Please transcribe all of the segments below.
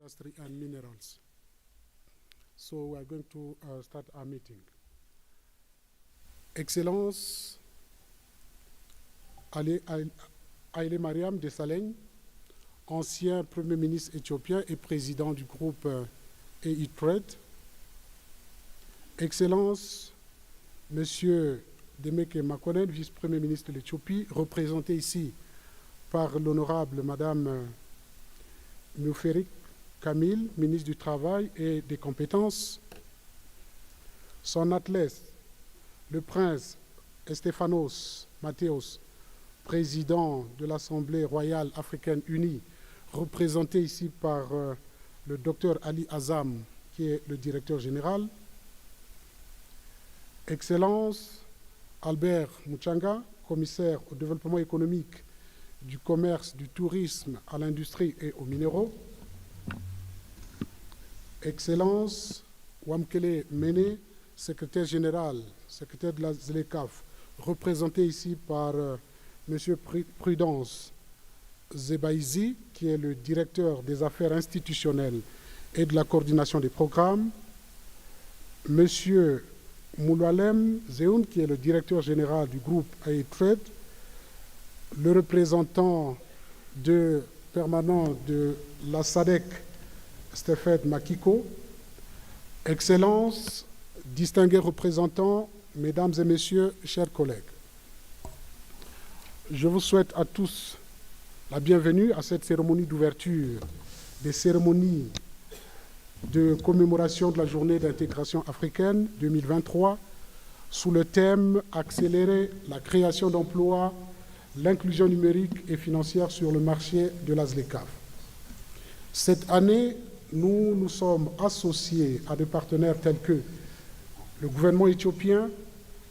Industry and minerals. So we are going to start our meeting. Excellence, Haile Mariam Desalegn, ancien Premier ministre éthiopien et président du groupe EITRED. Excellence, Monsieur Demeke Mekonnen, vice-premier ministre de l'Éthiopie, représenté ici par l'honorable Madame Muferik Kamil, ministre du Travail et des Compétences. Son Altesse, le prince Estefanos Mathéos, président de l'Assemblée royale africaine unie, représenté ici par le docteur Ali Azam, qui est le directeur général. Excellence, Albert Muchanga, commissaire au développement économique, du commerce, du tourisme, à l'industrie et aux minéraux. Excellence, Wamkele Mene, secrétaire général, secrétaire de la ZLECAF, représenté ici par M. Prudence Zebaïzi, qui est le directeur des affaires institutionnelles et de la coordination des programmes. M. Moulalem Zeoun, qui est le directeur général du groupe EITRED, le représentant permanent de la SADC, Stéphane Makiko. Excellences, distingués représentants, mesdames et messieurs, chers collègues. Je vous souhaite à tous la bienvenue à cette cérémonie d'ouverture des cérémonies de commémoration de la journée d'intégration africaine 2023 sous le thème « Accélérer la création d'emplois, l'inclusion numérique et financière sur le marché de la ZLECAf ». Cette année, nous nous sommes associés à des partenaires tels que le gouvernement éthiopien,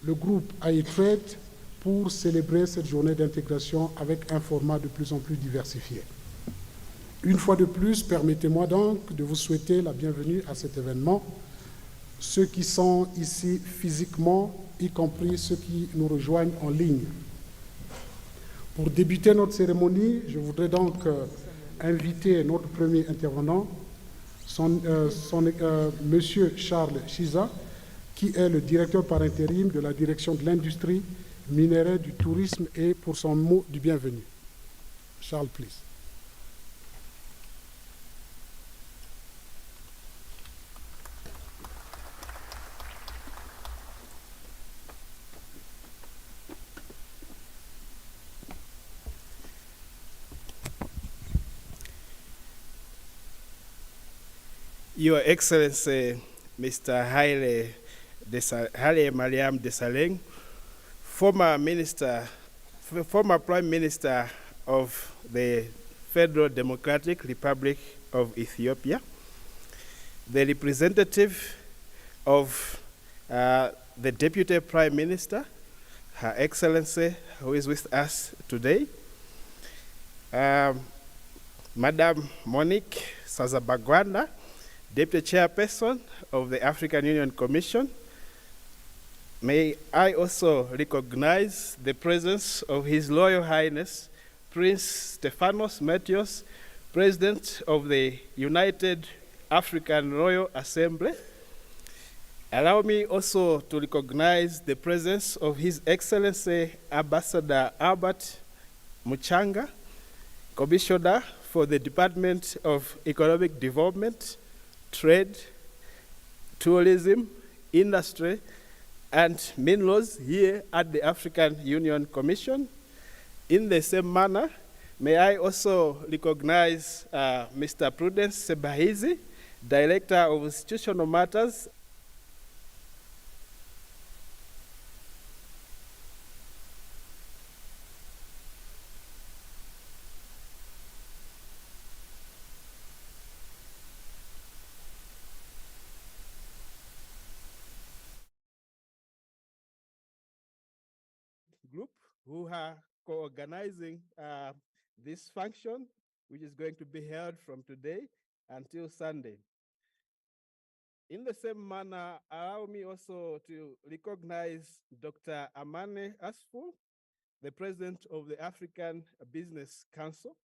le groupe EITRED, pour célébrer cette journée d'intégration avec un format de plus en plus diversifié. Une fois de plus, permettez-moi donc de vous souhaiter la bienvenue à cet événement, ceux qui sont ici physiquement, y compris ceux qui nous rejoignent en ligne. Pour débuter notre cérémonie, je voudrais donc inviter notre premier intervenant, Monsieur Charles Chiza, qui est le directeur par intérim de la direction de l'industrie minérale, du tourisme, et pour son mot du bienvenu. Charles, please. Your Excellency, Mr. Haile Mariam Desalegn, former Prime Minister of the Federal Democratic Republic of Ethiopia, the representative of the Deputy Prime Minister, Her Excellency, who is with us today, Madam Monique Sazabagwanda, Deputy Chairperson of the African Union Commission, May I also recognize the presence of His Royal Highness, Prince Stephanos Mathios, President of the United African Royal Assembly. Allow me also to recognize the presence of His Excellency Ambassador Albert Muchanga, Commissioner for the Department of Economic Development, Trade, Tourism, Industry, and Minerals here at the African Union Commission. In the same manner, may I also recognize Mr. Prudence Sebahizi, Director of Institutional Matters. Group who are co-organizing this function, which is going to be held from today until Sunday. In the same manner, allow me also to recognize Dr. Amane Asfu, the President of the African Business Council.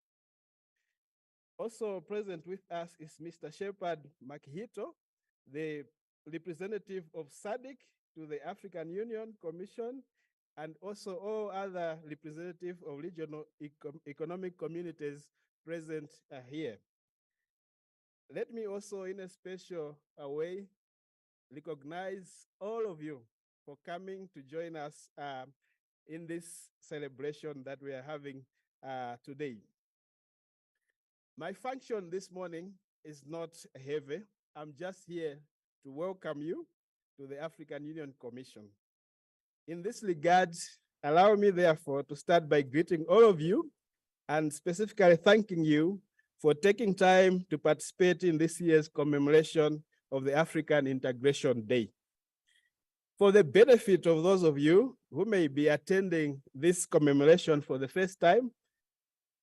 Also present with us is Mr. Shepard Makihito, the representative of SADC to the African Union Commission, and also all other representatives of regional economic communities present here. Let me also, in a special way, recognize all of you for coming to join us in this celebration that we are having today. My function this morning is not heavy. I'm just here to welcome you to the African Union Commission. In this regard, allow me therefore to start by greeting all of you and specifically thanking you for taking time to participate in this year's commemoration of the African Integration Day. For the benefit of those of you who may be attending this commemoration for the first time,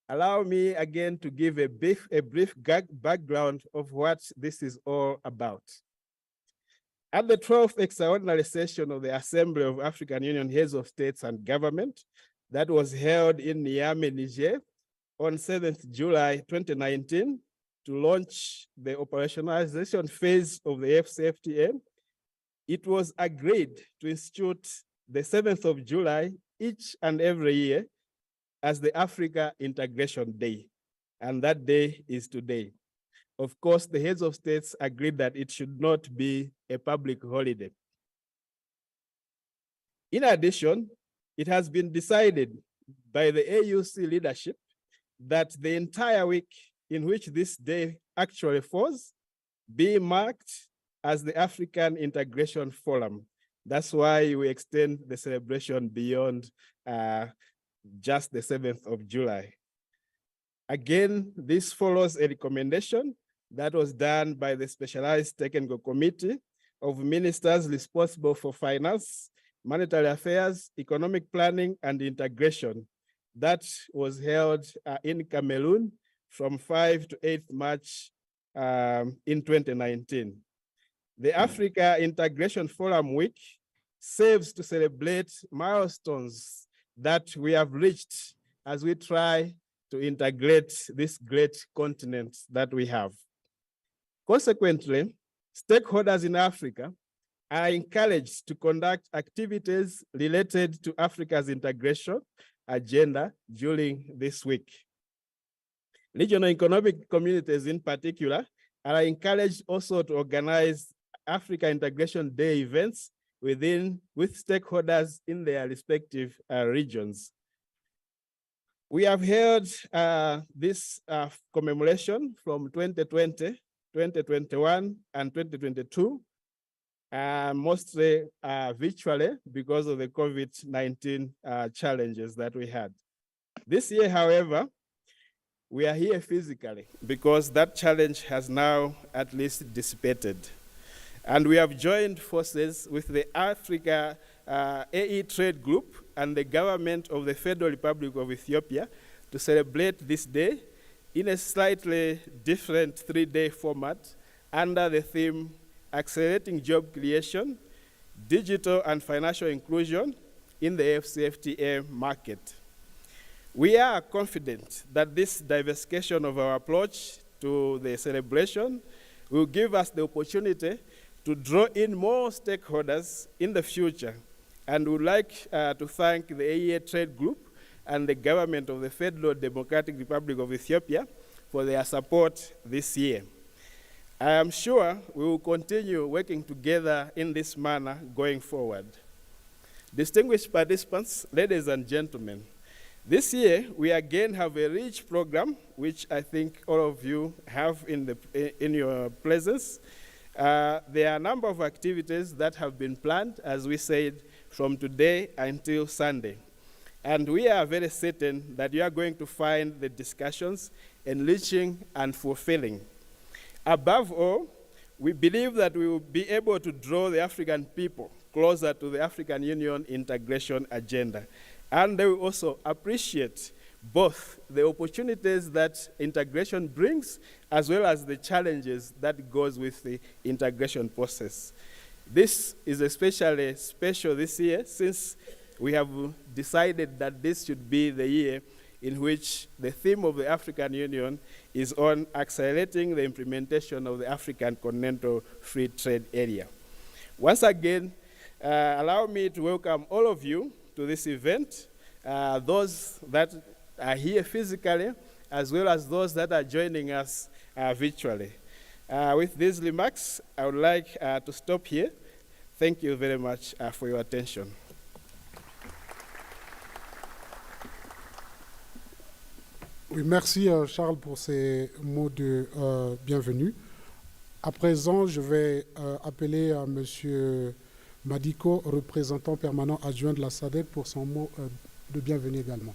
allow me again to give a brief background of what this is all about. At the 12th extraordinary session of the Assembly of African Union Heads of States and Government that was held in Niamey, Niger on 7th July 2019 to launch the operationalization phase of the FCFTA, it was agreed to institute the 7th of July each and every year as the Africa Integration Day, and that day is today. Of course, the heads of states agreed that it should not be a public holiday. In addition, it has been decided by the AUC leadership that the entire week in which this day actually falls be marked as the African Integration Forum. That's why we extend the celebration beyond just the 7th of July. Again, this follows a recommendation that was done by the Specialized Technical Committee of Ministers responsible for finance, monetary affairs, economic planning, and integration that was held in Cameroon from 5 to 8 March in 2019. The Africa Integration Forum Week serves to celebrate milestones that we have reached as we try to integrate this great continent that we have. Consequently, stakeholders in Africa are encouraged to conduct activities related to Africa's integration agenda during this week. Regional economic communities in particular are encouraged also to organize Africa Integration Day events with stakeholders in their respective regions. We have held this commemoration from 2020, 2021, and 2022, mostly virtually because of the COVID-19 challenges that we had. This year, however, we are here physically because that challenge has now at least dissipated. And we have joined forces with the Africa AE Trade Group and the government of the Federal Republic of Ethiopia to celebrate this day in a slightly different 3-day format under the theme Accelerating Job Creation, digital and financial inclusion in the AfCFTA market. We are confident that this diversification of our approach to the celebration will give us the opportunity to draw in more stakeholders in the future, and would like to thank the AEA Trade Group and the government of the Federal Democratic Republic of Ethiopia for their support this year. I am sure we will continue working together in this manner going forward. Distinguished participants, ladies and gentlemen, this year we again have a rich program, which I think all of you have in your presence. There are a number of activities that have been planned, as we said, from today until Sunday. And we are very certain that you are going to find the discussions enriching and fulfilling. Above all, we believe that we will be able to draw the African people closer to the African Union integration agenda. And they will also appreciate both the opportunities that integration brings, as well as the challenges that goes with the integration process. This is especially special this year, since we have decided that this should be the year in which the theme of the African Union is on accelerating the implementation of the African Continental Free Trade Area. Once again, allow me to welcome all of you to this event, those that are here physically, as well as those that are joining us virtually. With these remarks, I would like to stop here. Thank you very much for your attention. Oui, merci Charles pour ces mots de bienvenue. À présent, je vais appeler à M. Madiko, représentant permanent adjoint de la SADC, pour son mot de bienvenue également.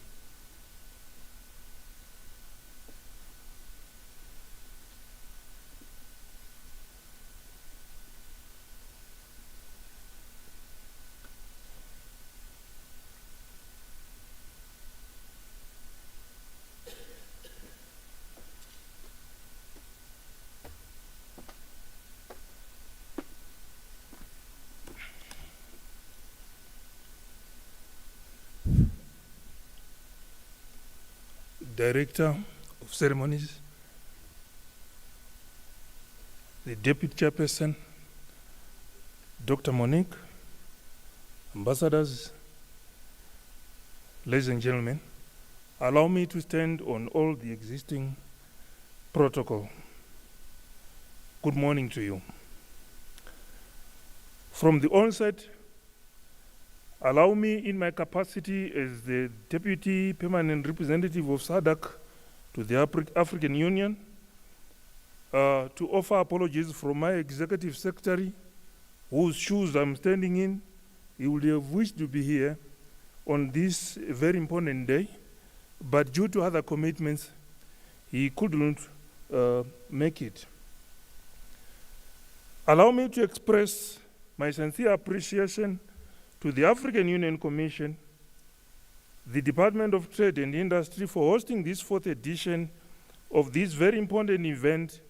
Director of Ceremonies, the Deputy Chairperson, Dr. Monique, ambassadors, ladies and gentlemen, allow me to stand on all the existing protocol. Good morning to you. From the onset, allow me, in my capacity as the Deputy Permanent Representative of SADC to the African Union, to offer apologies from my Executive Secretary, whose shoes I'm standing in. He would have wished to be here on this very important day, but due to other commitments, he couldn't make it. Allow me to express my sincere appreciation to the African Union Commission, the Department of Trade and Industry for hosting this fourth edition of this very important event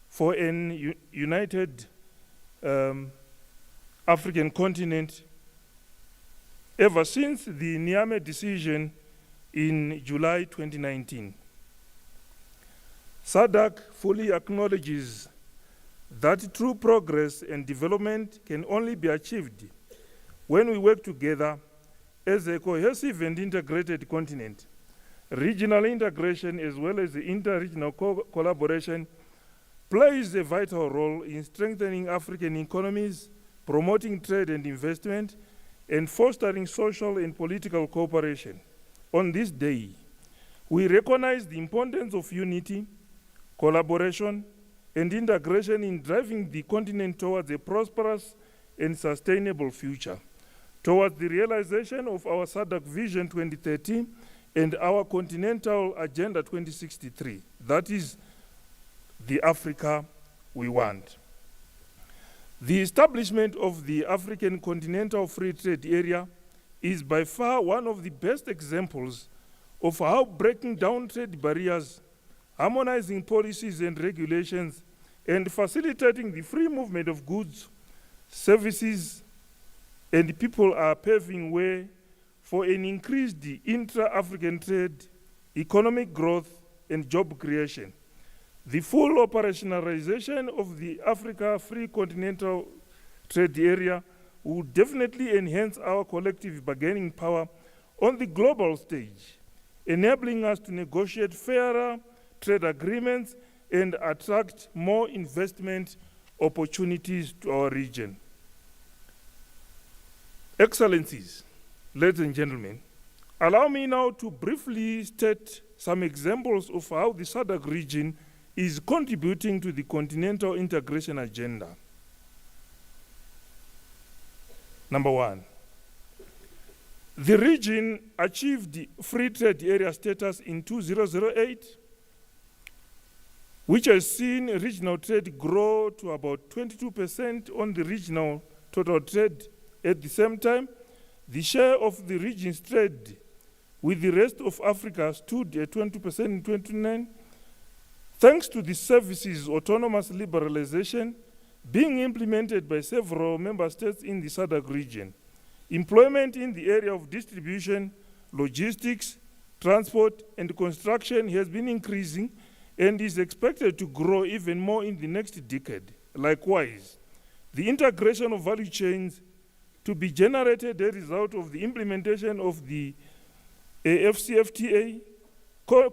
for an united African continent ever since the Niamey decision in July 2019. SADC fully acknowledges that true progress and development can only be achieved when we work together as a cohesive and integrated continent. Regional integration as well as the inter-regional collaboration plays a vital role in strengthening African economies, promoting trade and investment, and fostering social and political cooperation. On this day, we recognize the importance of unity, collaboration, and integration in driving the continent towards a prosperous and sustainable future, towards the realization of our SADC Vision 2030 and our Continental Agenda 2063. That is the Africa we want. The establishment of the African Continental Free Trade Area is by far one of the best examples of how breaking down trade barriers, harmonizing policies and regulations, and facilitating the free movement of goods, services, and people are paving way for an increased intra-African trade, economic growth, and job creation. The full operationalization of the Africa Free Continental Trade Area will definitely enhance our collective bargaining power on the global stage, enabling us to negotiate fairer trade agreements and attract more investment opportunities to our region. Excellencies, ladies and gentlemen, allow me now to briefly state some examples of how the SADC region is contributing to the continental integration agenda. Number one, the region achieved free trade area status in 2008, which has seen regional trade grow to about 22% on the regional total trade. At the same time, the share of the region's trade with the rest of Africa stood at 20% in 2009, thanks to the services autonomous liberalization being implemented by several member states in the SADC region. Employment in the area of distribution, logistics, transport, and construction has been increasing and is expected to grow even more in the next decade. Likewise, the integration of value chains to be generated as a result of the implementation of the AfCFTA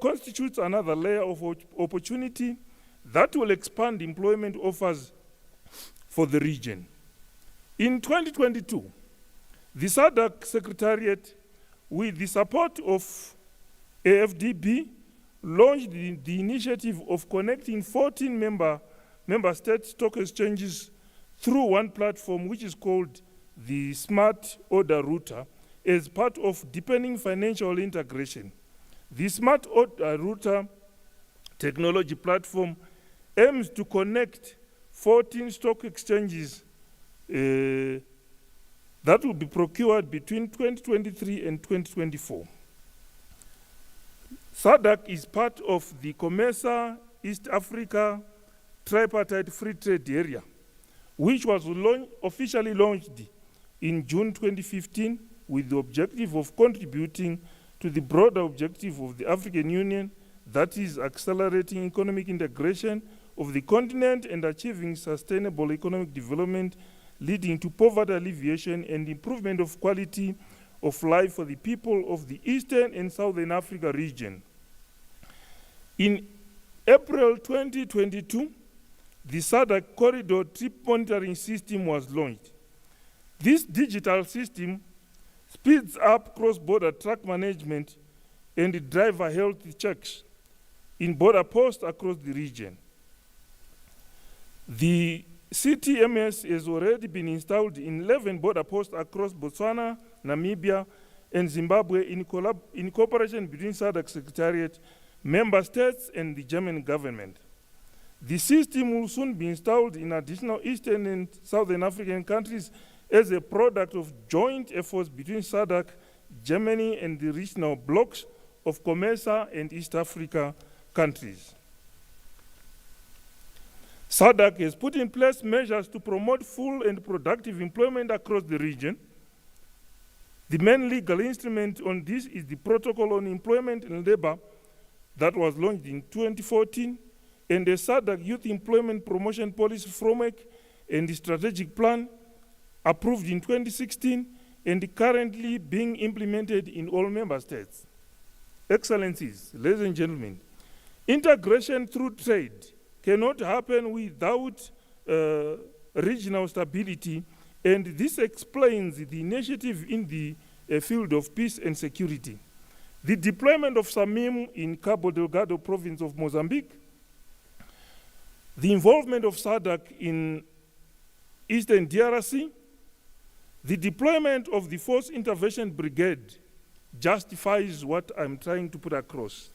constitutes another layer of opportunity that will expand employment offers for the region. In 2022, the SADC Secretariat, with the support of AFDB, launched the initiative of connecting 14 member state stock exchanges through one platform, which is called the Smart Order Router, as part of deepening financial integration. The Smart Order Router technology platform aims to connect 14 stock exchanges that will be procured between 2023 and 2024. SADC is part of the COMESA East Africa Tripartite Free Trade Area, which was officially launched in June 2015 with the objective of contributing to the broader objective of the African Union, that is accelerating economic integration of the continent and achieving sustainable economic development, leading to poverty alleviation and improvement of quality of life for the people of the Eastern and Southern Africa region. In April 2022, the SADC Corridor Trip Monitoring System was launched. This digital system speeds up cross-border track management and driver health checks in border posts across the region. The CTMS has already been installed in 11 border posts across Botswana, Namibia, and Zimbabwe in cooperation between SADC Secretariat, member states, and the German government. The system will soon be installed in additional Eastern and Southern African countries as a product of joint efforts between SADC, Germany, and the regional blocs of COMESA and East Africa countries. SADC has put in place measures to promote full and productive employment across the region. The main legal instrument on this is the Protocol on Employment and Labor that was launched in 2014, and the SADC Youth Employment Promotion Policy Framework and the Strategic Plan approved in 2016 and currently being implemented in all member states. Excellencies, ladies and gentlemen, integration through trade cannot happen without regional stability, and this explains the initiative in the field of peace and security. The deployment of SAMIM in Cabo Delgado province of Mozambique, the involvement of SADC in Eastern DRC, the deployment of the Force Intervention Brigade justifies what I'm trying to put across.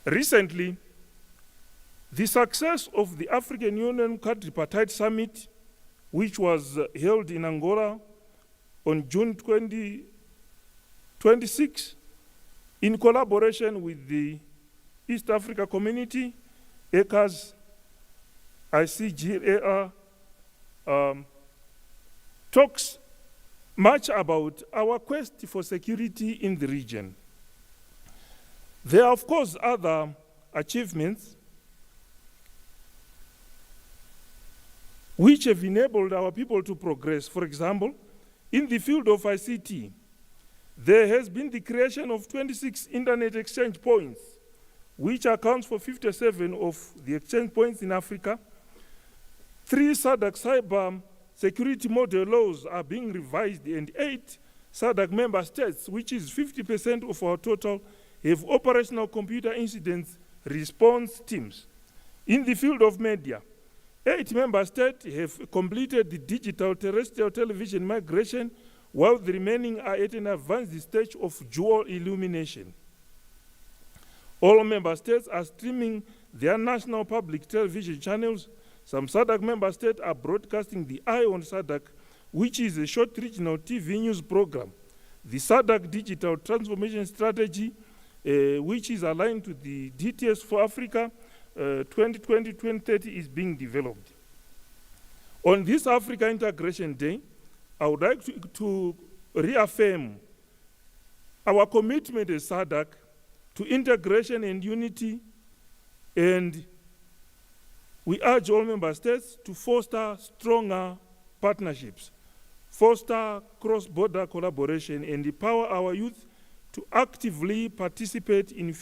Recently, the success of the African Union Quadripartite Summit, which was held in Angola on June 26, in collaboration with the East Africa Community, ECAS, ICGAR, talks much about our quest for security in the region. There are, of course, other achievements which have enabled our people to progress. For example, in the field of ICT, there has been the creation of 26 internet exchange points, which accounts for 57 of the exchange points in Africa. 3 SADC cyber security model laws are being revised, and 8 SADC member states, which is 50% of our total, have operational computer incident response teams. In the field of media, 8 member states have completed the digital terrestrial television migration, while the remaining are at an advanced stage of dual illumination. All member states are streaming their national public television channels. Some SADC member states are broadcasting the Eye on SADC, which is a short regional TV news program. The SADC Digital Transformation Strategy, which is aligned to the DTS for Africa 2020-2030, is being developed. On this Africa Integration Day, I would like to reaffirm our commitment as SADC to integration and unity, and we urge all member states to foster stronger partnerships, foster cross-border collaboration, and empower our youth to actively participate in the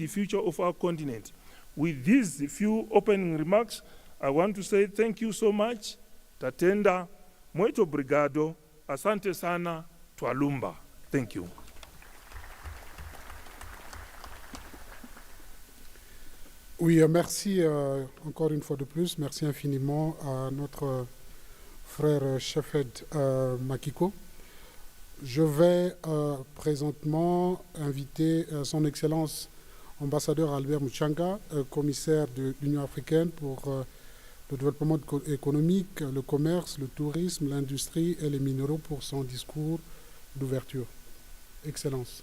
future of our continent. With these few opening remarks, I want to say thank you so much. Tatenda, muito obrigado, asante sana, twalumba. Thank you. Oui, merci encore une fois de plus. Merci infiniment à notre frère Chefed Makiko. Je vais présentement inviter son Excellence ambassadeur Albert Muchanga, commissaire de l'Union africaine pour le développement économique, le commerce, le tourisme, l'industrie et les minéraux pour son discours d'ouverture. Excellence.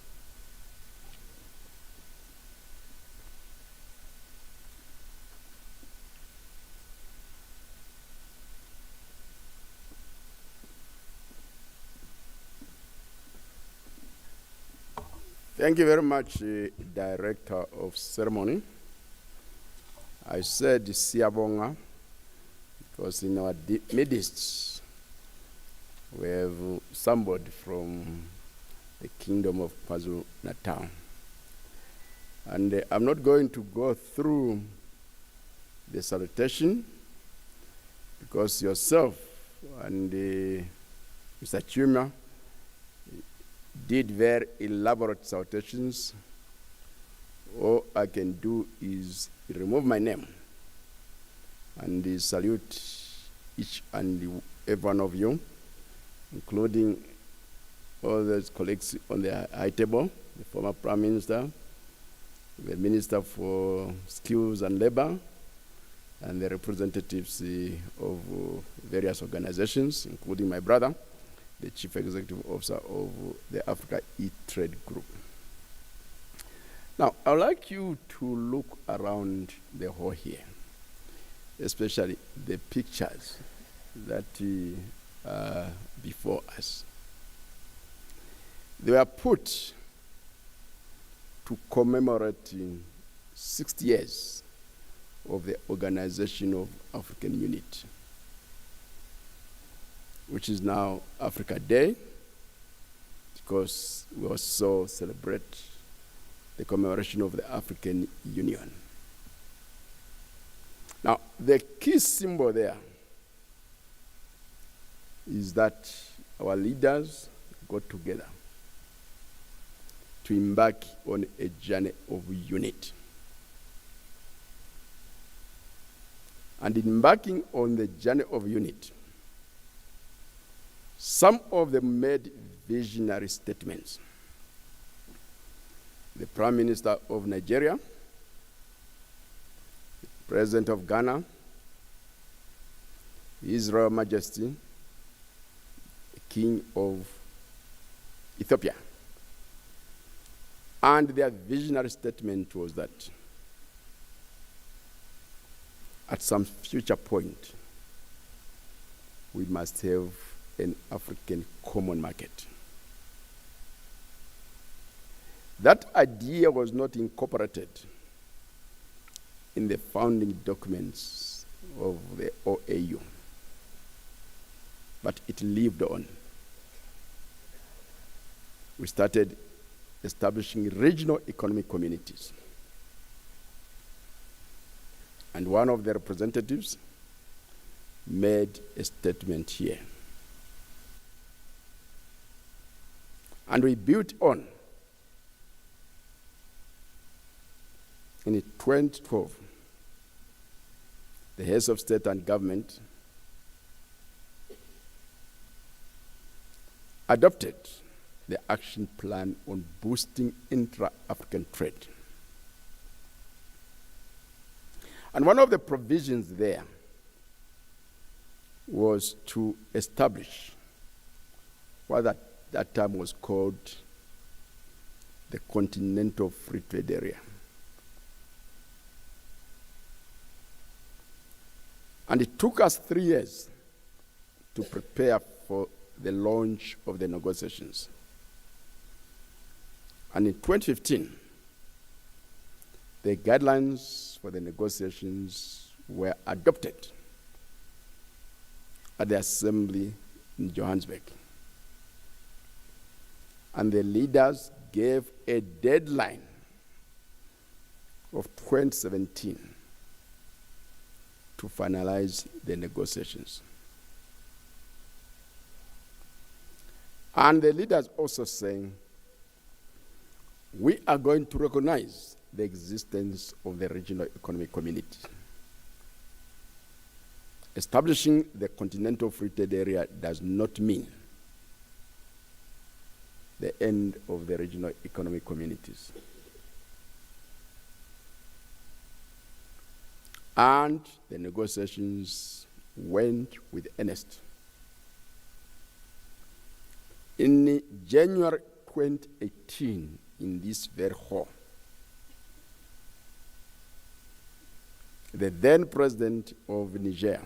Thank you very much, Director of Ceremony. I said Siabonga because in our midst we have somebody from the Kingdom of KwaZulu-Natal. And I'm not going to go through the salutation because yourself and Mr. Chuma did very elaborate salutations. All I can do is remove my name and salute each and every one of you, including all those colleagues on the high table, the former Prime Minister, the Minister for Skills and Labor, and the representatives of various organizations, including my brother, the Chief Executive Officer of the Africa E-Trade Group. Now, I'd like you to look around the hall here, especially the pictures that are before us. They were put to commemorate 60 years of the Organization of African Unity, which is now Africa Day, because we also celebrate the commemoration of the African Union. Now, the key symbol there is that our leaders got together to embark on a journey of unity. And embarking on the journey of unity, some of them made visionary statements. The Prime Minister of Nigeria, the President of Ghana, His Royal Majesty, the King of Ethiopia. And their visionary statement was that at some future point, we must have an African common market. That idea was not incorporated in the founding documents of the OAU, but it lived on. We started establishing regional economic communities. And one of the representatives made a statement here. And we built on. In 2012, the heads of state and government adopted the action plan on boosting intra-African trade. And one of the provisions there was to establish what at that time was called the Continental Free Trade Area. And it took us 3 years to prepare for the launch of the negotiations. And in 2015, the guidelines for the negotiations were adopted at the Assembly in Johannesburg. And the leaders gave a deadline of 2017 to finalize the negotiations. And the leaders also saying, we are going to recognize the existence of the regional economic community. Establishing the Continental Free Trade Area does not mean the end of the regional economic communities. And the negotiations went with earnest. In January 2018, in this very hall, the then president of Niger,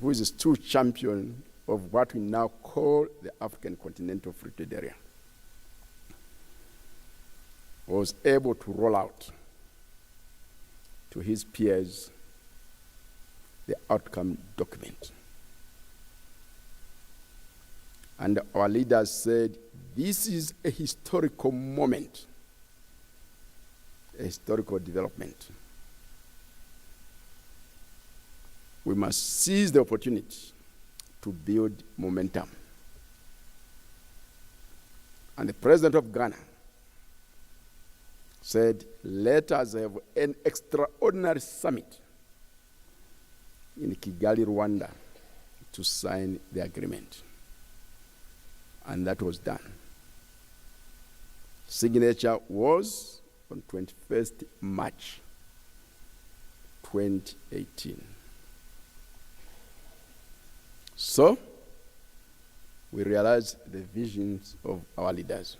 who is still champion of what we now call the African Continental Free Trade Area, was able to roll out to his peers the outcome document. And our leaders said, this is a historical moment, a historical development. We must seize the opportunity to build momentum. And the president of Ghana said, let us have an extraordinary summit in Kigali, Rwanda, to sign the agreement. And that was done. Signature was on 21st March 2018. So, we realized the visions of our leaders.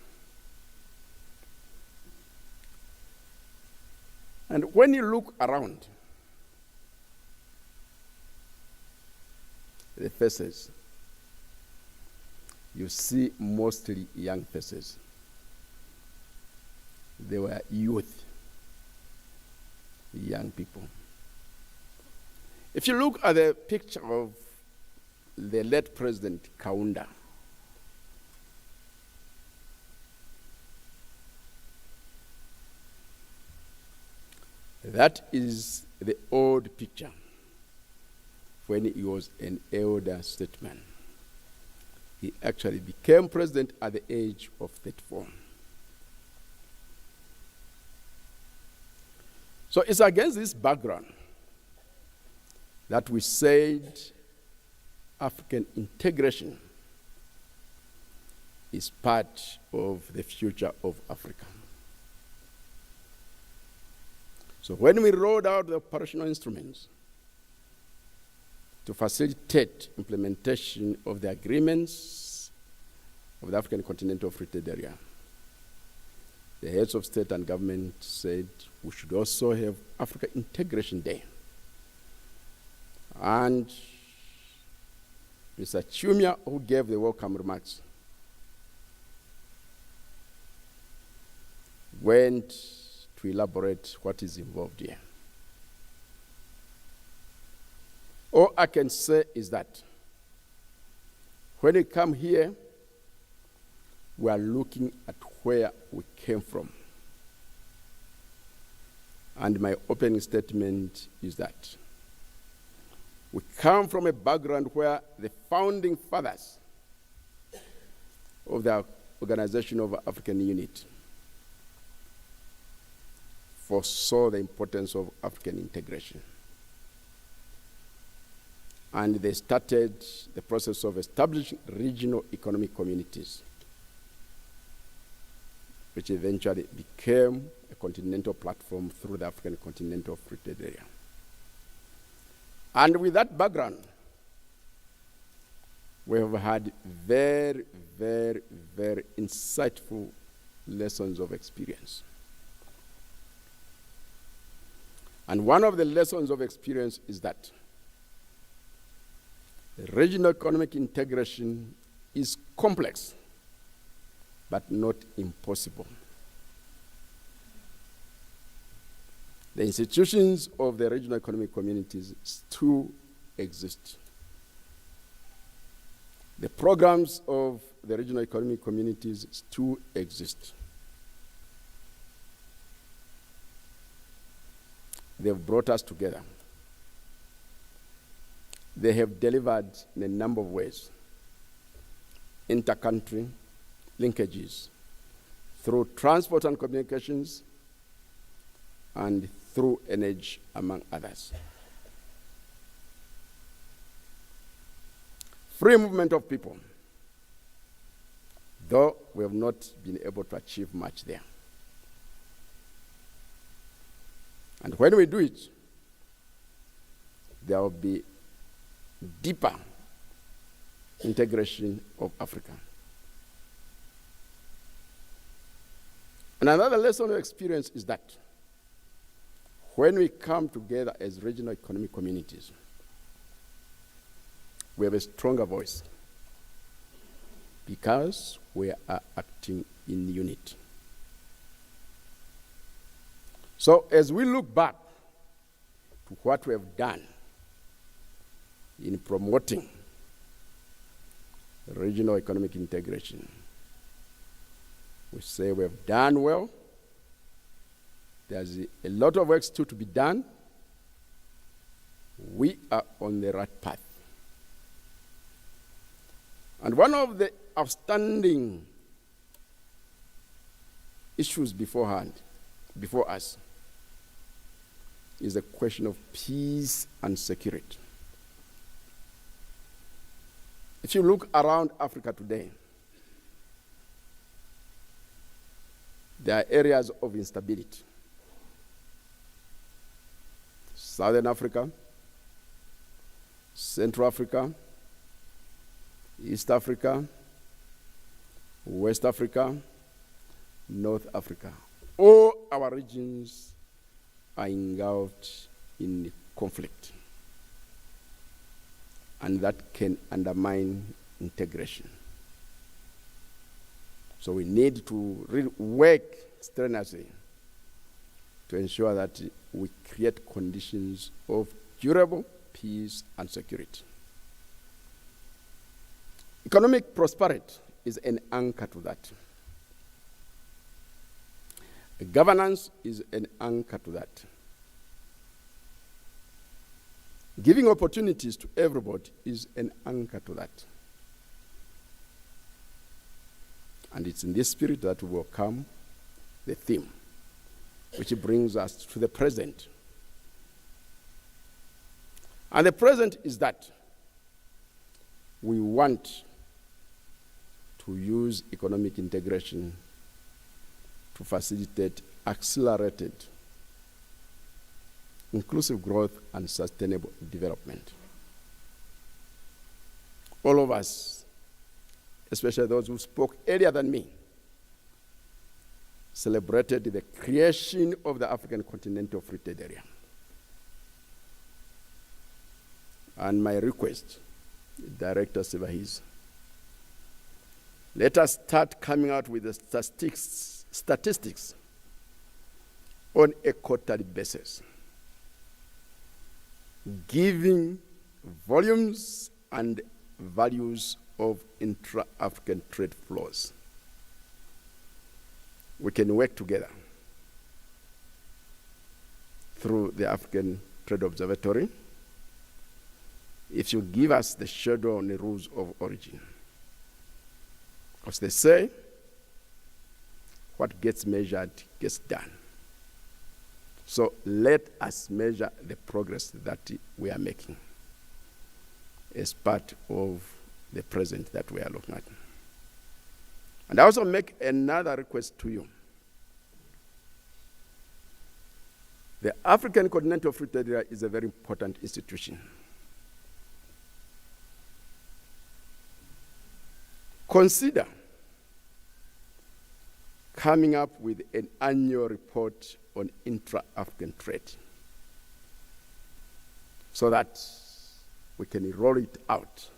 And when you look around, the faces, you see mostly young faces. They were youth, young people. If you look at the picture of the late President Kaunda, that is the old picture when he was an elder statesman. He actually became president at the age of 34. So it's against this background that we said African integration is part of the future of Africa. So when we rolled out the operational instruments to facilitate implementation of the agreements of the African Continental Free Trade Area, the heads of state and government said we should also have Africa Integration Day. And Mr. Chumia, who gave the welcome remarks, went to elaborate what is involved here. All I can say is that when we come here, we are looking at where we came from. And my opening statement is that we come from a background where the founding fathers of the Organization of African Unity foresaw the importance of African integration. And they started the process of establishing regional economic communities, which eventually became a continental platform through the African Continental Free Trade Area. And with that background, we have had very, very, very insightful lessons of experience. And one of the lessons of experience is that regional economic integration is complex, but not impossible. The institutions of the regional economic communities still exist. The programs of the regional economic communities still exist. They've brought us together. They have delivered in a number of ways. Inter-country linkages through transport and communications and through energy, among others. Free movement of people, though we have not been able to achieve much there. And when we do it, there will be deeper integration of Africa. And another lesson of experience is that when we come together as regional economic communities, we have a stronger voice because we are acting in unity. So as we look back to what we have done in promoting regional economic integration, we say we have done well. There's a lot of work still to be done. We are on the right path. And one of the outstanding issues before us is the question of peace and security. If you look around Africa today, there are areas of instability. Southern Africa, Central Africa, East Africa, West Africa, North Africa. All our regions are engulfed in conflict. And that can undermine integration. So we need to really work strenuously to ensure that we create conditions of durable peace and security. Economic prosperity is an anchor to that. Governance is an anchor to that. Giving opportunities to everybody is an anchor to that. And it's in this spirit that we will come the theme, which brings us to the present. And the present is that we want to use economic integration to facilitate accelerated, inclusive growth and sustainable development. All of us, especially those who spoke earlier than me, celebrated the creation of the African Continental Free Trade Area. And my request Director Sevahis. Let us start coming out with the statistics on a quarterly basis, giving volumes and values of intra-African trade flows. We can work together through the African Trade Observatory if you give us the schedule on the rules of origin. Because they say, what gets measured gets done. So let us measure the progress that we are making as part of the present that we are looking at. And I also make another request to you. The African Continental Free Trade Area is a very important institution. Consider coming up with an annual report on intra-African trade so that we can roll it out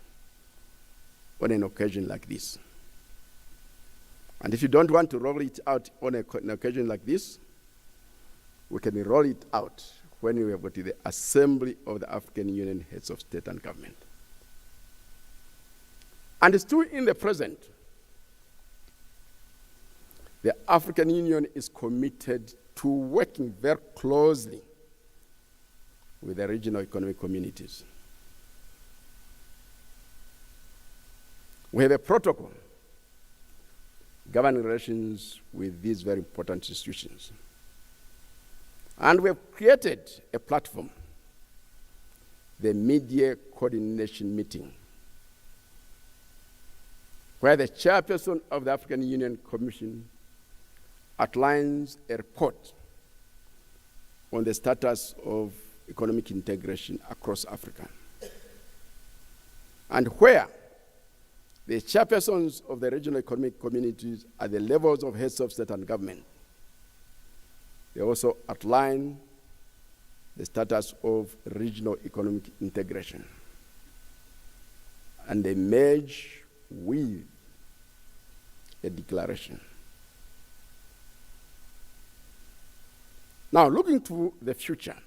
on an occasion like this. And if you don't want to roll it out on an occasion like this, we can roll it out when we have got to the Assembly of the African Union Heads of State and Government. And still in the present, the African Union is committed to working very closely with the regional economic communities. We have a protocol governing relations with these very important institutions. And we have created a platform, the Media Coordination Meeting, where the chairperson of the African Union Commission outlines a report on the status of economic integration across Africa, and where the chairpersons of the regional economic communities at the levels of heads of state and government, they also outline the status of regional economic integration, and they merge with a declaration. Now, looking to the future,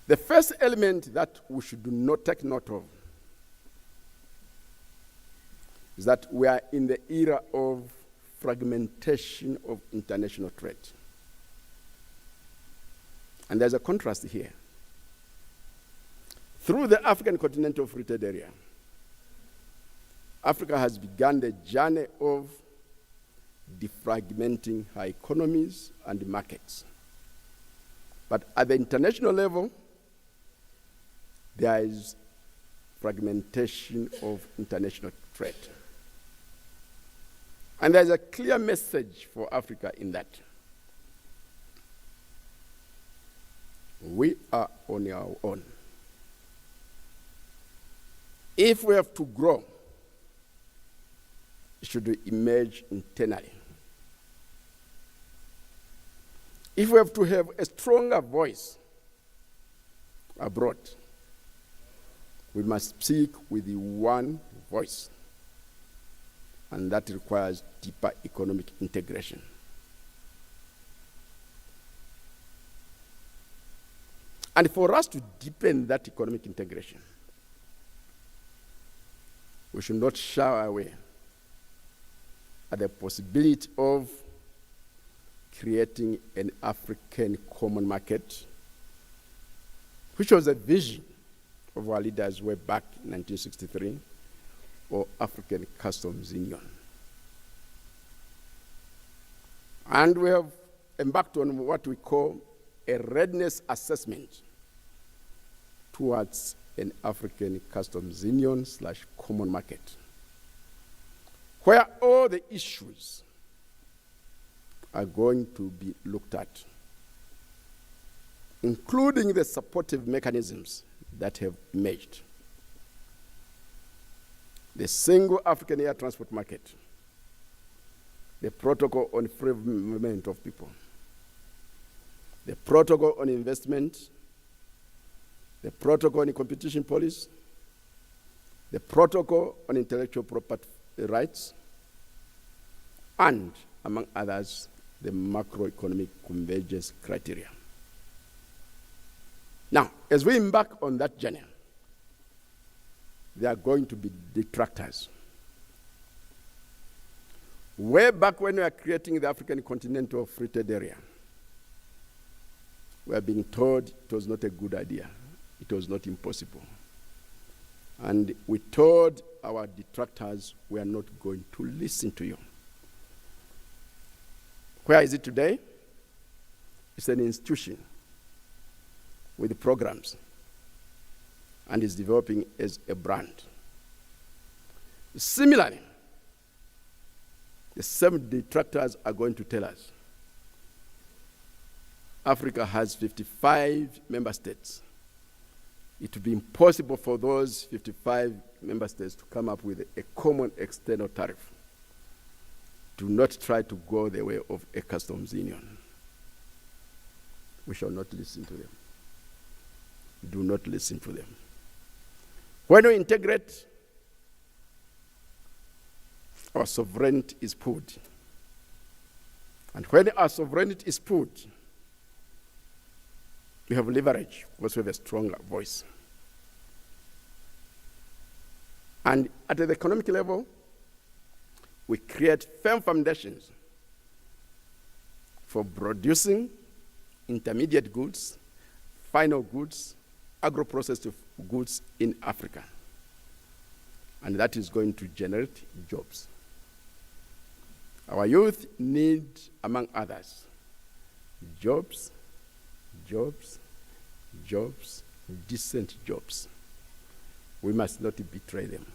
the first element that we should not take note of is that we are in the era of fragmentation of international trade. And there's a contrast here. Through the African Continental Free Trade Area, Africa has begun the journey of defragmenting her economies and markets. But at the international level, there is fragmentation of international trade. And there's a clear message for Africa in that. We are on our own. If we have to grow, it should emerge internally. If we have to have a stronger voice abroad, we must speak with the one voice, and that requires deeper economic integration. And for us to deepen that economic integration, we should not shy away at the possibility of creating an African common market, which was a vision of our leaders way back in 1963, or African Customs Union. And we have embarked on what we call a readiness assessment towards an African Customs Union / common market, where all the issues are going to be looked at, including the supportive mechanisms that have emerged. The single African air transport market, the protocol on free movement of people, the protocol on investment, the protocol on competition policy, the protocol on intellectual property rights, and, among others, the macroeconomic convergence criteria. Now, as we embark on that journey, there are going to be detractors. Way back when we were creating the African Continental Free Trade Area, we were being told it was not a good idea. It was not impossible. And we told our detractors we are not going to listen to you. Where is it today? It's an institution with programs and is developing as a brand. Similarly, the same detractors are going to tell us Africa has 55 member states. It would be impossible for those 55 member states to come up with a common external tariff. Do not try to go the way of a customs union. We shall not listen to them. Do not listen to them. When we integrate, our sovereignty is pulled. And when our sovereignty is pulled, we have leverage because we have a stronger voice. And at the economic level, we create firm foundations for producing intermediate goods, final goods, agro-processed goods in Africa. And that is going to generate jobs. Our youth need, among others, jobs, jobs, jobs, decent jobs. We must not betray them.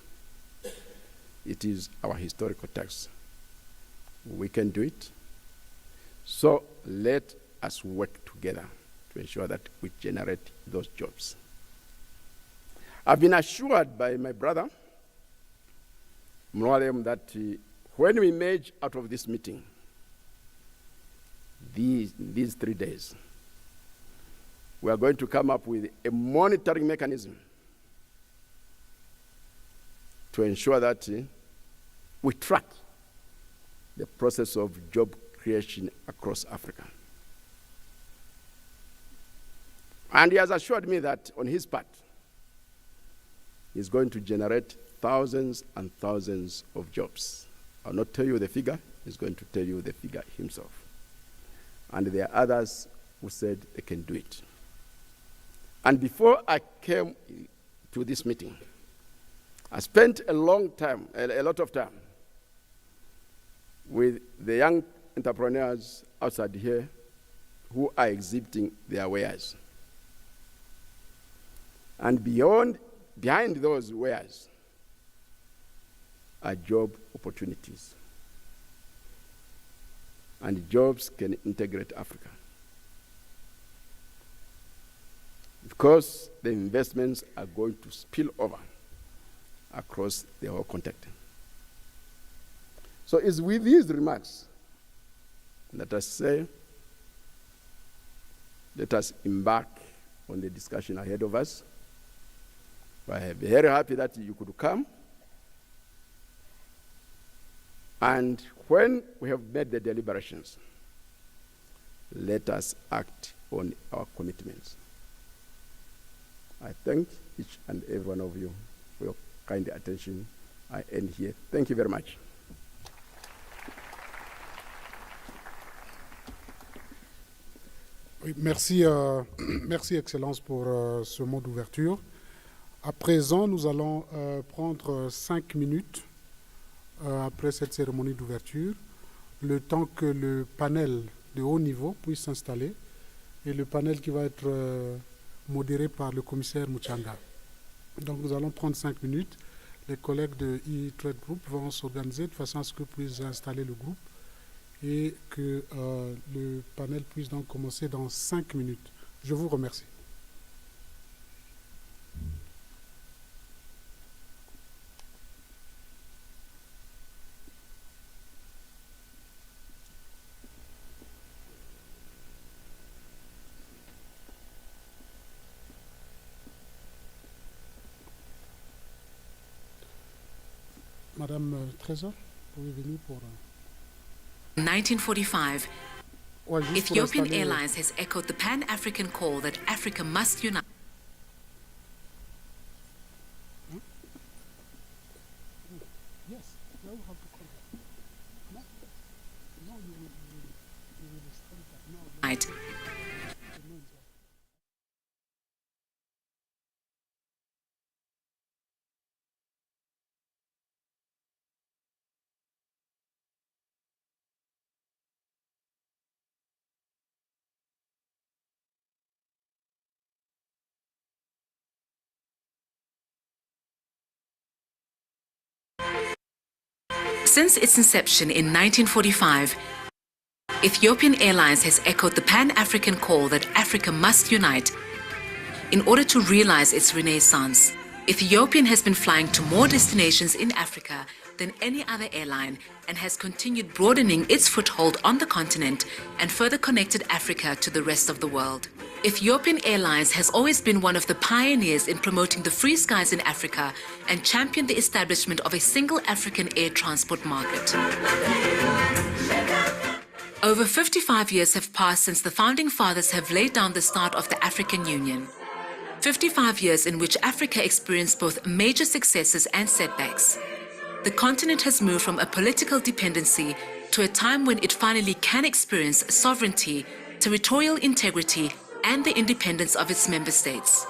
It is our historical task. We can do it. So let us work together to ensure that we generate those jobs. I've been assured by my brother, Mwalem, that when we emerge out of this meeting, these 3 days, we are going to come up with a monitoring mechanism to ensure that we track the process of job creation across Africa. And he has assured me that on his part, he's going to generate thousands and thousands of jobs. I'll not tell you the figure, he's going to tell you the figure himself. And there are others who said they can do it. And before I came to this meeting, I spent a lot of time with the young entrepreneurs outside here who are exhibiting their wares. And behind those wares are job opportunities. And jobs can integrate Africa. Because the investments are going to spill over across the whole continent. So it's with these remarks that I say, let us embark on the discussion ahead of us. I am very happy that you could come. And when we have made the deliberations, let us act on our commitments. I thank each and every one of you for your kind attention. I end here. Thank you very much. Oui, merci, merci Excellence pour ce mot d'ouverture. À présent, nous allons prendre 5 minutes après cette cérémonie d'ouverture, le temps que le panel de haut niveau puisse s'installer, et le panel qui va être modéré par le commissaire Muchanga. Donc nous allons prendre 5 minutes. Les collègues de e-Trade Group vont s'organiser de façon à ce que puisse installer le groupe et que le panel puisse donc commencer dans 5 minutes. Je vous remercie. Madame Trésor, vous pouvez venir pour... 1945, Ouais, juste pour Ethiopian installer- Airlines has echoed the Pan-African call that Africa must unite. Yes, now we have to contact. No, no, you will start that now. Right. Since its inception in 1945, Ethiopian Airlines has echoed the Pan-African call that Africa must unite in order to realize its renaissance. Ethiopian has been flying to more destinations in Africa than any other airline and has continued broadening its foothold on the continent and further connected Africa to the rest of the world. Ethiopian Airlines has always been one of the pioneers in promoting the free skies in Africa and championed the establishment of a single African air transport market. Over 55 years have passed since the founding fathers have laid down the start of the African Union. 55 years in which Africa experienced both major successes and setbacks. The continent has moved from a political dependency to a time when it finally can experience sovereignty, territorial integrity, and the independence of its member states.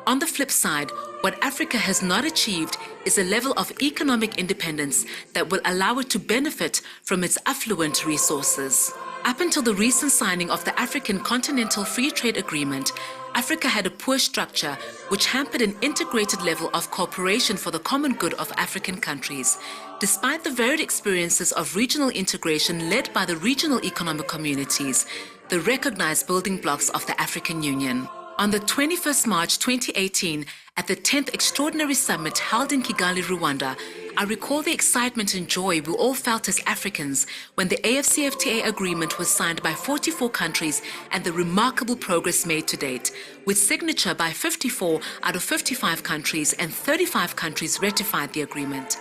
On the flip side, what Africa has not achieved is a level of economic independence that will allow it to benefit from its affluent resources. Up until the recent signing of the African Continental Free Trade Agreement, Africa had a poor structure which hampered an integrated level of cooperation for the common good of African countries. Despite the varied experiences of regional integration led by the regional economic communities, the recognized building blocks of the African Union. On the 21st March 2018, at the 10th Extraordinary Summit held in Kigali, Rwanda, I recall the excitement and joy we all felt as Africans when the AFCFTA agreement was signed by 44 countries and the remarkable progress made to date, with signature by 54 out of 55 countries and 35 countries ratified the agreement.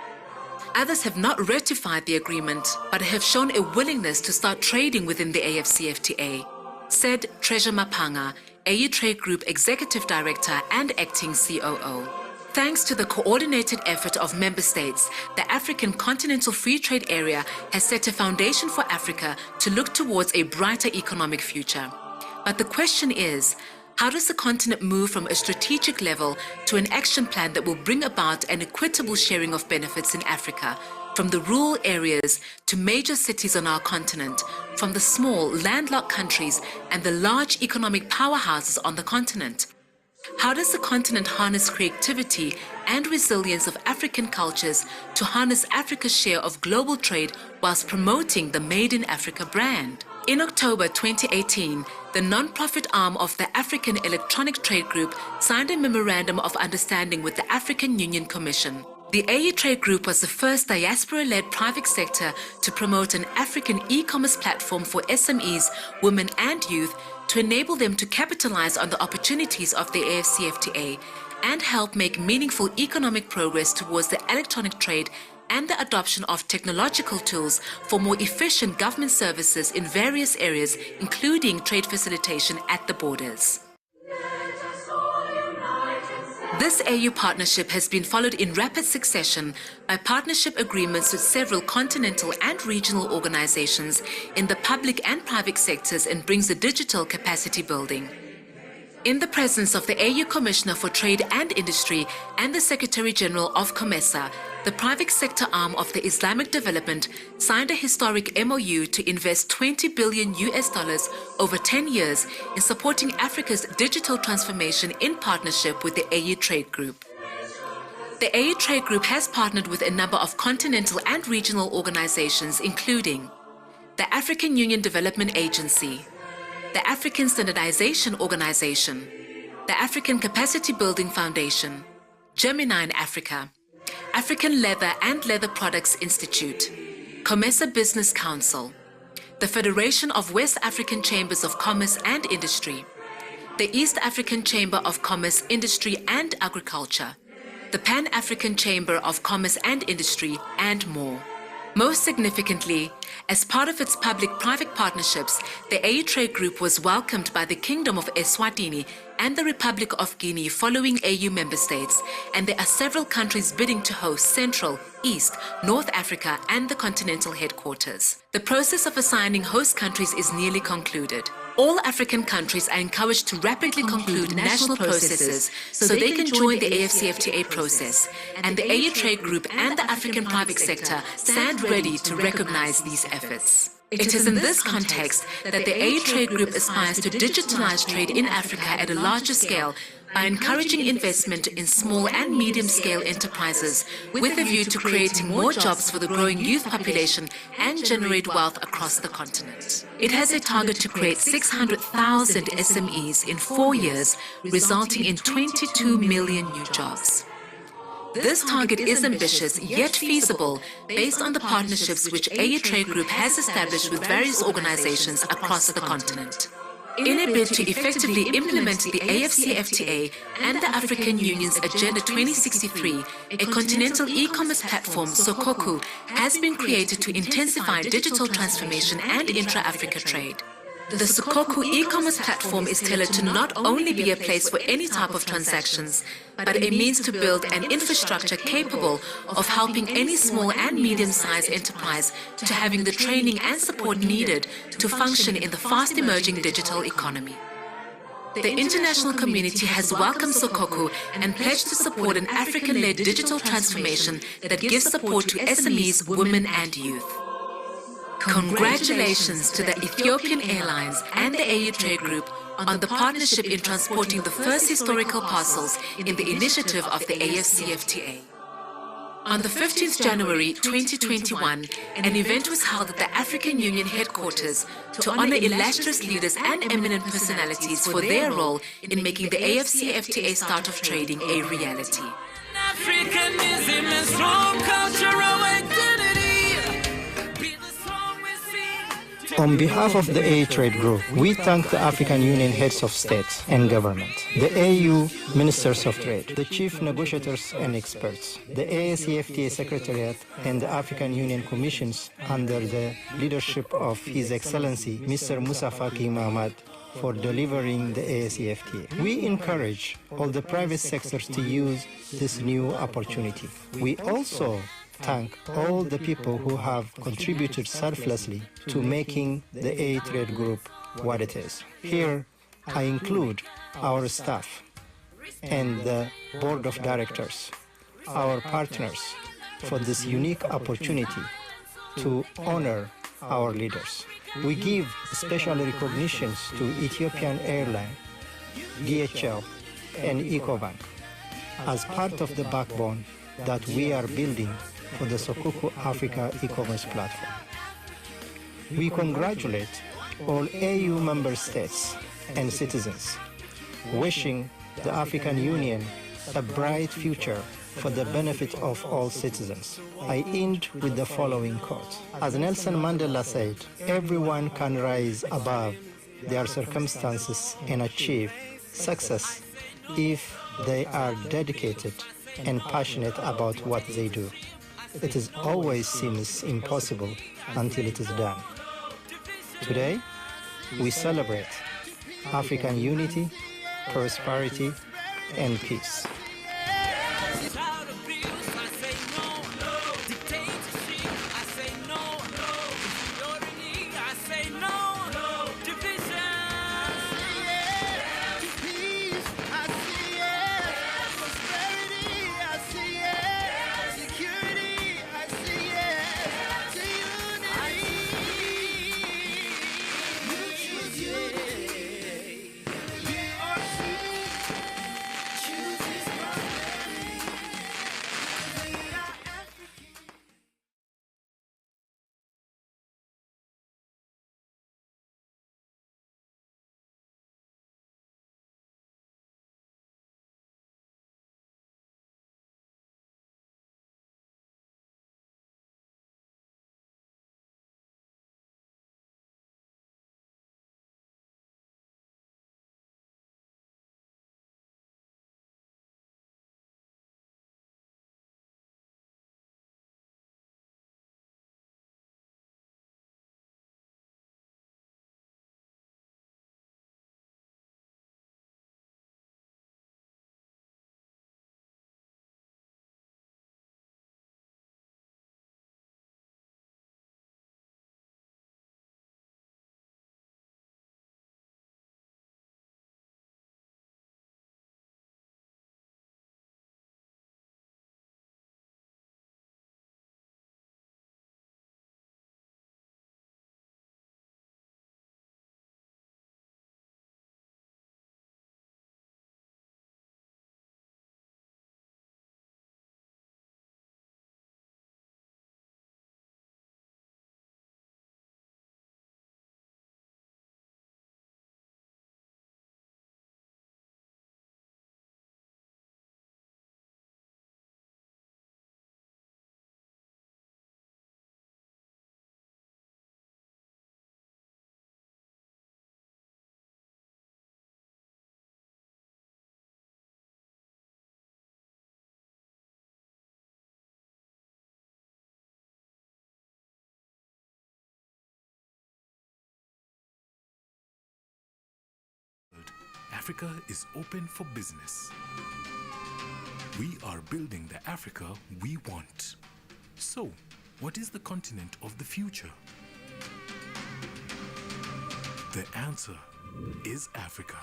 Others have not ratified the agreement, but have shown a willingness to start trading within the AFCFTA, said Treasure Mapanga, AU Trade Group Executive Director and Acting COO. Thanks to the coordinated effort of member states, the African Continental Free Trade Area has set a foundation for Africa to look towards a brighter economic future. But the question is, how does the continent move from a strategic level to an action plan that will bring about an equitable sharing of benefits in Africa, from the rural areas to major cities on our continent, from the small landlocked countries and the large economic powerhouses on the continent? How does the continent harness creativity and resilience of African cultures to harness Africa's share of global trade whilst promoting the Made in Africa brand? In October 2018, the non-profit arm of the African Electronic Trade Group signed a memorandum of understanding with the African Union Commission. The AU Trade Group was the first diaspora-led private sector to promote an African e-commerce platform for SMEs, women and youth to enable them to capitalize on the opportunities of the AFCFTA and help make meaningful economic progress towards the electronic trade and the adoption of technological tools for more efficient government services in various areas, including trade facilitation at the borders. This AU partnership has been followed in rapid succession by partnership agreements with several continental and regional organizations in the public and private sectors and brings a digital capacity building. In the presence of the AU Commissioner for Trade and Industry and the Secretary General of COMESA, the private sector arm of the Islamic Development signed a historic MOU to invest $20 billion over 10 years in supporting Africa's digital transformation in partnership with the AU Trade Group. The AU Trade Group has partnered with a number of continental and regional organizations, including the African Union Development Agency, the African Standardization Organization, the African Capacity Building Foundation, Gemini in Africa, African Leather and Leather Products Institute, COMESA Business Council, the Federation of West African Chambers of Commerce and Industry, the East African Chamber of Commerce, Industry and Agriculture, the Pan-African Chamber of Commerce and Industry, and more. Most significantly, as part of its public-private partnerships, the AU Trade Group was welcomed by the Kingdom of Eswatini and the Republic of Guinea following AU member states, and there are several countries bidding to host Central, East, North Africa and the Continental headquarters. The process of assigning host countries is nearly concluded. All African countries are encouraged to rapidly conclude national processes so they can join the AFCFTA process, and the AU Trade Group and the African private sector stand ready to recognize these efforts. It is in this context that the AU Trade Group aspires to digitalize trade in Africa at a larger scale by encouraging investment in small and medium-scale enterprises with a view to creating more jobs for the growing youth population and generate wealth across the continent. It has a target to create 600,000 SMEs in 4 years, resulting in 22 million new jobs. This target is ambitious yet feasible based on the partnerships which AU Trade Group has established with various organizations across the continent. In a bid to effectively implement the AFCFTA and the African Union's Agenda 2063, a continental e-commerce platform, Sokoku, has been created to intensify digital transformation and intra-Africa trade. The Sokoku e-commerce platform is tailored to not only be a place for any type of transactions, but a means to build an infrastructure capable of helping any small and medium-sized enterprise to having the training and support needed to function in the fast-emerging digital economy. The international community has welcomed Sokoku and pledged to support an African-led digital transformation that gives support to SMEs, women and youth. Congratulations to the Ethiopian Airlines and the AU Trade Group on the partnership in transporting the first historical parcels in the initiative of the AFCFTA. On the 15th January 2021, an event was held at the African Union headquarters to honor illustrious leaders and eminent personalities for their role in making the AFCFTA start of trading a reality. Africanism and strong cultural identity. On behalf of the AU Trade Group, we thank the African Union heads of state and government, the AU Ministers of Trade, the chief negotiators and experts, the AFCFTA Secretariat and the African Union Commissions under the leadership of His Excellency Mr. Moussa Faki Mahamat for delivering the AFCFTA. We encourage all the private sectors to use this new opportunity. We also thank all the people who have contributed selflessly to making the AU Trade Group what it is. Here, I include our staff and the board of directors, our partners, for this unique opportunity to honor our leaders. We give special recognitions to Ethiopian Airlines, DHL, and Ecobank as part of the backbone that we are building for the Sokoku Africa e-commerce platform. We congratulate all AU member states and citizens, wishing the African Union a bright future for the benefit of all citizens. I end with the following quote. As Nelson Mandela said, everyone can rise above their circumstances and achieve success if they are dedicated and passionate about what they do. It is always seems impossible until it is done. Today, we celebrate African unity, prosperity, and peace. Choose Africa is open for business. We are building the Africa we want. So, what is the continent of the future? The answer is Africa.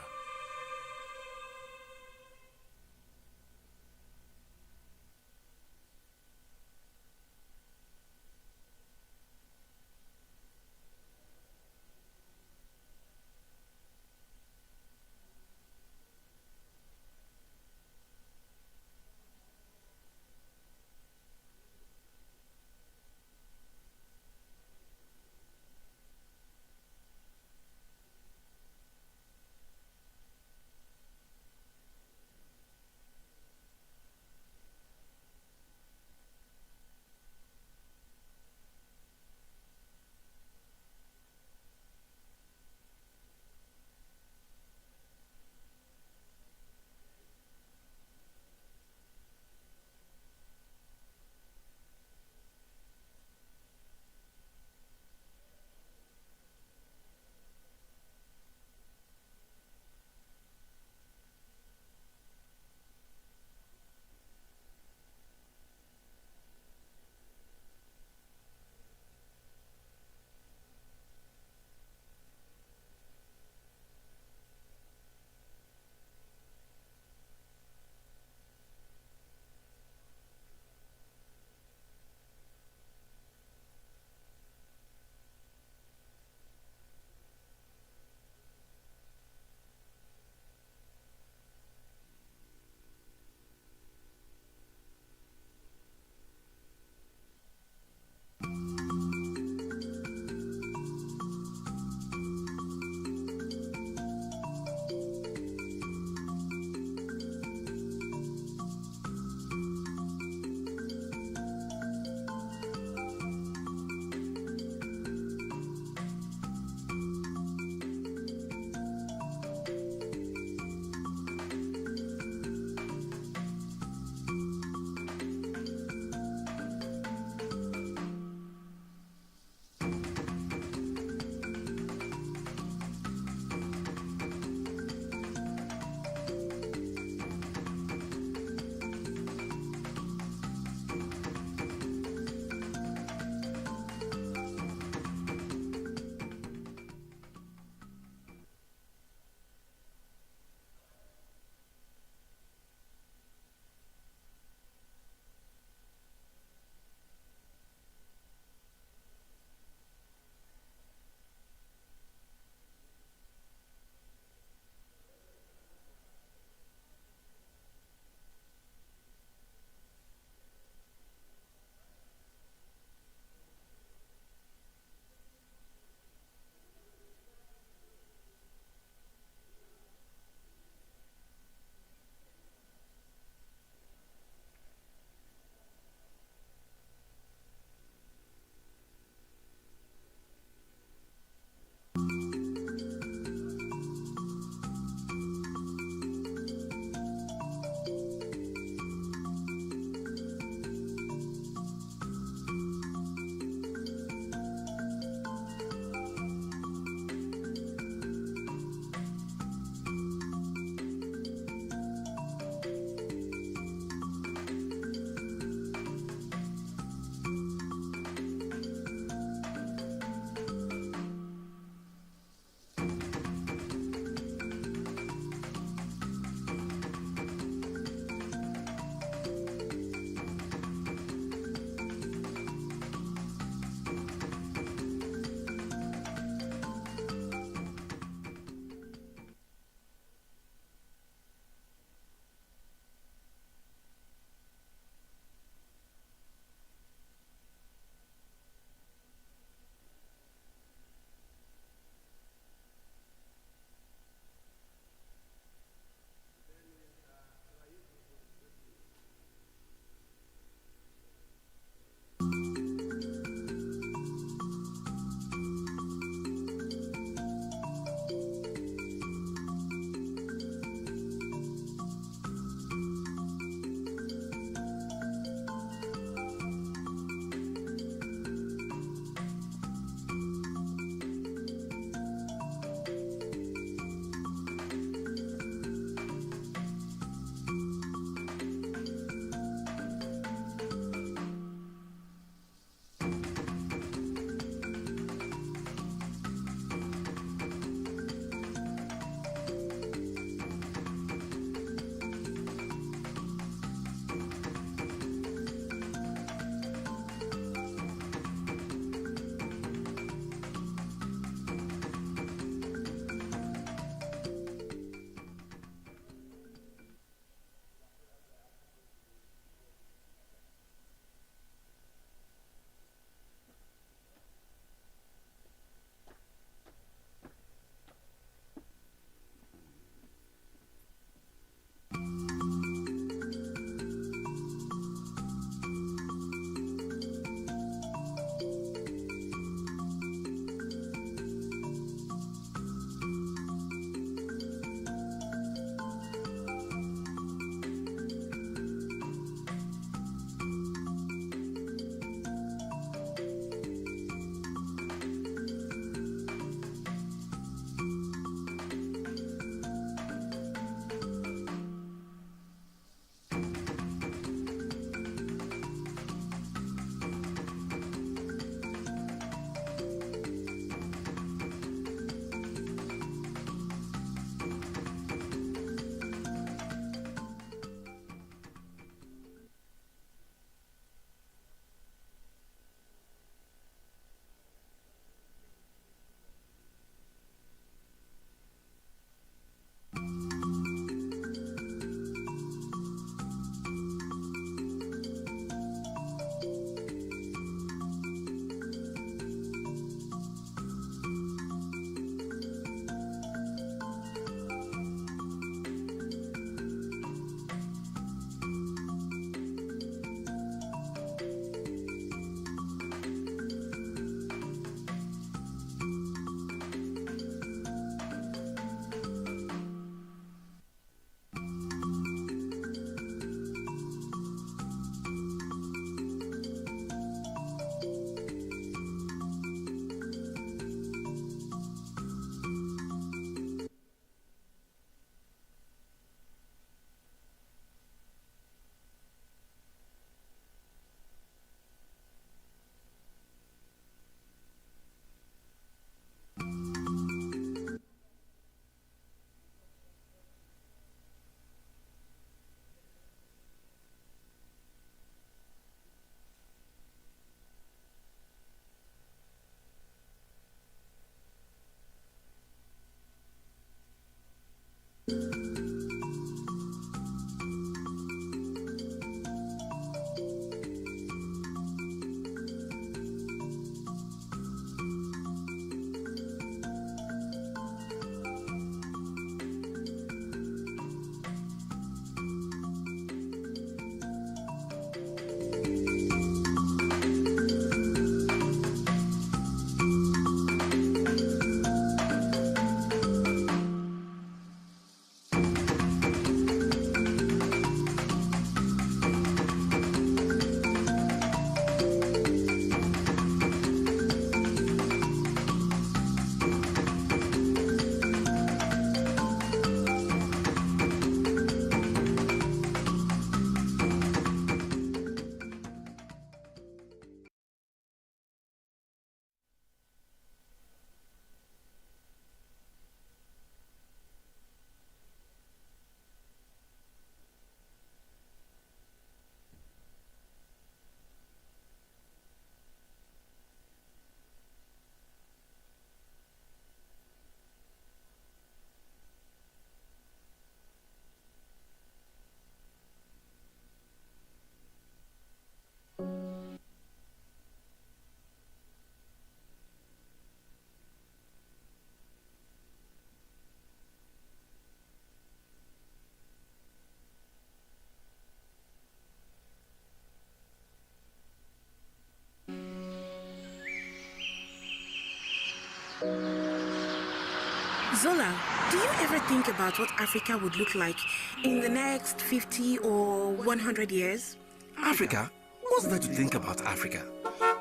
Zola, do you ever think about what Africa would look like in the next 50 or 100 years? Africa? What's there to think about Africa?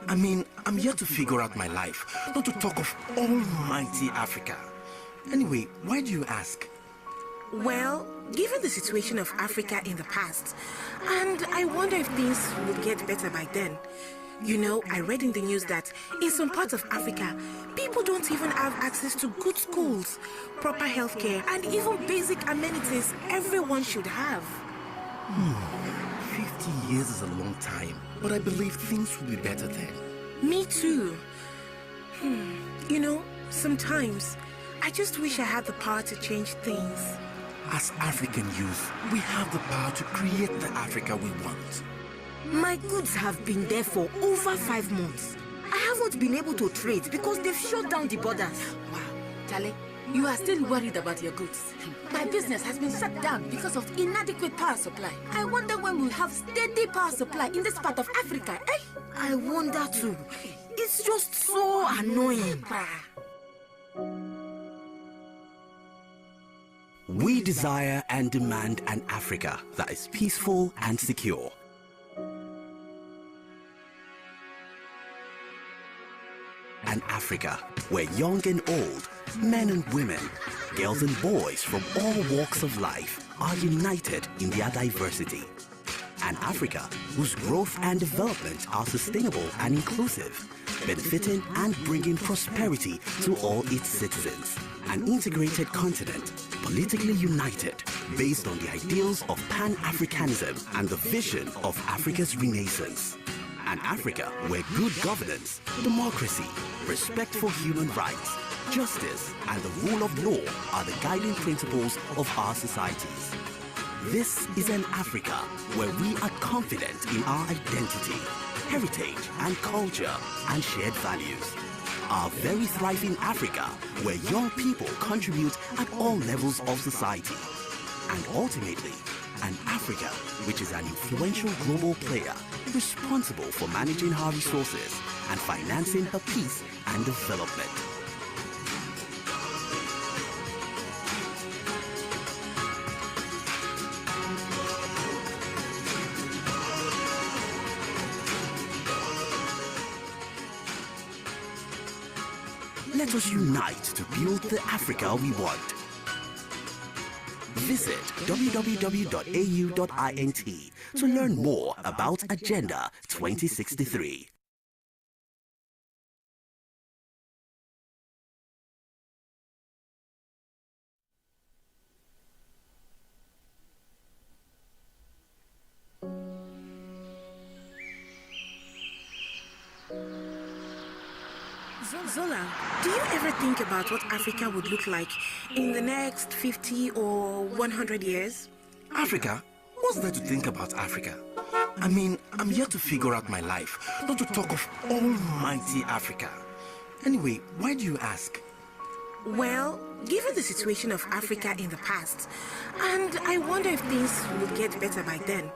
I mean, I'm here to figure out my life, not to talk of almighty Africa. Anyway, why do you ask? Well, given the situation of Africa in the past, and I wonder if things would get better by then. You know, I read in the news that in some parts of Africa, people don't even have access to good schools, proper healthcare, and even basic amenities everyone should have. 50 years is a long time, but I believe things will be better then. Me too. You know, sometimes I just wish I had the power to change things. As African youth, we have the power to create the Africa we want. My goods have been there for over 5 months. I haven't been able to trade because they've shut down the borders. Wow, Charlie, you are still worried about your goods. My business has been shut down because of inadequate power supply. I wonder when we'll have steady power supply in this part of Africa, eh? I wonder too. It's just so annoying. We desire and demand an Africa that is peaceful and secure. An Africa where young and old, men and women, girls and boys from all walks of life are united in their diversity. An Africa whose growth and development are sustainable and inclusive, benefiting and bringing prosperity to all its citizens. An integrated continent, politically united, based on the ideals of Pan-Africanism and the vision of Africa's renaissance. An Africa where good governance, democracy, respect for human rights, justice, and the rule of law are the guiding principles of our societies. This is an Africa where we are confident in our identity, heritage, and culture, and shared values. Our very thriving Africa where young people contribute at all levels of society. And ultimately, an Africa which is an influential global player responsible for managing her resources and financing her peace and development. Let us unite to build the Africa we want. Visit www.au.int to learn more about Agenda 2063. Zola, do you ever think about what Africa would look like in the next 50 or 100 years? Africa? What's there to think about Africa? I mean, I'm here to figure out my life, not to talk of almighty Africa. Anyway, why do you ask? Well, given the situation of Africa in the past, and I wonder if things would get better by then.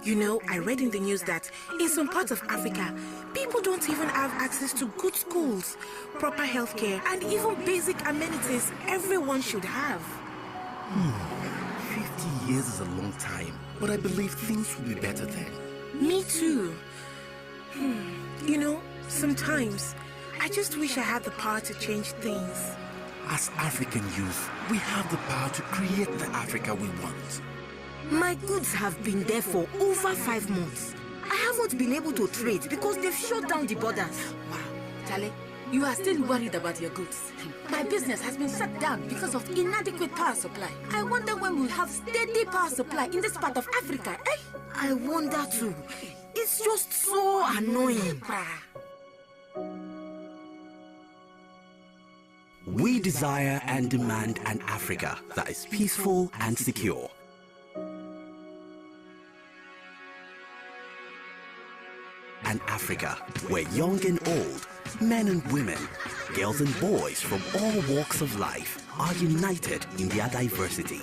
You know, I read in the news that in some parts of Africa, people don't even have access to good schools, proper healthcare, and even basic amenities everyone should have. 50 years is a long time, but I believe things will be better then. Me too. You know, sometimes I just wish I had the power to change things. As African youth, we have the power to create the Africa we want. My goods have been there for over 5 months. I haven't been able to trade because they've shut down the borders. Wow, Charlie, you are still worried about your goods. My business has been shut down because of inadequate power supply. I wonder when we'll have steady power supply in this part of Africa, eh? I wonder too. It's just so annoying. We desire and demand an Africa that is peaceful and secure. An Africa where young and old, men and women, girls and boys from all walks of life are united in their diversity.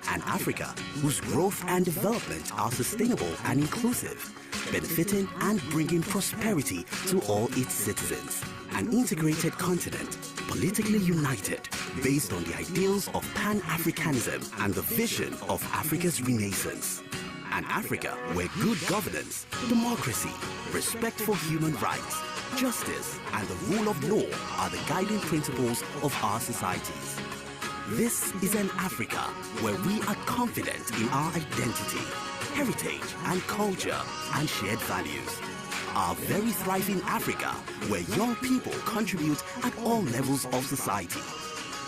An Africa whose growth and development are sustainable and inclusive, benefiting and bringing prosperity to all its citizens. An integrated continent, politically united, based on the ideals of Pan-Africanism and the vision of Africa's renaissance. An Africa where good governance, democracy, respect for human rights, justice, and the rule of law are the guiding principles of our societies. This is an Africa where we are confident in our identity, heritage, and culture, and shared values. Our very thriving Africa where young people contribute at all levels of society.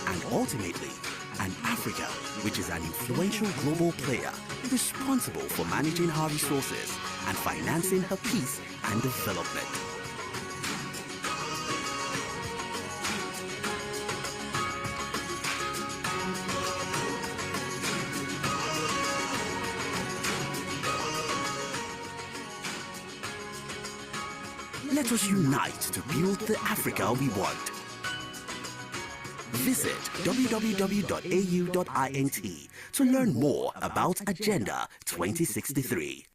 And ultimately, an Africa which is an influential global player responsible for managing her resources and financing her peace and development. Let us unite to build the Africa we want. Visit www.au.int to learn more about Agenda 2063.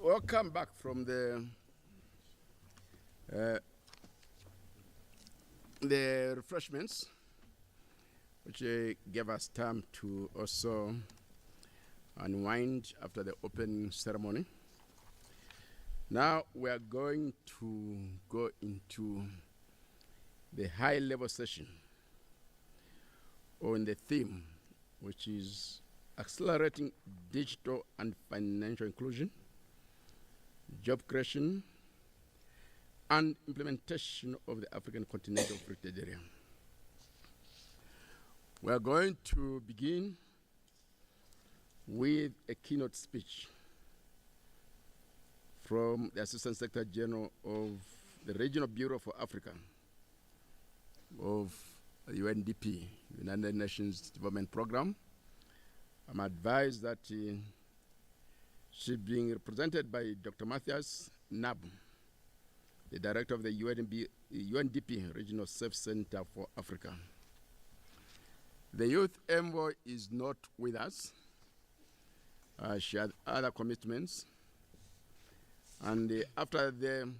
Welcome back from the refreshments, which gave us time to also unwind after the opening ceremony. Now we are going to go into the high-level session on the theme, which is accelerating digital and financial inclusion, job creation, and implementation of the African Continental Free Trade Area. We are going to begin with a keynote speech from the Assistant Secretary General of the Regional Bureau for Africa of UNDP, United Nations Development Program. I'm advised that she's being represented by Dr. Matthias Nabu, the director of the UNDP Regional Service Center for Africa. The youth envoy is not with us. She had other commitments. And after the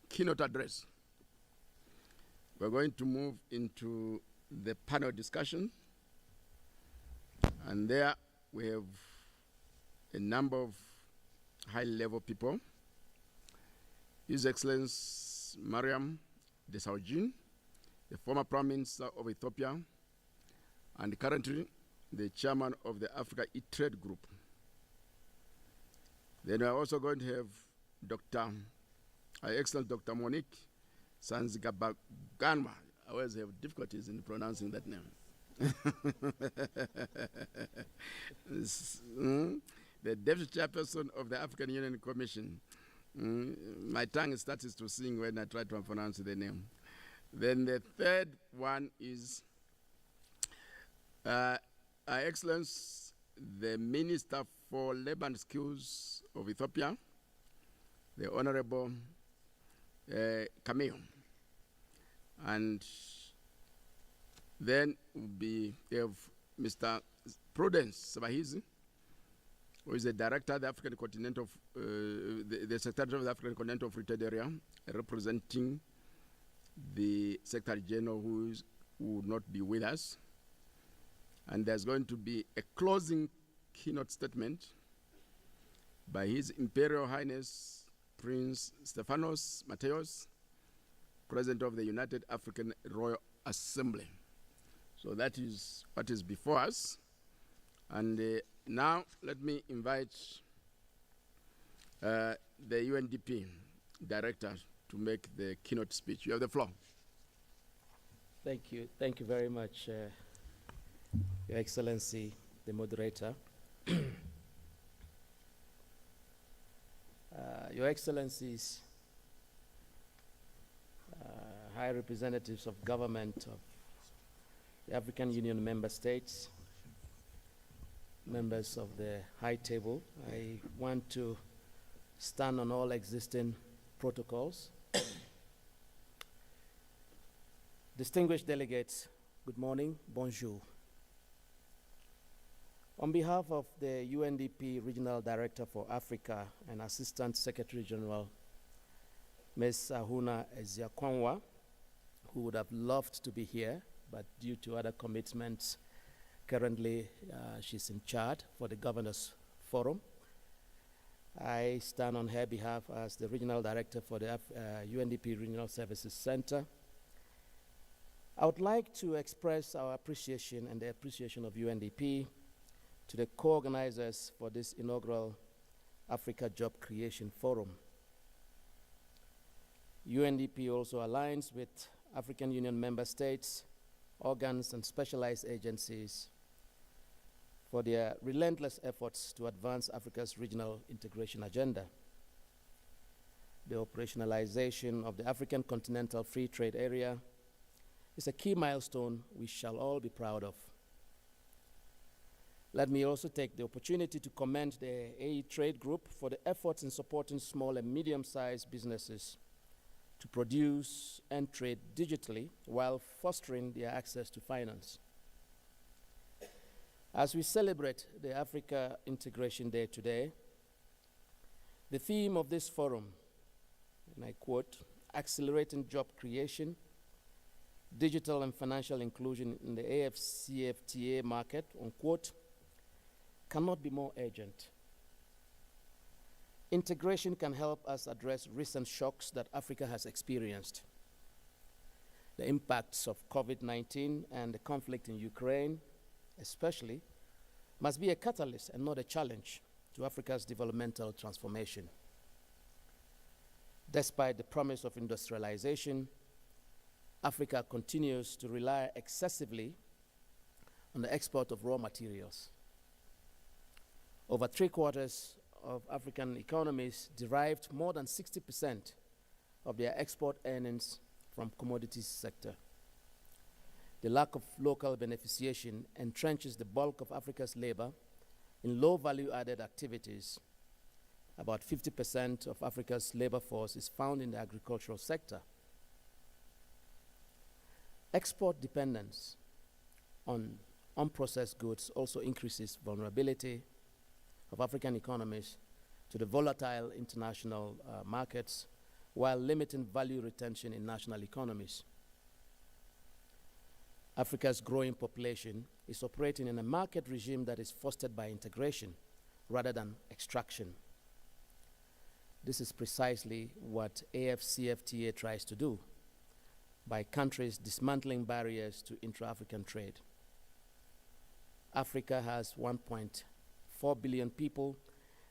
keynote address, we're going to move into the panel discussion. And there we have a number of high-level people. His Excellency Mariam Desalegn, the former Prime Minister of Ethiopia, and currently the chairman of the Africa E-Trade Group. Then we're also going to have Our Excellent Dr. Monique Sanzigabaganwa. I always have difficulties in pronouncing that name. The Deputy Chairperson of the African Union Commission. My tongue starts to sing when I try to pronounce the name. Then the third one is Her Excellency, the Minister for Labor and Skills of Ethiopia, the Honorable Camille. And then we have Mr. Prudence Sabahizi, who is the Director of the African Continental, the Secretary of the African Continental Free Trade Area, representing the Secretary General who will not be with us. And there's going to be a closing keynote statement by His Imperial Highness Prince Stephanos Matthäus, President of the United African Royal Assembly. So that is what is before us. And now let me invite the UNDP Director to make the keynote speech. You have the floor. Thank you. Thank you very much, Your Excellency, the moderator. Your Excellencies, High Representatives of Government of the African Union member states, members of the High Table, I want to stand on all existing protocols. Distinguished delegates, good morning, bonjour. On behalf of the UNDP Regional Director for Africa and Assistant Secretary General, Ms. Ahuna Eziakwanwa, who would have loved to be here, but due to other commitments, currently she's in charge for the Governors Forum. I stand on her behalf as the Regional Director for the UNDP Regional Services Center. I would like to express our appreciation and the appreciation of UNDP to the co-organizers for this inaugural Africa Job Creation Forum. UNDP also aligns with African Union member states, organs, and specialized agencies for their relentless efforts to advance Africa's regional integration agenda. The operationalization of the African Continental Free Trade Area is a key milestone we shall all be proud of. Let me also take the opportunity to commend the AE Trade Group for the efforts in supporting small and medium-sized businesses to produce and trade digitally while fostering their access to finance. As we celebrate the Africa Integration Day today, the theme of this forum, and I quote, accelerating job creation, digital and financial inclusion in the AFCFTA market, unquote, cannot be more urgent. Integration can help us address recent shocks that Africa has experienced. The impacts of COVID-19 and the conflict in Ukraine, especially, must be a catalyst and not a challenge to Africa's developmental transformation. Despite the promise of industrialization, Africa continues to rely excessively on the export of raw materials. Over 3/4 of African economies derived more than 60% of their export earnings from commodities sector. The lack of local beneficiation entrenches the bulk of Africa's labor in low value-added activities. About 50% of Africa's labor force is found in the agricultural sector. Export dependence on unprocessed goods also increases vulnerability of African economies to the volatile international markets while limiting value retention in national economies. Africa's growing population is operating in a market regime that is fostered by integration rather than extraction. This is precisely what AfCFTA tries to do by countries dismantling barriers to intra-African trade. Africa has 1.4 billion people,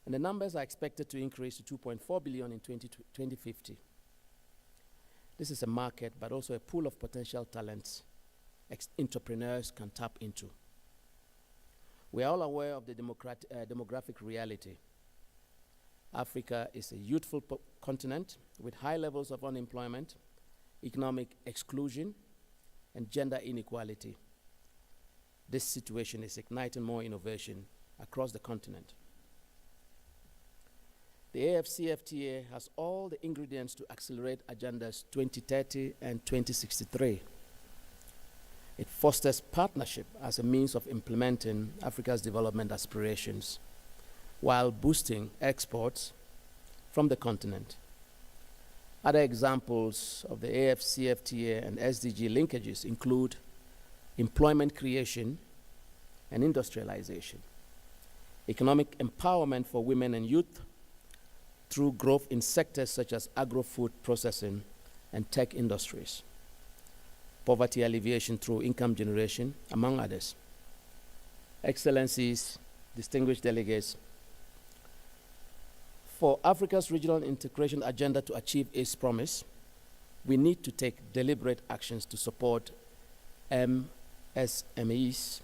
and the numbers are expected to increase to 2.4 billion in 2050. This is a market, but also a pool of potential talents entrepreneurs can tap into. We are all aware of the demographic reality. Africa is a youthful continent with high levels of unemployment, economic exclusion, and gender inequality. This situation is igniting more innovation across the continent. The AfCFTA has all the ingredients to accelerate Agendas 2030 and 2063. It fosters partnership as a means of implementing Africa's development aspirations while boosting exports from the continent. Other examples of the AfCFTA and SDG linkages include employment creation and industrialization, economic empowerment for women and youth through growth in sectors such as agro-food processing and tech industries, poverty alleviation through income generation, among others. Excellencies, distinguished delegates, for Africa's regional integration agenda to achieve its promise, we need to take deliberate actions to support MSMEs,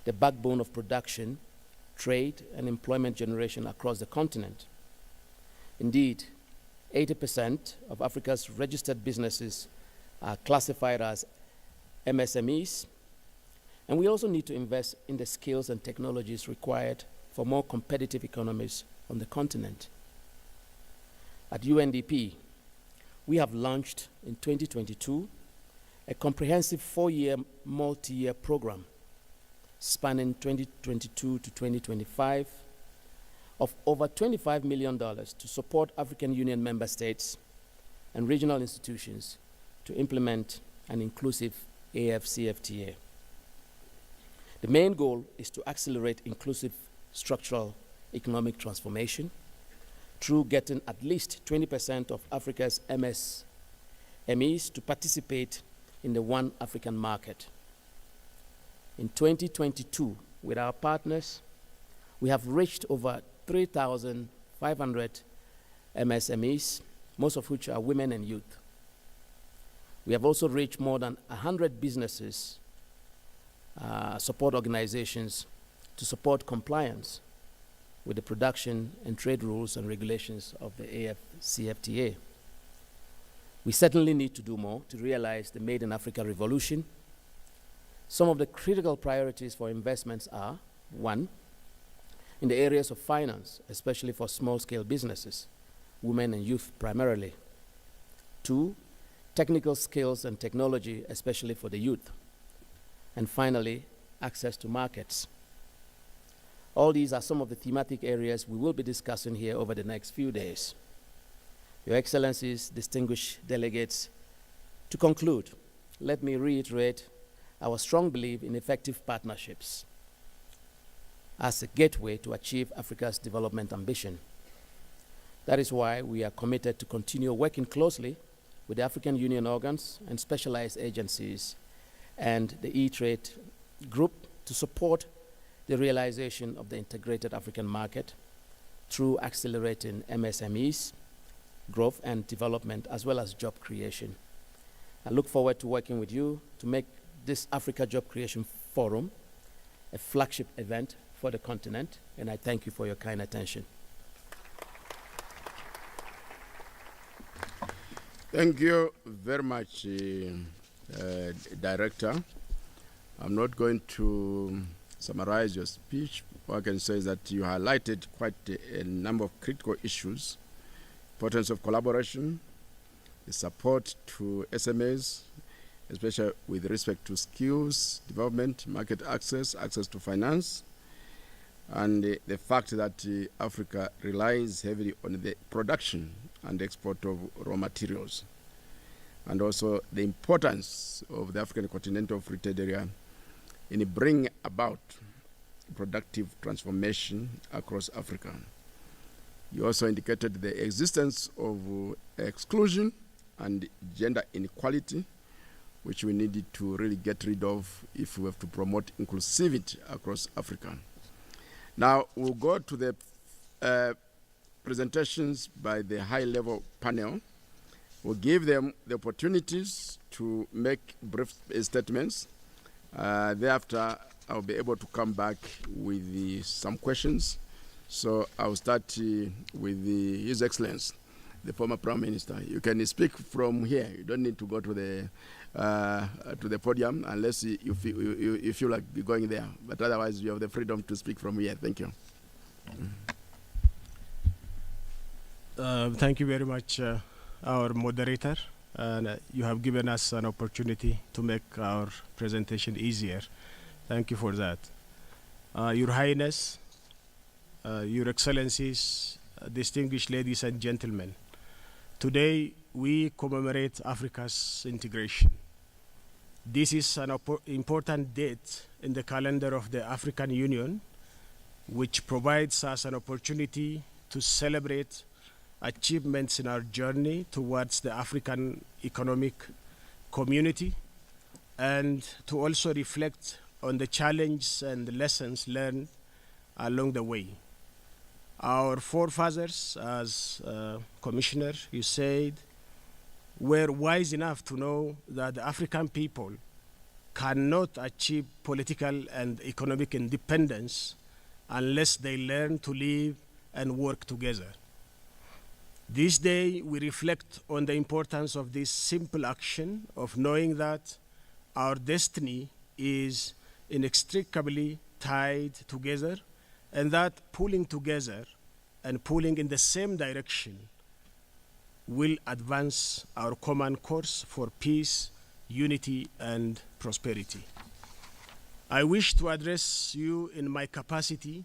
the backbone of production, trade, and employment generation across the continent. Indeed, 80% of Africa's registered businesses are classified as MSMEs, and we also need to invest in the skills and technologies required for more competitive economies on the continent. At UNDP, we have launched in 2022 a comprehensive 4-year multi-year program spanning 2022 to 2025 of over $25 million to support African Union member states and regional institutions to implement an inclusive AfCFTA. The main goal is to accelerate inclusive structural economic transformation through getting at least 20% of Africa's MSMEs to participate in the One African market. In 2022, with our partners, we have reached over 3,500 MSMEs, most of which are women and youth. We have also reached more than 100 businesses, support organizations to support compliance with the production and trade rules and regulations of the AfCFTA. We certainly need to do more to realize the Made in Africa revolution. Some of the critical priorities for investments are: 1, in the areas of finance, especially for small-scale businesses, women and youth primarily. 2, technical skills and technology, especially for the youth. And finally, access to markets. All these are some of the thematic areas we will be discussing here over the next few days. Your Excellencies, distinguished delegates, to conclude, let me reiterate our strong belief in effective partnerships as a gateway to achieve Africa's development ambition. That is why we are committed to continue working closely with the African Union organs and specialized agencies and the E-Trade Group to support the realization of the integrated African market through accelerating MSMEs, growth and development, as well as job creation. I look forward to working with you to make this Africa Job Creation Forum a flagship event for the continent, and I thank you for your kind attention. Thank you very much, Director. I'm not going to summarize your speech. What I can say is that you highlighted quite a number of critical issues: importance of collaboration, the support to SMEs, especially with respect to skills development, market access, access to finance, and the fact that Africa relies heavily on the production and export of raw materials, and also the importance of the African Continental Free Trade Area in bringing about productive transformation across Africa. You also indicated the existence of exclusion and gender inequality, which we needed to really get rid of if we have to promote inclusivity across Africa. Now we'll go to the presentations by the high-level panel. We'll give them the opportunities to make brief statements. Thereafter, I'll be able to come back with some questions. So I'll start with His Excellency, the former Prime Minister. You can speak from here. You don't need to go to the podium unless you feel like you're going there. But otherwise, you have the freedom to speak from here. Thank you. Thank you very much, our moderator. And you have given us an opportunity to make our presentation easier. Thank you for that. Your Highness, Your Excellencies, distinguished ladies and gentlemen, today we commemorate Africa's integration. This is an important date in the calendar of the African Union, which provides us an opportunity to celebrate achievements in our journey towards the African Economic Community, and to also reflect on the challenges and the lessons learned along the way. Our forefathers, as Commissioner, you said, were wise enough to know that the African people cannot achieve political and economic independence unless they learn to live and work together. This day, we reflect on the importance of this simple action of knowing that our destiny is inextricably tied together, and that pulling together and pulling in the same direction will advance our common course for peace, unity, and prosperity. I wish to address you in my capacity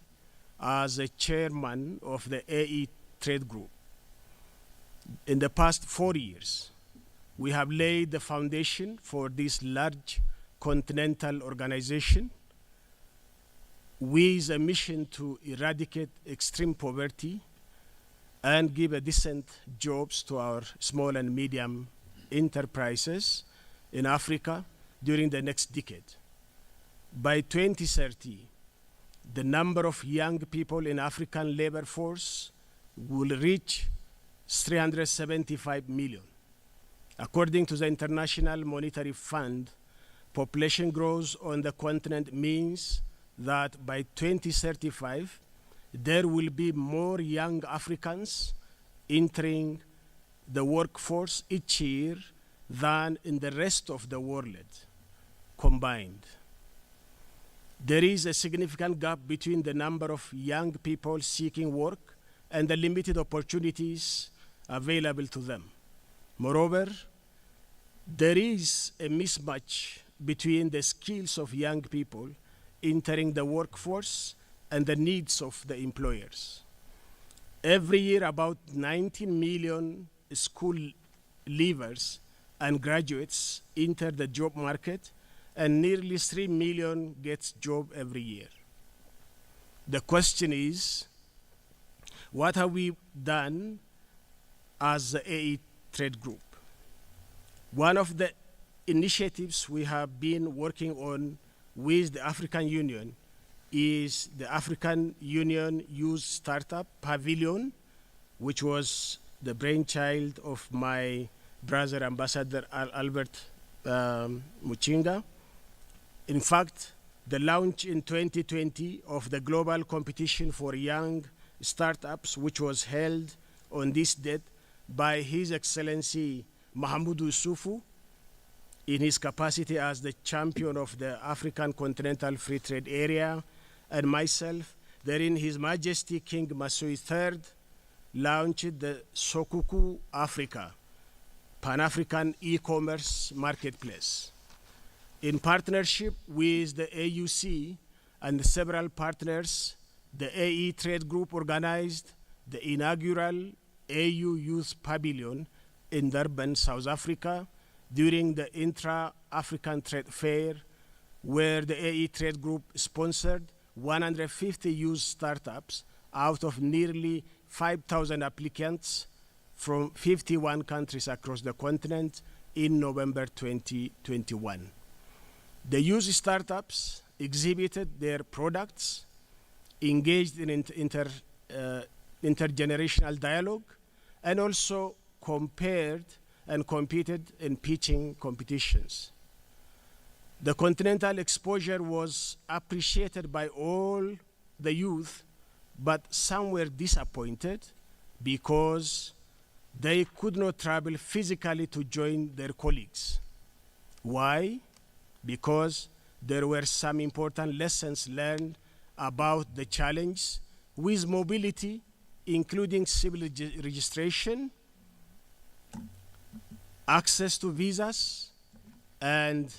as a chairman of the AE Trade Group. In the past 4 years, we have laid the foundation for this large continental organization with a mission to eradicate extreme poverty and give a decent jobs to our small and medium enterprises in Africa during the next decade. By 2030, the number of young people in African labor force will reach 375 million. According to the International Monetary Fund, population growth on the continent means that by 2035, there will be more young Africans entering the workforce each year than in the rest of the world combined. There is a significant gap between the number of young people seeking work and the limited opportunities available to them. Moreover, there is a mismatch between the skills of young people entering the workforce and the needs of the employers. Every year, about 19 million school leavers and graduates enter the job market, and nearly 3 million gets job every year. The question is, what have we done as the AE Trade Group? One of the initiatives we have been working on with the African Union is the African Union Youth Startup Pavilion, which was the brainchild of my brother, Ambassador Albert Muchinga. In fact, the launch in 2020 of the Global Competition for Young Startups, which was held on this date by His Excellency Mahamudu Yusufu, in his capacity as the champion of the African Continental Free Trade Area, and myself, therein His Majesty King Masui III launched the Sokuku Africa, Pan-African e-commerce marketplace. In partnership with the AUC and several partners, the AE Trade Group organized the inaugural AU Youth Pavilion in Durban, South Africa, during the Intra-African Trade Fair, where the AE Trade Group sponsored 150 youth startups out of nearly 5,000 applicants from 51 countries across the continent in November 2021. The youth startups exhibited their products, engaged in intergenerational dialogue, and also compared and competed in pitching competitions. The continental exposure was appreciated by all the youth, but some were disappointed because they could not travel physically to join their colleagues. Why? Because there were some important lessons learned about the challenge with mobility, including civil registration, access to visas, and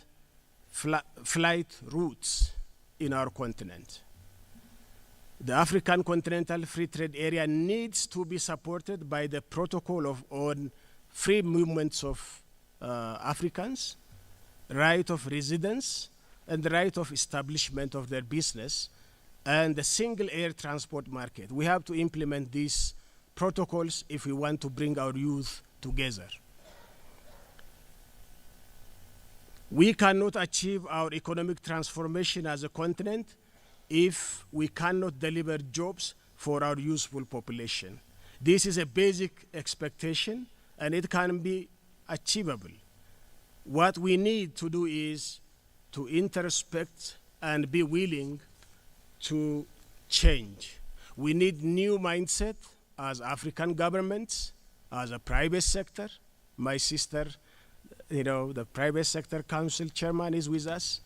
flight routes in our continent. The African Continental Free Trade Area needs to be supported by the Protocol on Free Movements of Africans, right of residence, and the right of establishment of their business, and the single air transport market. We have to implement these protocols if we want to bring our youth together. We cannot achieve our economic transformation as a continent if we cannot deliver jobs for our youthful population. This is a basic expectation, and it can be achievable. What we need to do is to introspect and be willing to change. We need new mindset as African governments, as a private sector. My sister, the private sector council chairman is with us,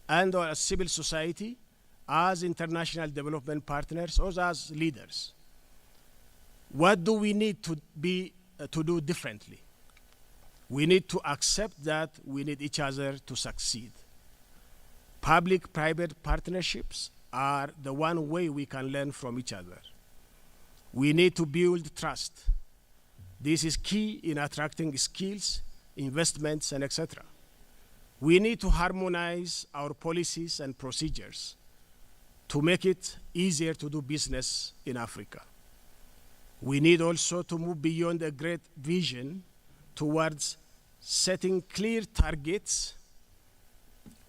and as civil society, as international development partners, or as leaders. What do we need to do differently? We need to accept that we need each other to succeed. Public-private partnerships are the one way we can learn from each other. We need to build trust. This is key in attracting skills, investments, and etc. We need to harmonize our policies and procedures to make it easier to do business in Africa. We need also to move beyond a great vision towards setting clear targets,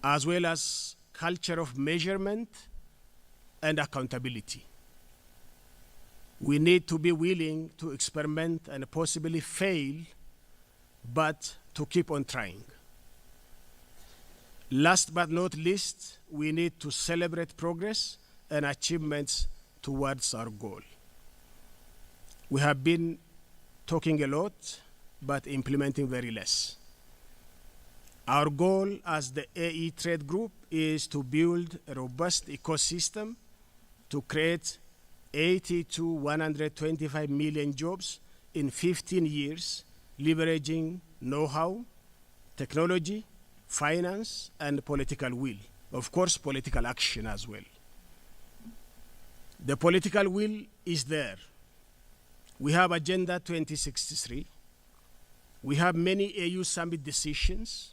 as well as culture of measurement and accountability. We need to be willing to experiment and possibly fail, but to keep on trying. Last but not least, we need to celebrate progress and achievements towards our goal. We have been talking a lot, but implementing very less. Our goal as the AE Trade Group is to build a robust ecosystem to create 80 to 125 million jobs in 15 years, leveraging know-how, technology, finance, and political will. Of course, political action as well. The political will is there. We have Agenda 2063. We have many AU summit decisions.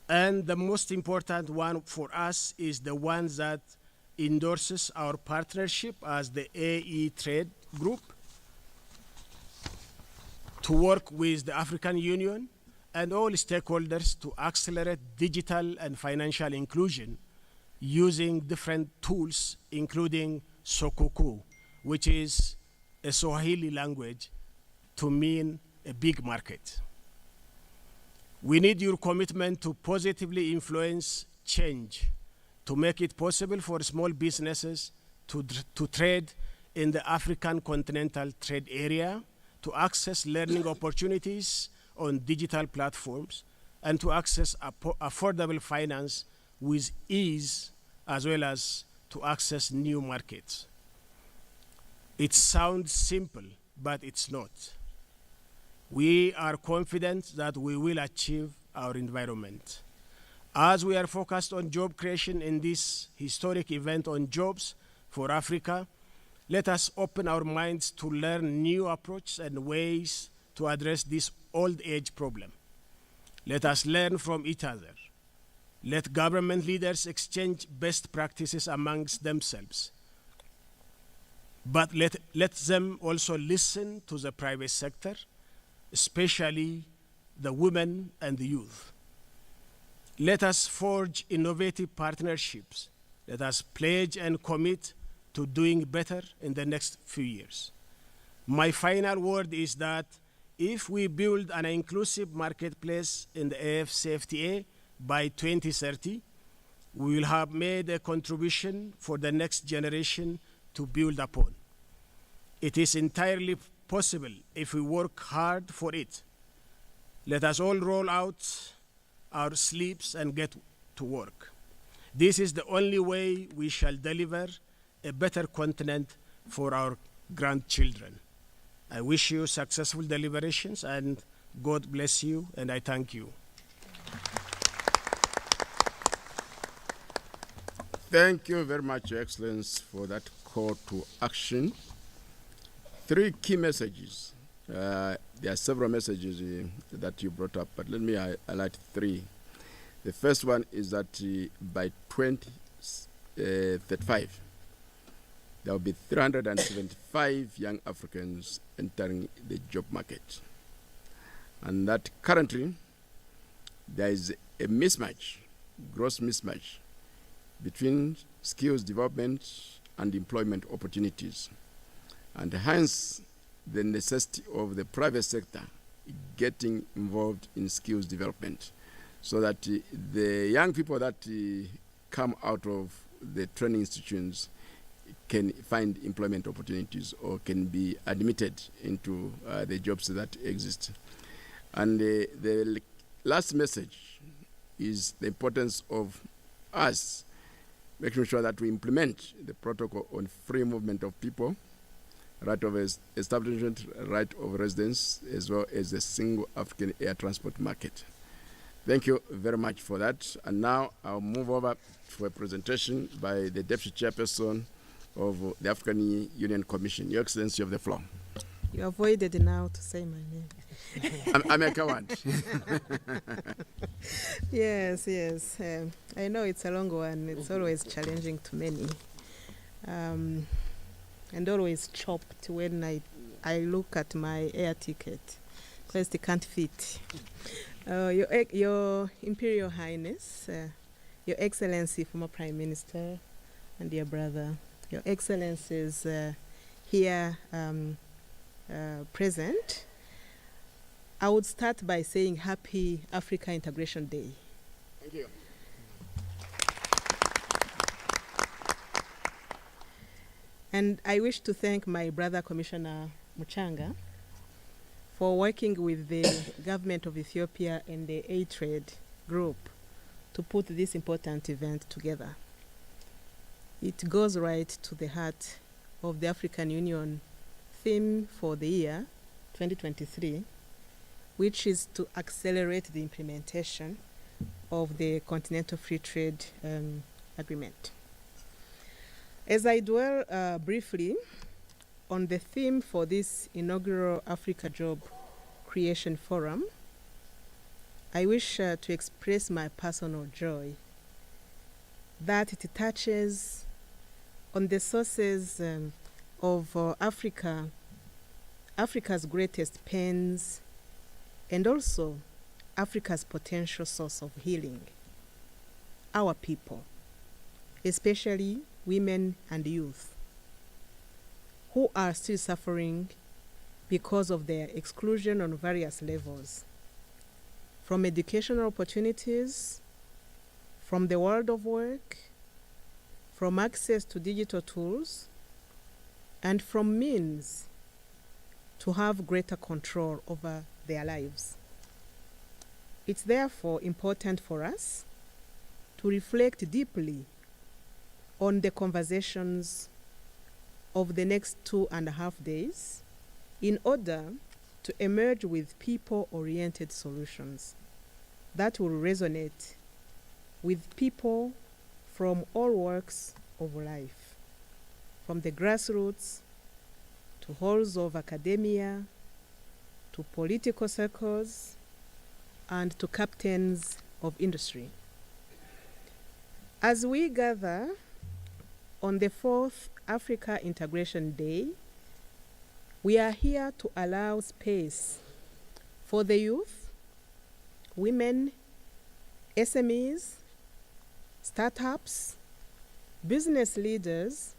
And the most important one for us is the one that endorses our partnership as the AE Trade Group to work with the African Union and all stakeholders to accelerate digital and financial inclusion using different tools, including Sokuku, which is a Swahili language to mean a big market. We need your commitment to positively influence change, to make it possible for small businesses to trade in the African Continental Trade Area, to access learning opportunities on digital platforms, and to access affordable finance with ease, as well as to access new markets. It sounds simple, but it's not. We are confident that we will achieve our environment. As we are focused on job creation in this historic event on jobs for Africa, let us open our minds to learn new approaches and ways to address this old age problem. Let us learn from each other. Let government leaders exchange best practices amongst themselves. But let them also listen to the private sector, especially the women and the youth. Let us forge innovative partnerships. Let us pledge and commit to doing better in the next few years. My final word is that if we build an inclusive marketplace in the AfCFTA by 2030, we will have made a contribution for the next generation to build upon. It is entirely possible if we work hard for it. Let us all roll out our sleeves and get to work. This is the only way we shall deliver a better continent for our grandchildren. I wish you successful deliberations, and God bless you, and I thank you. Thank you very much, Your Excellency, for that call to action. 3 key messages. There are several messages that you brought up, but let me highlight 3. The first one is that by 2035, there will be 375 young Africans entering the job market. And that currently, there is a mismatch, gross mismatch, between skills development and employment opportunities. And hence, the necessity of the private sector getting involved in skills development, so that the young people that come out of the training institutions can find employment opportunities or can be admitted into the jobs that exist. And the last message is the importance of us making sure that we implement the protocol on free movement of people, right of establishment, right of residence, as well as the single African air transport market. Thank you very much for that. And now I'll move over to a presentation by the Deputy Chairperson of the African Union Commission. Your Excellency, you have the floor. You avoided now to say my name. I'm a coward. Yes. I know it's a long one. It's always challenging to many. And always chopped when I look at my air ticket, because it can't fit. Your Imperial Highness, Your Excellency, former Prime Minister, and dear brother, Your Excellencies here present, I would start by saying Happy Africa Integration Day. Thank you. And I wish to thank my brother, Commissioner Muchanga, for working with the government of Ethiopia and the A-Trade group to put this important event together. It goes right to the heart of the African Union theme for the year 2023, which is to accelerate the implementation of the Continental Free Trade Agreement. As I dwell briefly on the theme for this inaugural Africa Job Creation Forum, I wish to express my personal joy that it touches on the sources of Africa's greatest pains, and also Africa's potential source of healing, our people, especially women and youth, who are still suffering because of their exclusion on various levels, from educational opportunities, from the world of work, from access to digital tools, and from means to have greater control over their lives. It's therefore important for us to reflect deeply on the conversations of the next 2.5 days in order to emerge with people-oriented solutions that will resonate with people from all walks of life, from the grassroots to halls of academia, to political circles, and to captains of industry. As we gather on the 4th Africa Integration Day, we are here to allow space for the youth, women, SMEs, startups, business leaders,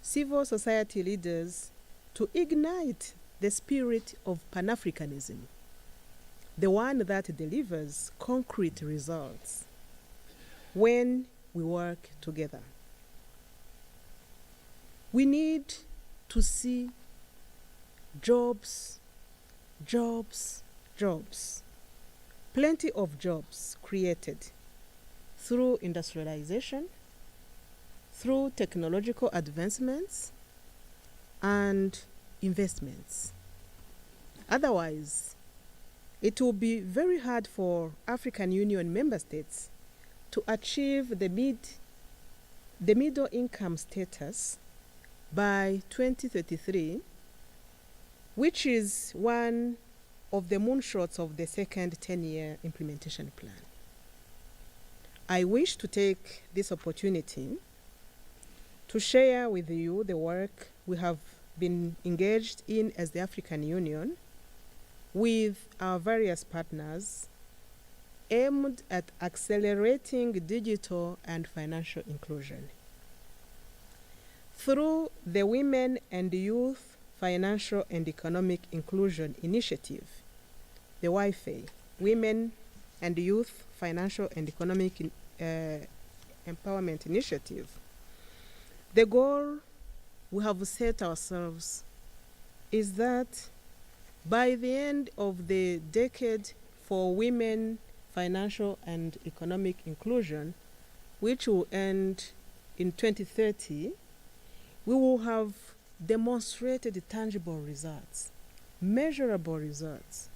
civil society leaders to ignite the spirit of Pan-Africanism, the one that delivers concrete results when we work together. We need to see jobs, jobs, jobs, plenty of jobs created through industrialization, through technological advancements, and investments. Otherwise, it will be very hard for African Union member states to achieve the middle income status by 2033, which is one of the moonshots of the second 10-year implementation plan. I wish to take this opportunity to share with you the work we have been engaged in as the African Union with our various partners aimed at accelerating digital and financial inclusion. Through the Women and Youth Financial and Economic Inclusion Initiative, the WIFE, Women and Youth Financial and Economic Empowerment Initiative, the goal we have set ourselves is that by the end of the decade for women financial and economic inclusion, which will end in 2030, we will have demonstrated tangible results, measurable results.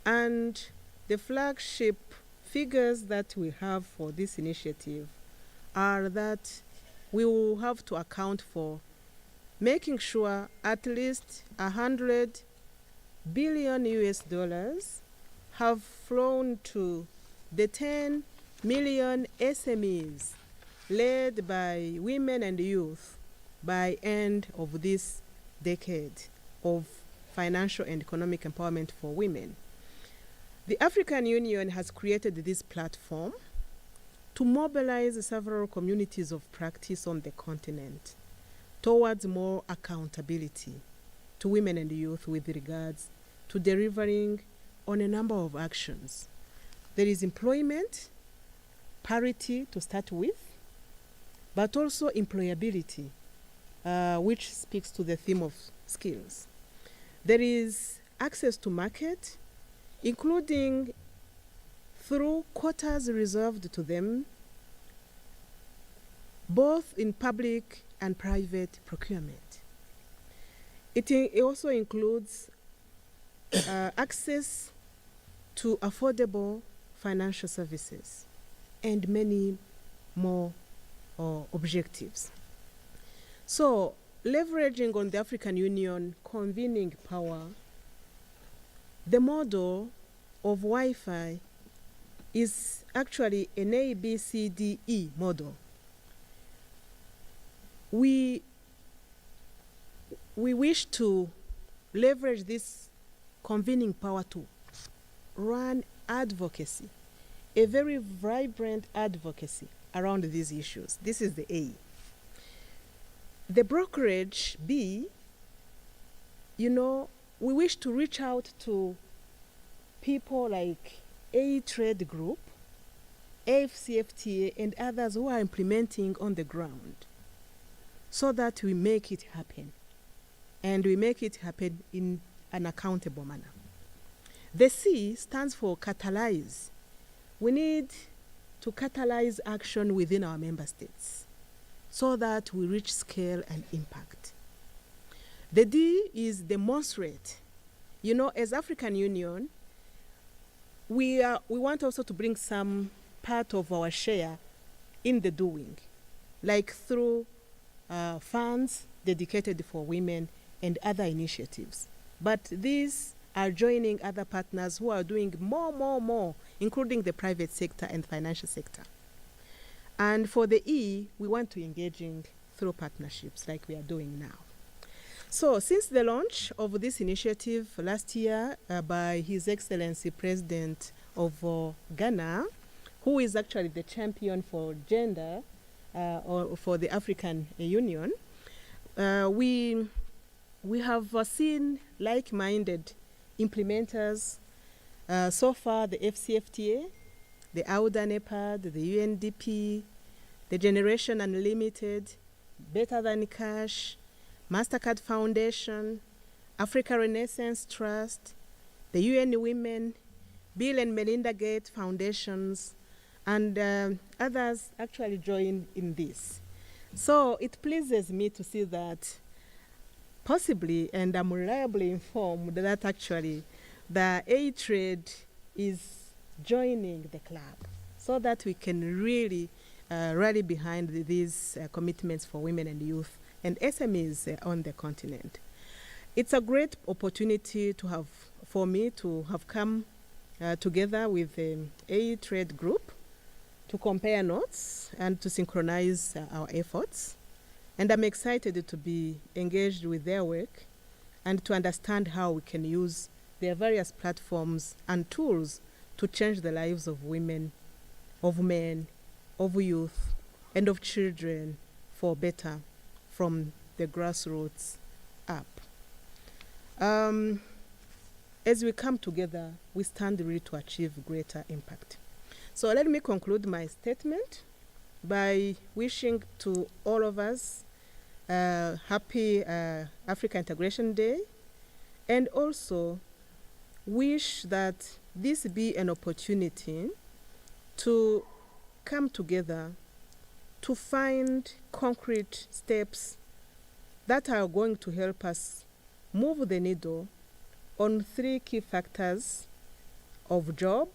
And the flagship figures that we have for this initiative are that we will have to account for making sure at least 100 billion US dollars have flown to the 10 million SMEs led by women and youth by end of this decade of financial and economic empowerment for women. The African Union has created this platform to mobilize several communities of practice on the continent towards more accountability to women and youth with regards to delivering on a number of actions. There is employment, parity to start with, but also employability, which speaks to the theme of skills. There is access to market, including through quotas reserved to them, both in public and private procurement. It also includes access to affordable financial services and many more objectives. So, leveraging on the African Union convening power, the model of Wi-Fi is actually an ABCDE model. We wish to leverage this convening power to run advocacy, a very vibrant advocacy around these issues. This is the A. The brokerage, B, we wish to reach out to people like A-Trade Group, AFCFTA, and others who are implementing on the ground so that we make it happen. And we make it happen in an accountable manner. The C stands for catalyze. We need to catalyze action within our member states so that we reach scale and impact. The D is demonstrate. You know, as African Union, we want also to bring some part of our share in the doing, like through funds dedicated for women and other initiatives. But these are joining other partners who are doing more, including the private sector and financial sector. And for the E, we want to engaging through partnerships like we are doing now. So since the launch of this initiative last year by His Excellency President of Ghana, who is actually the champion for gender or for the African Union, we have seen like-minded implementers. So far, the FCFTA, the AUDA NEPAD, the UNDP, the Generation Unlimited, Better Than Cash, MasterCard Foundation, Africa Renaissance Trust, the UN Women, Bill and Melinda Gates Foundations, and others actually join in this. So it pleases me to see that possibly, and I'm reliably informed that actually the A-Trade is joining the club so that we can really rally behind these commitments for women and youth and SMEs on the continent. It's a great opportunity to have, for me to have come together with the A-Trade Group to compare notes and to synchronize our efforts. And I'm excited to be engaged with their work and to understand how we can use their various platforms and tools to change the lives of women, of men, of youth, and of children for better from the grassroots up. As we come together, we stand ready to achieve greater impact. So let me conclude my statement by wishing to all of us happy Africa Integration Day, and also wish that this be an opportunity to come together to find concrete steps that are going to help us move the needle on 3 key factors of job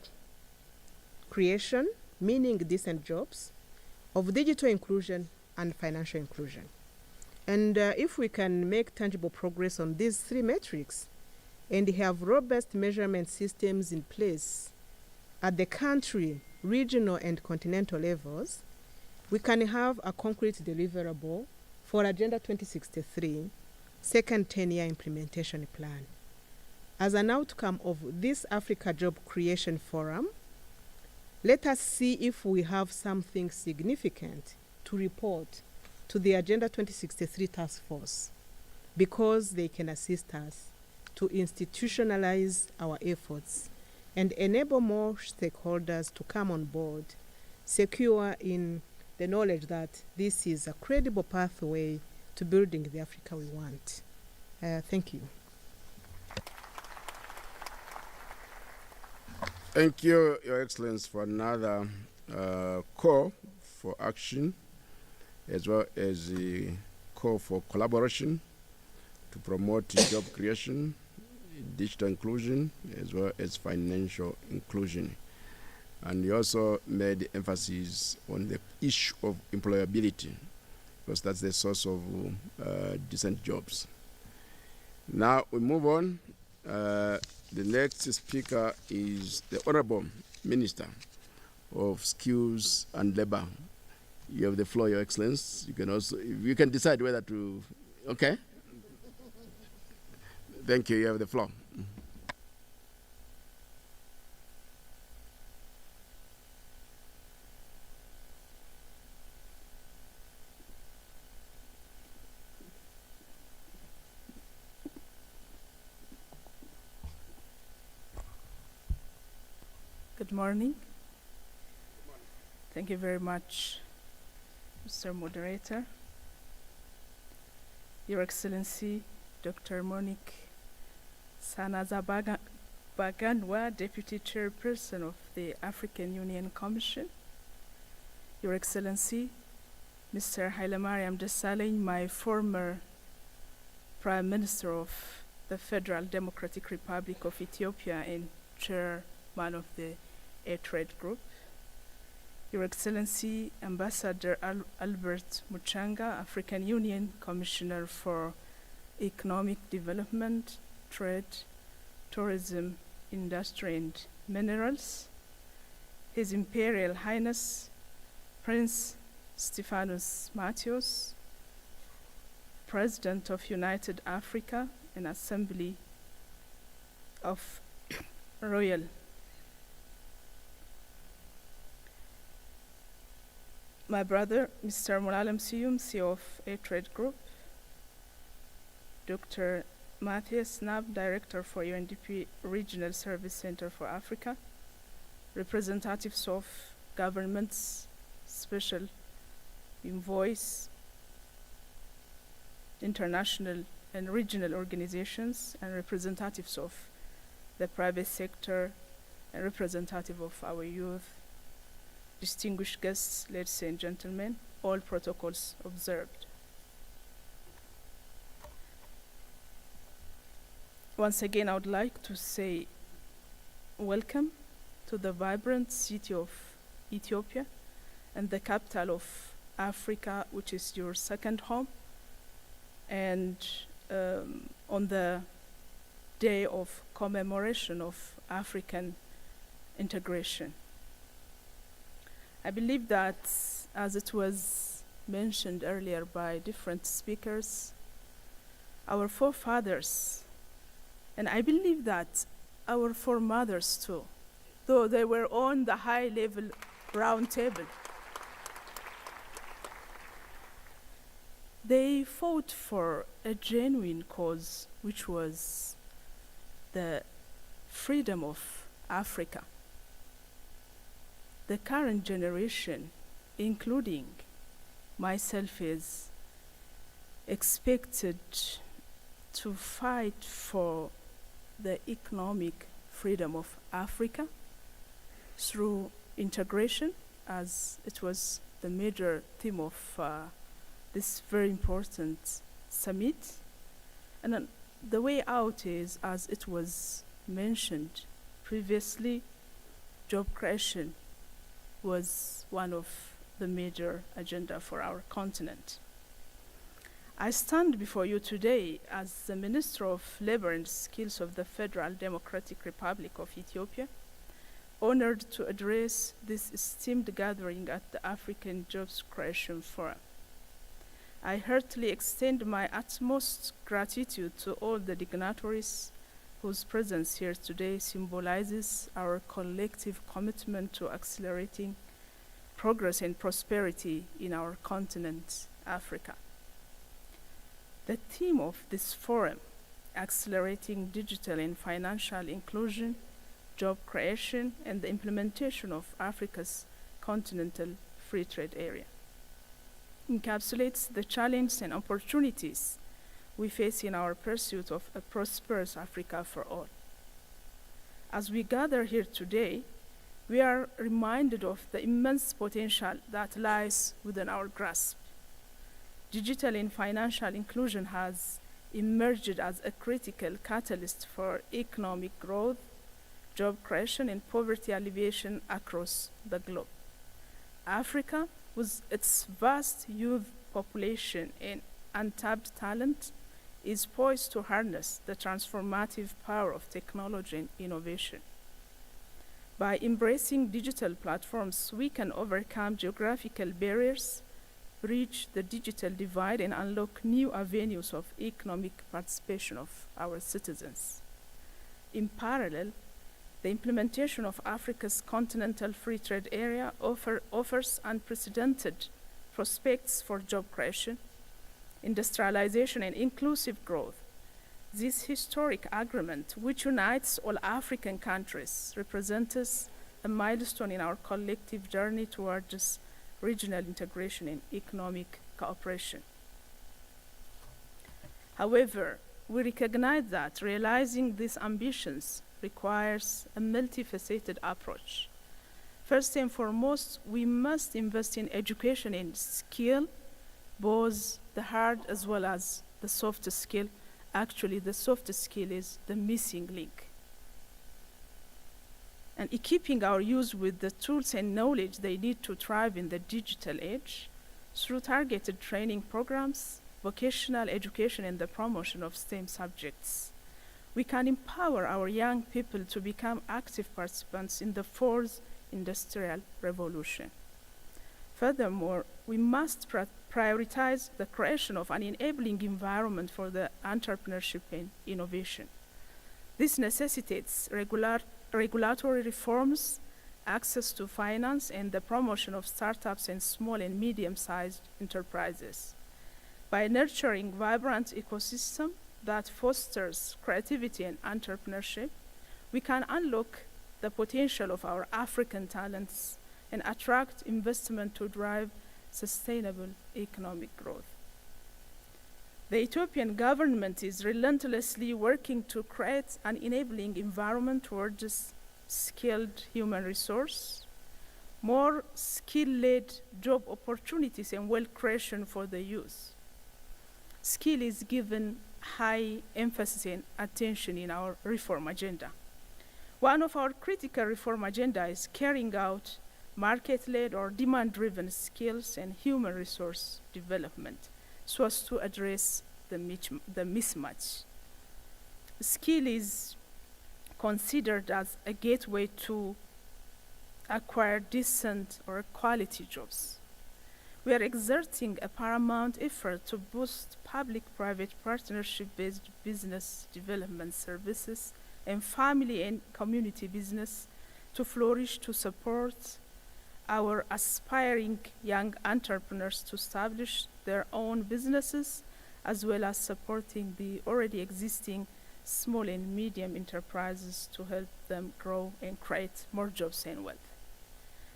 creation, meaning decent jobs, of digital inclusion and financial inclusion. And if we can make tangible progress on these 3 metrics and have robust measurement systems in place at the country, regional, and continental levels, we can have a concrete deliverable for Agenda 2063, second 10-year implementation plan. As an outcome of this Africa Job Creation Forum, let us see if we have something significant to report to the Agenda 2063 Task Force, because they can assist us to institutionalize our efforts and enable more stakeholders to come on board, secure in the knowledge that this is a credible pathway to building the Africa we want. Thank you. Thank you, Your Excellency, for another call for action, as well as a call for collaboration to promote job creation, digital inclusion, as well as financial inclusion. And he also made emphasis on the issue of employability, because that's the source of decent jobs. Now we move on. The next speaker is the Honorable Minister of Skills and Labor. You have the floor, Your Excellency. You can also, you can decide whether to, okay? Thank you, you have the floor. Good morning. Thank you very much, Mr. Moderator. Your Excellency, Dr. Monique Baganwa, Deputy Chairperson of the African Union Commission. Your Excellency, Mr. Hailemariam Desalegn, my former Prime Minister of the Federal Democratic Republic of Ethiopia and Chairman of the A-Trade Group. Your Excellency, Ambassador Albert Muchanga, African Union Commissioner for Economic Development, Trade, Tourism, Industry and Minerals. His Imperial Highness, Prince Stephanus Matthios, President of United Africa and Assembly of Royal my brother, Mr. Mulalem Siyum, CEO of A-Trade Group, Dr. Matthias Nab, Director for UNDP Regional Service Center for Africa, representatives of governments, special envoys, international and regional organizations, and representatives of the private sector, and representative of our youth, distinguished guests, ladies and gentlemen, all protocols observed. Once again, I would like to say welcome to the vibrant city of Ethiopia and the capital of Africa, which is your second home. And on the day of commemoration of African integration. I believe that, as it was mentioned earlier by different speakers, our forefathers, and I believe that our foremothers too, though they were on the high-level round table, they fought for a genuine cause, which was the freedom of Africa. The current generation, including myself, is expected to fight for the economic freedom of Africa through integration, as it was the major theme of this very important summit. And then the way out is, as it was mentioned previously, job creation was one of the major agenda for our continent. I stand before you today as the Minister of Labor and Skills of the Federal Democratic Republic of Ethiopia, honored to address this esteemed gathering at the African Jobs Creation Forum. I heartily extend my utmost gratitude to all the dignitaries whose presence here today symbolizes our collective commitment to accelerating progress and prosperity in our continent, Africa. The theme of this forum, accelerating digital and financial inclusion, job creation, and the implementation of Africa's continental free trade area, encapsulates the challenges and opportunities we face in our pursuit of a prosperous Africa for all. As we gather here today, we are reminded of the immense potential that lies within our grasp. Digital and financial inclusion has emerged as a critical catalyst for economic growth, job creation, and poverty alleviation across the globe. Africa, with its vast youth population and untapped talent, is poised to harness the transformative power of technology and innovation. By embracing digital platforms, we can overcome geographical barriers, bridge the digital divide, and unlock new avenues of economic participation of our citizens. In parallel, the implementation of Africa's continental free trade area offers unprecedented prospects for job creation, industrialization, and inclusive growth. This historic agreement, which unites all African countries, represents a milestone in our collective journey towards regional integration and economic cooperation. However, we recognize that realizing these ambitions requires a multifaceted approach. First and foremost, we must invest in education and skill, both the hard as well as the soft skill. Actually, the soft skill is the missing link. And equipping our youth with the tools and knowledge they need to thrive in the digital age through targeted training programs, vocational education, and the promotion of STEM subjects. We can empower our young people to become active participants in the fourth industrial revolution. Furthermore, we must prioritize the creation of an enabling environment for the entrepreneurship and innovation. This necessitates regulatory reforms, access to finance, and the promotion of startups and small and medium-sized enterprises. By nurturing vibrant ecosystem that fosters creativity and entrepreneurship, we can unlock the potential of our African talents and attract investment to drive sustainable economic growth. The Ethiopian government is relentlessly working to create an enabling environment towards skilled human resource, more skill-led job opportunities, and wealth creation for the youth. Skill is given high emphasis and attention in our reform agenda. One of our critical reform agenda is carrying out market-led or demand-driven skills and human resource development so as to address the mismatch. Skill is considered as a gateway to acquire decent or quality jobs. We are exerting a paramount effort to boost public-private partnership-based business development services and family and community business to flourish, to support our aspiring young entrepreneurs to establish their own businesses, as well as supporting the already existing small and medium enterprises to help them grow and create more jobs and wealth.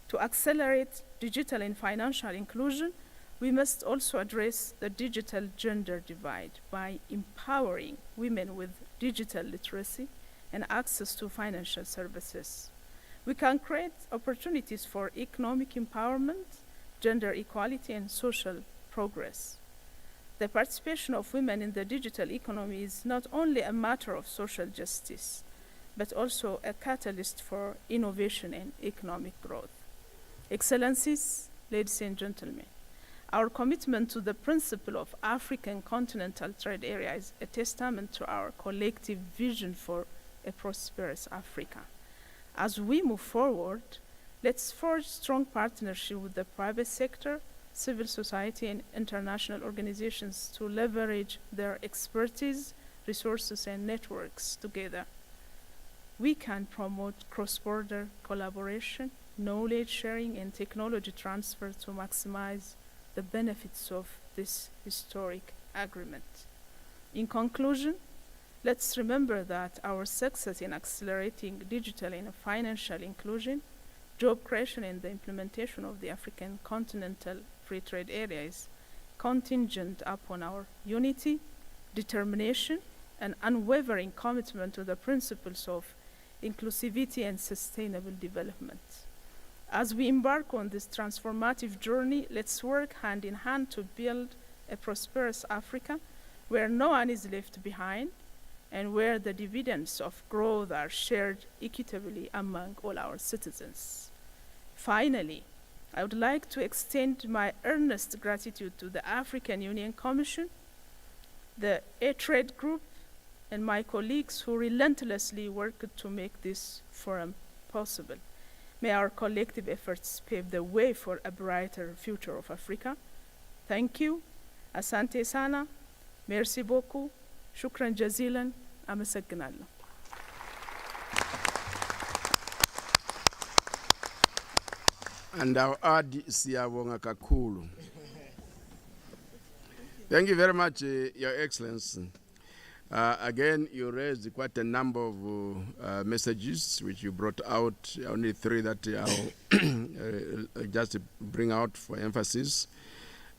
To accelerate digital and financial inclusion, we must also address the digital gender divide by empowering women with digital literacy and access to financial services. We can create opportunities for economic empowerment, gender equality, and social progress. The participation of women in the digital economy is not only a matter of social justice, but also a catalyst for innovation and economic growth. Excellencies, ladies and gentlemen, our commitment to the principle of African continental trade area is a testament to our collective vision for a prosperous Africa. As we move forward, let's forge strong partnership with the private sector, civil society, and international organizations to leverage their expertise, resources, and networks together. We can promote cross-border collaboration, knowledge sharing, and technology transfer to maximize the benefits of this historic agreement. In conclusion, let's remember that our success in accelerating digital and financial inclusion, job creation, and the implementation of the African continental free trade area is contingent upon our unity, determination, and unwavering commitment to the principles of inclusivity and sustainable development. As we embark on this transformative journey, let's work hand in hand to build a prosperous Africa where no one is left behind, and where the dividends of growth are shared equitably among all our citizens. Finally, I would like to extend my earnest gratitude to the African Union Commission, the A-Trade Group, and my colleagues who relentlessly worked to make this forum possible. May our collective efforts pave the way for a brighter future of Africa. Thank you. Asante sana. Merci beaucoup. Shukran jazilan. Amasagganallah. And our Adi Siyabonga Kakulu. Thank you very much, Your Excellency. Again, you raised quite a number of messages which you brought out, only 3 that I'll just bring out for emphasis.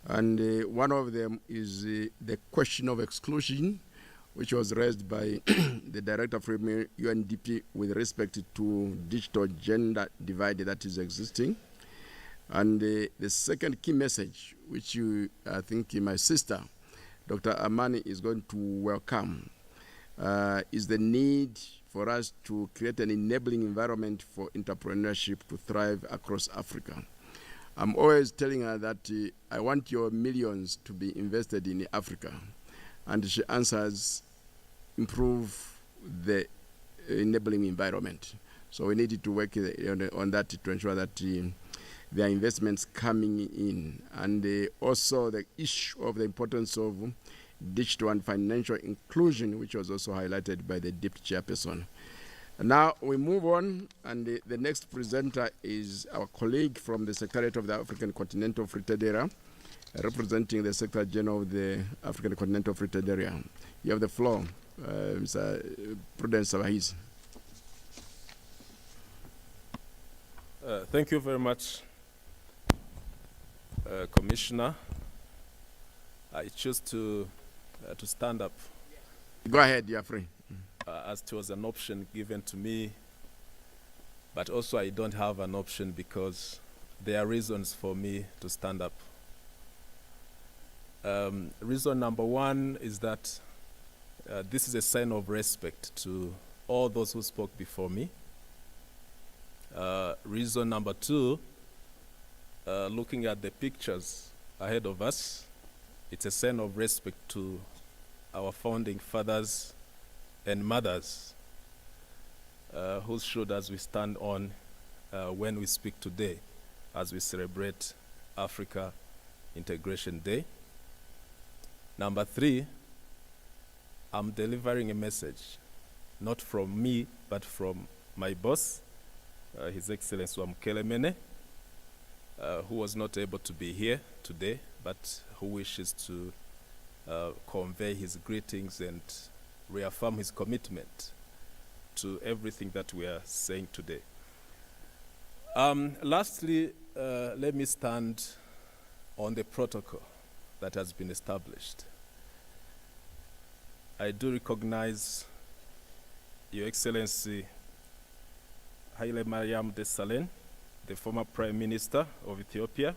And one of them is the question of exclusion, which was raised by the Director from UNDP with respect to digital gender divide that is existing. And the second key message, which I think my sister, Dr. Amani, is going to welcome, is the need for us to create an enabling environment for entrepreneurship to thrive across Africa. I'm always telling her that I want your millions to be invested in Africa. And she answers, improve the enabling environment. So we need to work on that to ensure that there are investments coming in. And also the issue of the importance of digital and financial inclusion, which was also highlighted by the Deputy Chairperson. Now we move on, and the next presenter is our colleague from the Secretariat of the African Continental Free Trade Area, representing the Secretary General of the African Continental Free Trade Area. You have the floor, Mr. Prudence Sabahizi. Thank you very much, Commissioner. I choose to stand up. Go ahead, you are free. As it was an option given to me, but also I don't have an option because there are reasons for me to stand up. Reason number 1 is that this is a sign of respect to all those who spoke before me. Reason number 2, looking at the pictures ahead of us, it's a sign of respect to our founding fathers and mothers whose shoulders we stand on when we speak today as we celebrate Africa Integration Day. Number 3, I'm delivering a message, not from me, but from my boss, His Excellency Wamukele Mene, who was not able to be here today, but who wishes to convey his greetings and reaffirm his commitment to everything that we are saying today. Lastly, let me stand on the protocol that has been established. I do recognize Your Excellency Haile Mariam Desalegn, the former Prime Minister of Ethiopia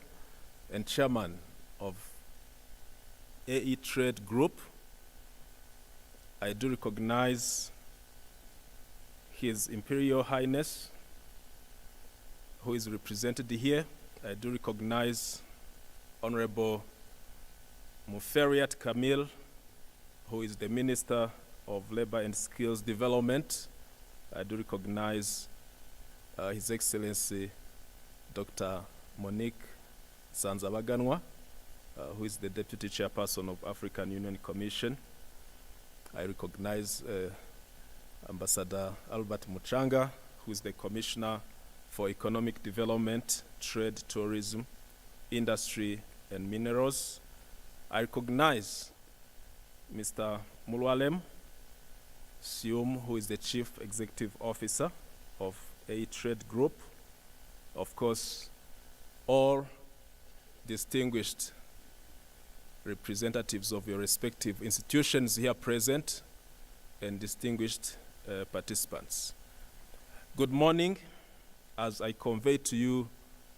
and Chairman of AE Trade Group. I do recognize His Imperial Highness, who is represented here. I do recognize Honorable Muferiat Kamil, who is the Minister of Labor and Skills Development. I do recognize His Excellency Dr. Monique Sanzabaganwa, who is the Deputy Chairperson of African Union Commission. I recognize Ambassador Albert Muchanga, who is the Commissioner for Economic Development, Trade, Tourism, Industry, and Minerals. I recognize Mr. Mulwalem Sium, who is the Chief Executive Officer of AE Trade Group. Of course, all distinguished representatives of your respective institutions here present and distinguished participants. Good morning, as I convey to you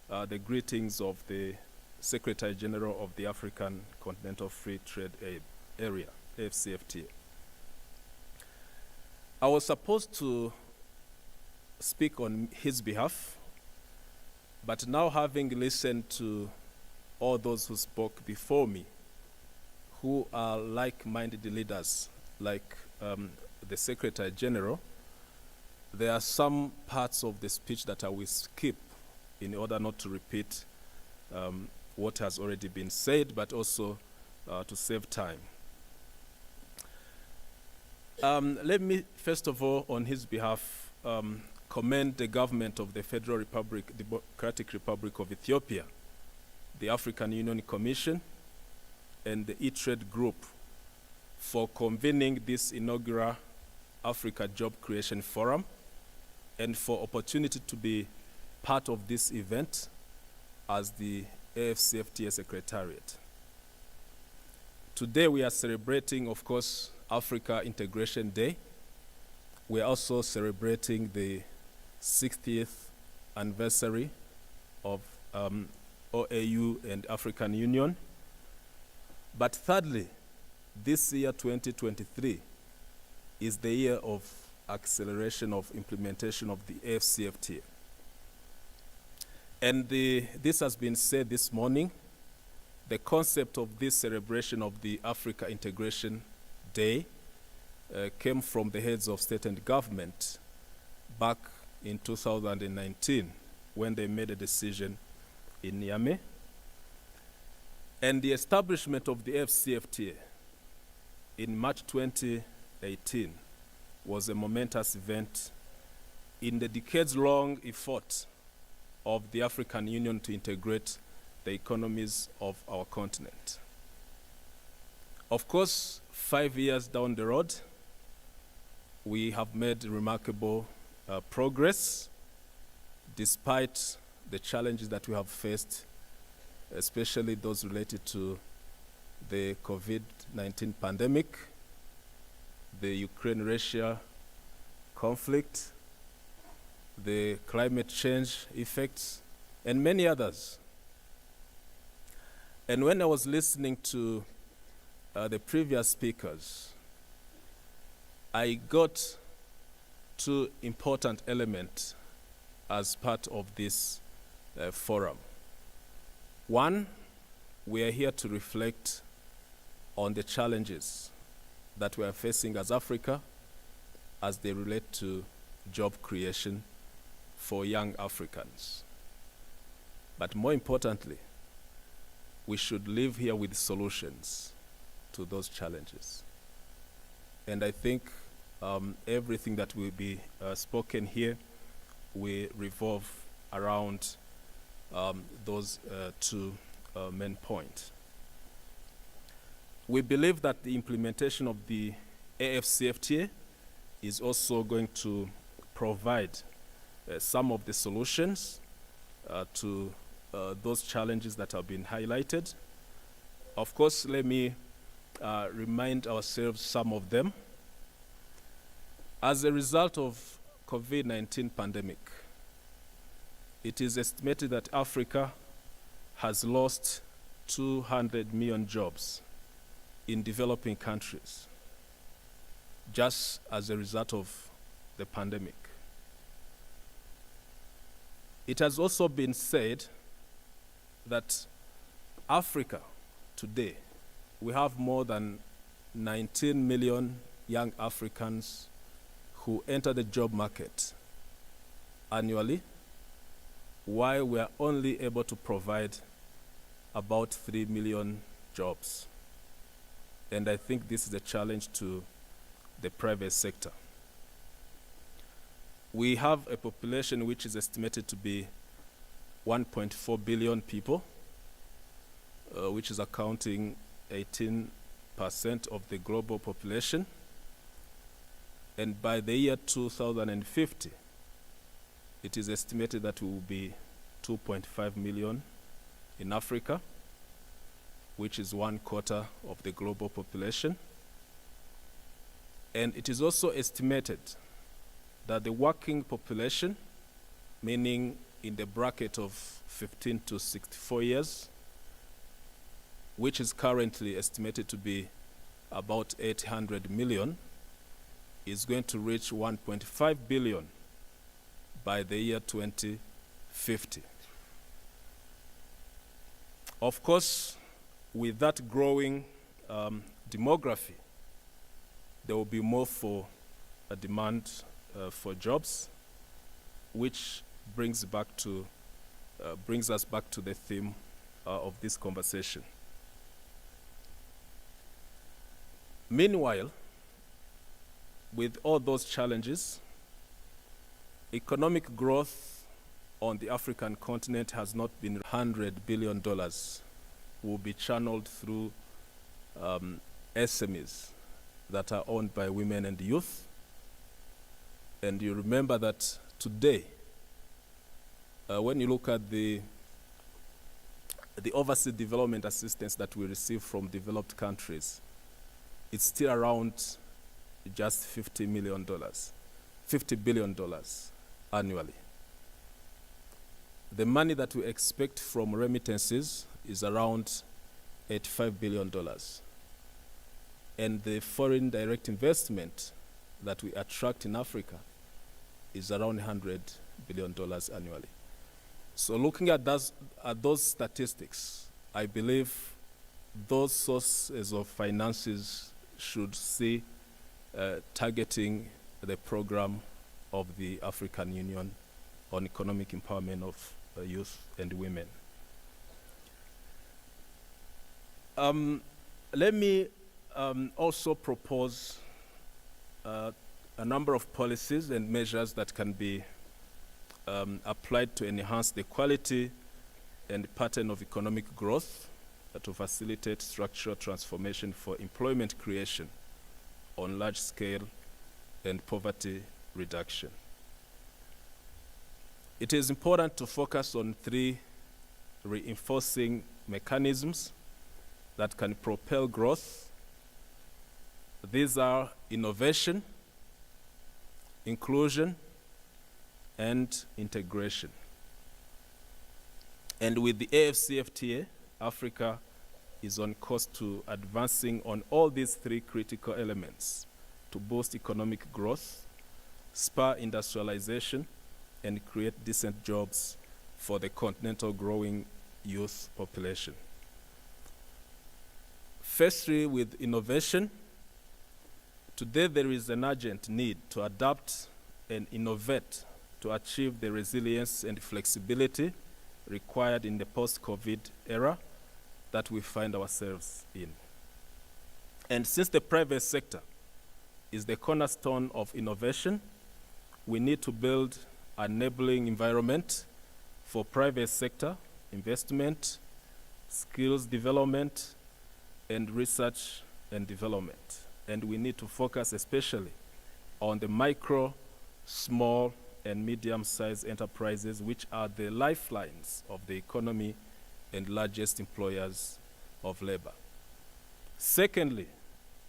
the greetings of the Secretary General of the African Continental Free Trade Area, AFCFTA. I was supposed to speak on his behalf, but now having listened to all those who spoke before me, who are like-minded leaders, like the Secretary General, there are some parts of the speech that I will skip in order not to repeat what has already been said, but also to save time. Let me, first of all, on his behalf, commend the government of the Federal Republic, Democratic Republic of Ethiopia, the African Union Commission, and the E-Trade Group for convening this inaugural Africa Job Creation Forum and for opportunity to be part of this event as the AFCFTA Secretariat. Today we are celebrating, of course, Africa Integration Day. We are also celebrating the 60th anniversary of OAU and African Union. But thirdly, this year, 2023, is the year of acceleration of implementation of the AFCFTA. And this has been said this morning. The concept of this celebration of the Africa Integration Day came from the heads of state and government back in 2019 when they made a decision in Niamey. And the establishment of the AFCFTA in March 2018 was a momentous event in the decades-long effort of the African Union to integrate the economies of our continent. Of course, 5 years down the road, we have made remarkable progress despite the challenges that we have faced, especially those related to the COVID-19 pandemic, the Ukraine-Russia conflict, the climate change effects, and many others. And when I was listening to the previous speakers, I got two important elements as part of this forum. One, we are here to reflect on the challenges that we are facing as Africa as they relate to job creation for young Africans. But more importantly, we should live here with solutions to those challenges. And I think everything that will be spoken here will revolve around those two main points. We believe that the implementation of the AFCFTA is also going to provide some of the solutions to those challenges that have been highlighted. Of course, let me remind ourselves some of them. As a result of COVID-19 pandemic, it is estimated that Africa has lost 200 million jobs in developing countries just as a result of the pandemic. It has also been said that Africa today, we have more than 19 million young Africans who enter the job market annually, while we are only able to provide about 3 million jobs. And I think this is a challenge to the private sector. We have a population which is estimated to be 1.4 billion people, which is accounting 18% of the global population. And by the year 2050, it is estimated that we will be 2.5 million in Africa, which is 1/4 of the global population. And it is also estimated that the working population, meaning in the bracket of 15 to 64 years, which is currently estimated to be about 800 million, is going to reach 1.5 billion by the year 2050. Of course, with that growing demography, there will be more for a demand for jobs, which brings us back to the theme of this conversation. Meanwhile, with all those challenges, economic growth on the African continent has not been $100 billion, will be channeled through SMEs, that are owned by women and youth. And you remember that today, when you look at the overseas development assistance that we receive from developed countries, it's still around just $50 billion annually. The money that we expect from remittances is around $85 billion. And the foreign direct investment that we attract in Africa is around $100 billion annually. So looking at those statistics, I believe those sources of finances should see targeting the program of the African Union on economic empowerment of youth and women. Let me also propose a number of policies and measures that can be applied to enhance the quality and pattern of economic growth to facilitate structural transformation for employment creation on large scale and poverty reduction. It is important to focus on 3 reinforcing mechanisms that can propel growth. These are innovation, inclusion, and integration. And with the AFCFTA, Africa is on course to advancing on all these 3 critical elements to boost economic growth, spur industrialization, and create decent jobs for the continental growing youth population. Firstly, with innovation, today there is an urgent need to adapt and innovate to achieve the resilience and flexibility required in the post-COVID era that we find ourselves in. And since the private sector is the cornerstone of innovation, we need to build an enabling environment for private sector investment, skills development, and research and development. And we need to focus especially on the micro, small, and medium-sized enterprises, which are the lifelines of the economy and largest employers of labor. Secondly,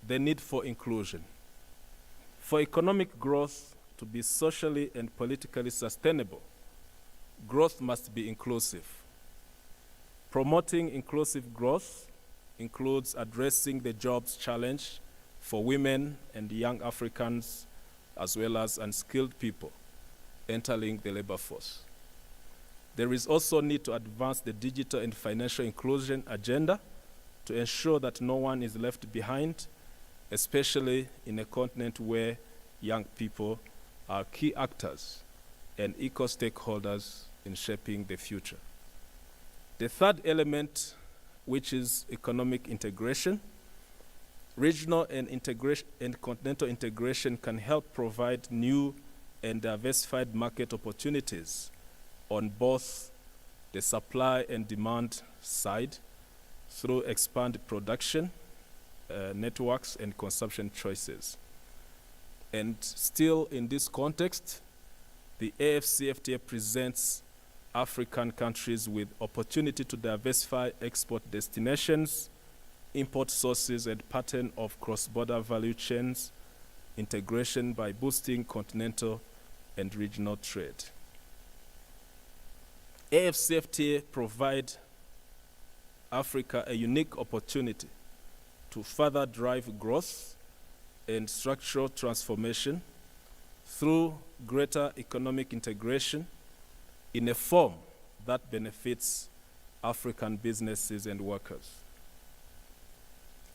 the need for inclusion. For economic growth to be socially and politically sustainable, growth must be inclusive. Promoting inclusive growth includes addressing the jobs challenge for women and young Africans, as well as unskilled people entering the labor force. There is also need to advance the digital and financial inclusion agenda to ensure that no one is left behind, especially in a continent where young people are key actors and equal stakeholders in shaping the future. The third element, which is economic integration, regional and continental integration can help provide new and diversified market opportunities on both the supply and demand side through expanded production, networks, and consumption choices. And still in this context, the AFCFTA presents African countries with opportunity to diversify export destinations, import sources, and pattern of cross-border value chains, integration by boosting continental and regional trade. AFCFTA provide Africa a unique opportunity to further drive growth and structural transformation through greater economic integration in a form that benefits African businesses and workers.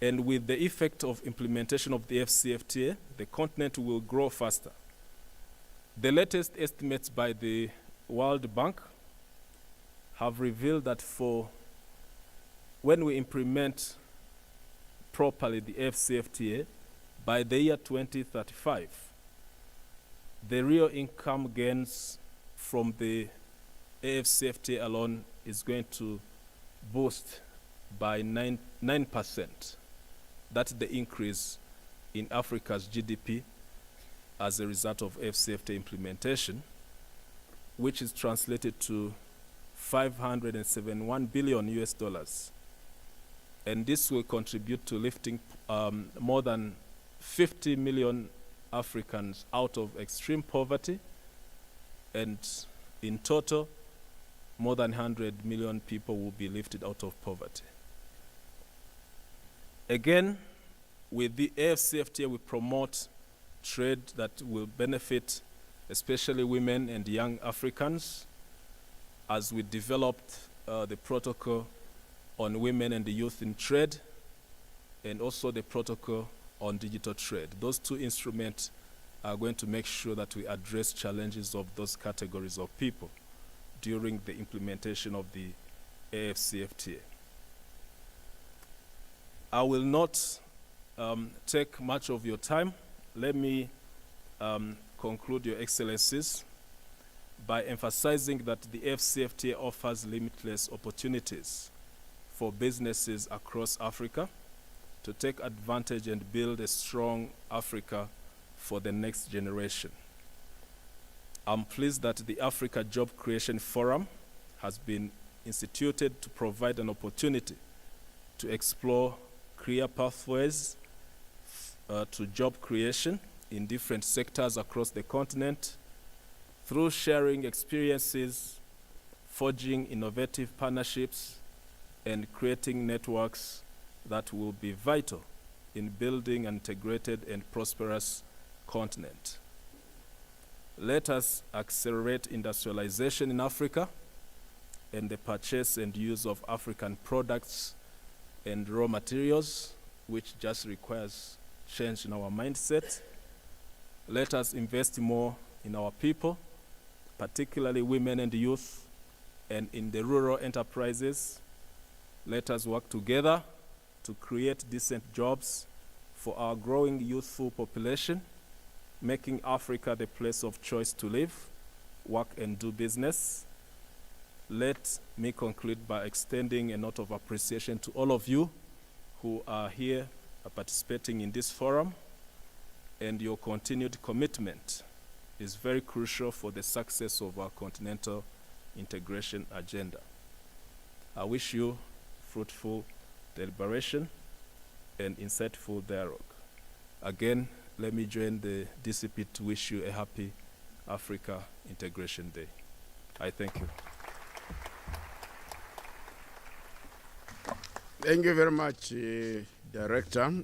And with the effect of implementation of the AFCFTA, the continent will grow faster. The latest estimates by the World Bank have revealed that when we implement properly the AFCFTA, by the year 2035, the real income gains from the AFCFTA alone is going to boost by 9%. That's the increase in Africa's GDP as a result of AFCFTA implementation, which is translated to 571 billion US dollars. And this will contribute to lifting more than 50 million Africans out of extreme poverty, and in total, more than 100 million people will be lifted out of poverty. Again, with the AFCFTA, we promote trade that will benefit especially women and young Africans, as we developed the protocol on women and the youth in trade, and also the protocol on digital trade. Those two instruments are going to make sure that we address challenges of those categories of people during the implementation of the AFCFTA. I will not take much of your time. Let me conclude, Your Excellencies, by emphasizing that the AFCFTA offers limitless opportunities for businesses across Africa to take advantage and build a strong Africa for the next generation. I'm pleased that the Africa Job Creation Forum has been instituted to provide an opportunity to explore career pathways to job creation in different sectors across the continent through sharing experiences, forging innovative partnerships, and creating networks that will be vital in building an integrated and prosperous continent. Let us accelerate industrialization in Africa and the purchase and use of African products and raw materials, which just requires change in our mindset. Let us invest more in our people, particularly women and youth, and in the rural enterprises. Let us work together to create decent jobs for our growing youthful population, making Africa the place of choice to live, work, and do business. Let me conclude by extending a note of appreciation to all of you who are here participating in this forum, and your continued commitment is very crucial for the success of our continental integration agenda. I wish you fruitful deliberation and insightful dialogue. Again, let me join the DCP to wish you a happy Africa Integration Day. I thank you. Thank you very much, Director.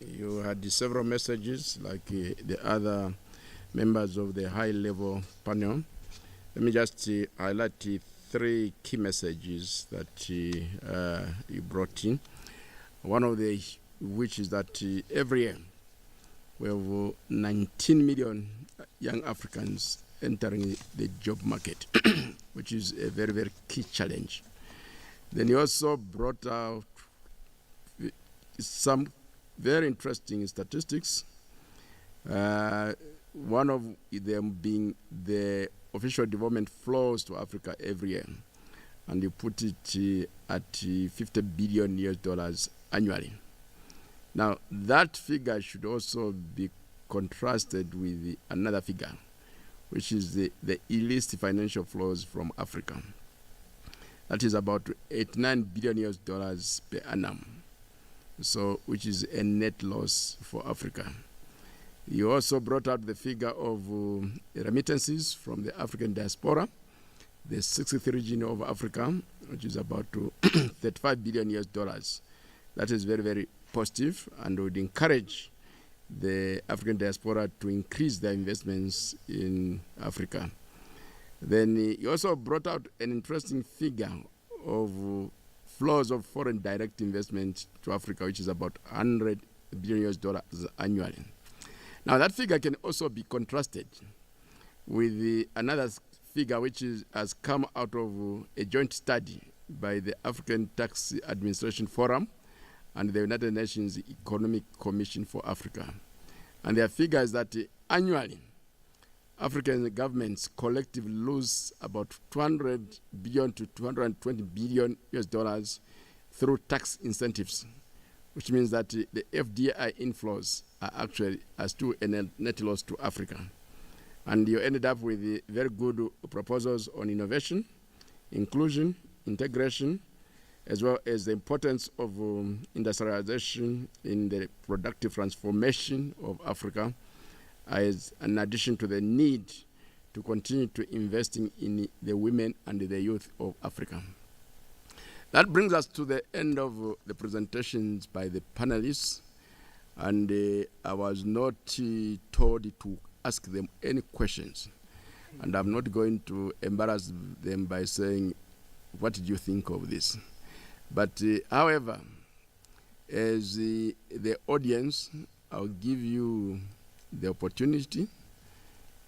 You had several messages like the other members of the high-level panel. Let me just highlight three key messages that you brought in. One of the which is that every year we have 19 million young Africans entering the job market, which is a very, very key challenge. Then you also brought out some very interesting statistics. One of them being the official development flows to Africa every year, and you put it at 50 billion US dollars annually. Now, that figure should also be contrasted with another figure, which is the illicit financial flows from Africa. That is about 89 billion US dollars per annum, so which is a net loss for Africa. You also brought out the figure of remittances from the African diaspora, the 63th region of Africa, which is about 35 billion US dollars. That is very, very positive, and would encourage the African diaspora to increase their investments in Africa. Then you also brought out an interesting figure of flows of foreign direct investment to Africa, which is about 100 billion US dollars annually. Now, that figure can also be contrasted with another figure which has come out of a joint study by the African Tax Administration Forum and the United Nations Economic Commission for Africa. And their figure is that annually, African governments collectively lose about 200 billion to 220 billion US dollars through tax incentives, which means that the FDI inflows are still a net loss to Africa. And you ended up with very good proposals on innovation, inclusion, integration, as well as the importance of industrialization in the productive transformation of Africa, as an addition to the need to continue to investing in the women and the youth of Africa. That brings us to the end of the presentations by the panelists, and I was not told to ask them any questions, and I'm not going to embarrass them by saying, what did you think of this? But however, as the audience, I'll give you the opportunity.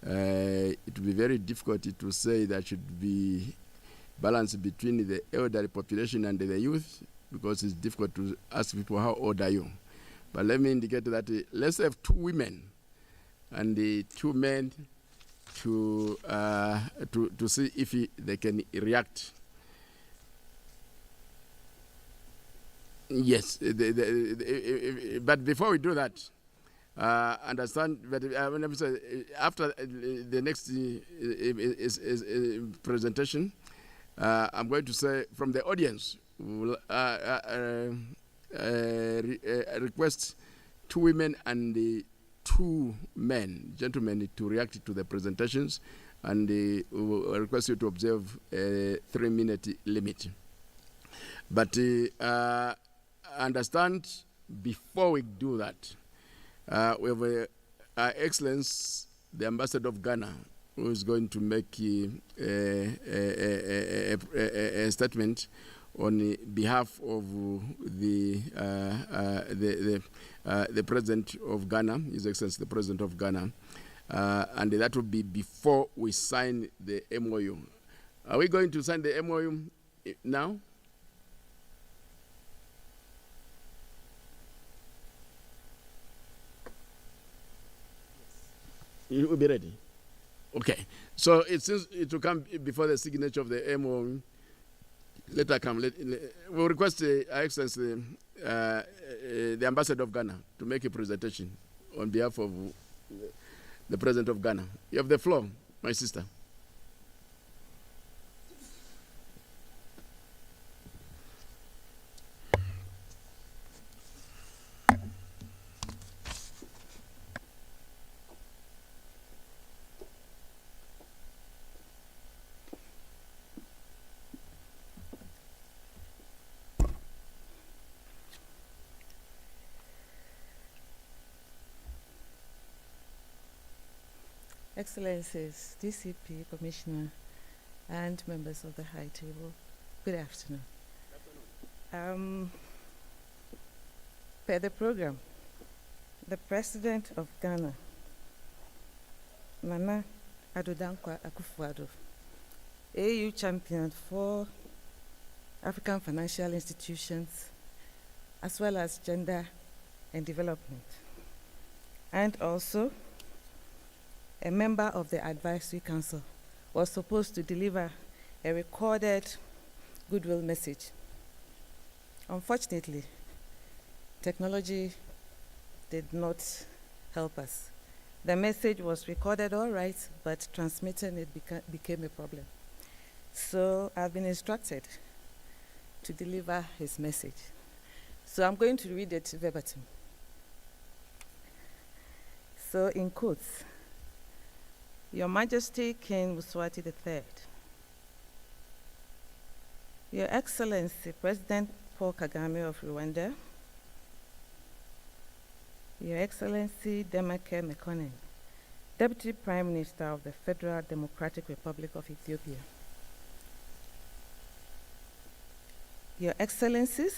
It will be very difficult to say that should be balance between the elderly population and the youth, because it's difficult to ask people, how old are you? But let me indicate that let's have 2 women and 2 men to see if they can react. Yes, but before we do that, understand that after the next presentation, I'm going to say from the audience, we'll request 2 women and 2 men, gentlemen, to react to the presentations, and we'll request you to observe a 3-minute limit. But understand, before we do that, we have Her Excellency, the Ambassador of Ghana, who is going to make a statement on behalf of the President of Ghana, His Excellency the President of Ghana, and that will be before we sign the MOU. Are we going to sign the MOU now? You will be ready. Okay. So since it will come before the signature of the MOU, let her come. We'll request Her Excellency, the Ambassador of Ghana, to make a presentation on behalf of the President of Ghana. You have the floor, my sister. Excellencies, DCP, Commissioner, and members of the High Table, good afternoon. Per the program, the President of Ghana, Nana Addo Dankwa Akufo-Addo, AU champion for African financial institutions, as well as gender and development, and also a member of the Advisory Council, was supposed to deliver a recorded goodwill message. Unfortunately, technology did not help us. The message was recorded all right, but transmitting it became a problem. So I've been instructed to deliver his message. So I'm going to read it verbatim. So in quotes, Your Majesty King Mswati III, Your Excellency President Paul Kagame of Rwanda, Your Excellency Demeke Mekonnen, Deputy Prime Minister of the Federal Democratic Republic of Ethiopia, Your Excellencies,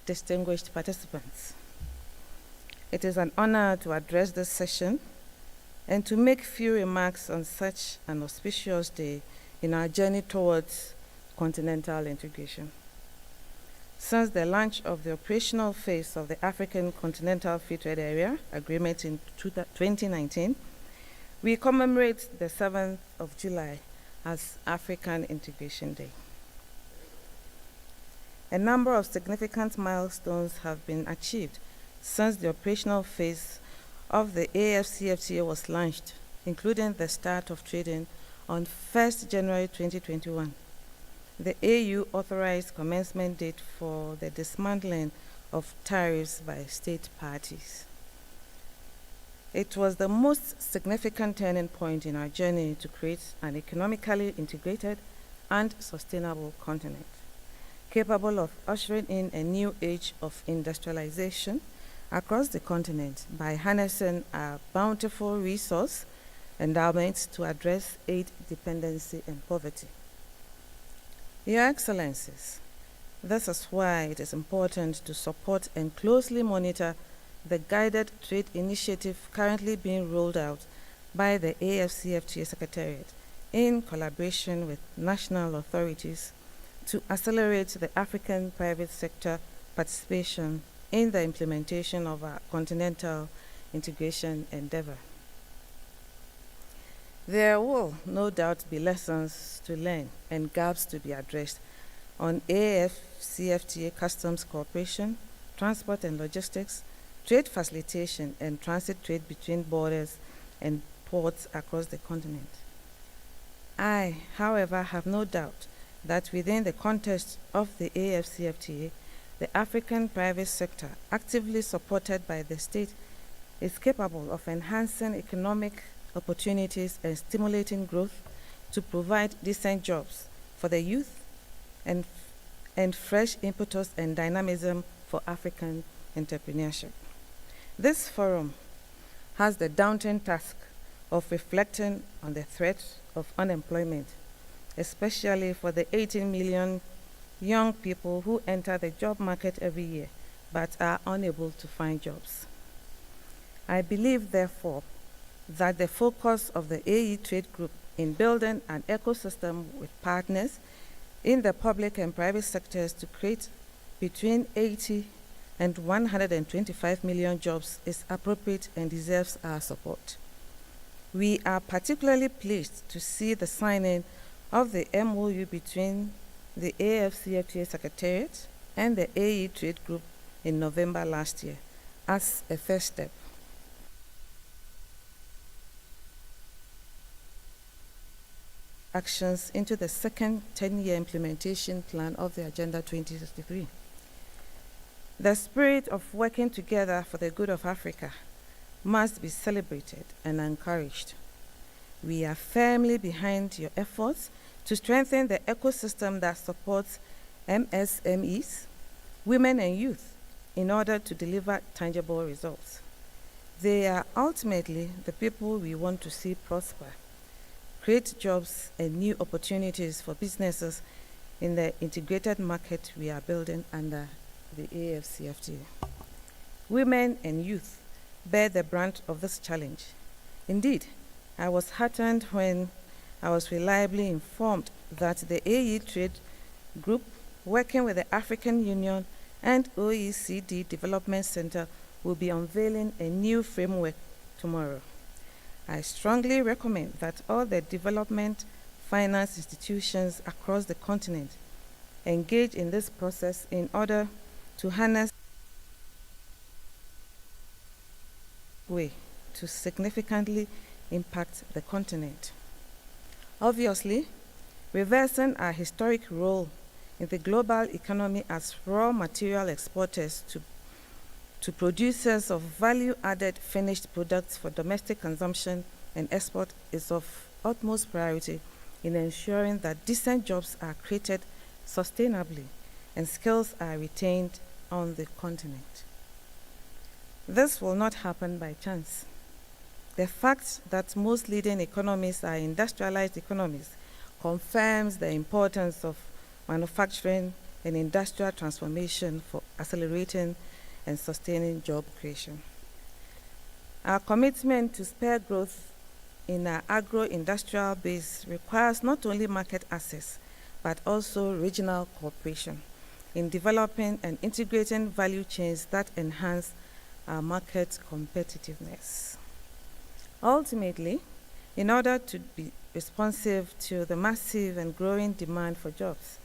distinguished participants, it is an honor to address this session and to make few remarks on such an auspicious day in our journey towards continental integration. Since the launch of the operational phase of the African Continental Free Trade Area Agreement in 2019, we commemorate the 7th of July as African Integration Day. a number of significant milestones have been achieved since the operational phase of the AFCFTA was launched, including the start of trading on 1st January 2021. The AU authorized commencement date for the dismantling of tariffs by state parties. It was the most significant turning point in our journey to create an economically integrated and sustainable continent, capable of ushering in a new age of industrialization across the continent by harnessing our bountiful resource endowments to address aid dependency and poverty. Your Excellencies, this is why it is important to support and closely monitor the guided trade initiative currently being rolled out by the AFCFTA Secretariat in collaboration with national authorities to accelerate the African private sector participation in the implementation of our continental integration endeavor. There will no doubt be lessons to learn and gaps to be addressed on AFCFTA customs cooperation, transport and logistics, trade facilitation and transit trade between borders and ports across the continent. I, however, have no doubt that within the context of the AFCFTA, the African private sector, actively supported by the state, is capable of enhancing economic opportunities and stimulating growth to provide decent jobs for the youth and fresh impetus and dynamism for African entrepreneurship. This forum has the daunting task of reflecting on the threat of unemployment, especially for the 18 million young people who enter the job market every year but are unable to find jobs. I believe, therefore, that the focus of the AE Trade Group in building an ecosystem with partners in the public and private sectors to create between 80 and 125 million jobs is appropriate and deserves our support. We are particularly pleased to see the signing of the MOU between the AFCFTA Secretariat and the AE Trade Group in November last year as a first step. Actions into the second 10-year implementation plan of the Agenda 2063. The spirit of working together for the good of Africa must be celebrated and encouraged. We are firmly behind your efforts to strengthen the ecosystem that supports MSMEs, women and youth, in order to deliver tangible results. They are ultimately the people we want to see prosper, create jobs and new opportunities for businesses in the integrated market we are building under the AFCFTA. Women and youth bear the brunt of this challenge. Indeed, I was heartened when I was reliably informed that the AE Trade Group, working with the African Union and OECD Development Center, will be unveiling a new framework tomorrow. I strongly recommend that all the development finance institutions across the continent engage in this process in order to harness way to significantly impact the continent. Obviously, reversing our historic role in the global economy as raw material exporters to producers of value-added finished products for domestic consumption and export is of utmost priority in ensuring that decent jobs are created sustainably and skills are retained on the continent. This will not happen by chance. The fact that most leading economies are industrialized economies confirms the importance of manufacturing and industrial transformation for accelerating and sustaining job creation. Our commitment to spur growth in our agro-industrial base requires not only market access, but also regional cooperation in developing and integrating value chains that enhance our market competitiveness. Ultimately, in order to be responsive to the massive and growing demand for jobs,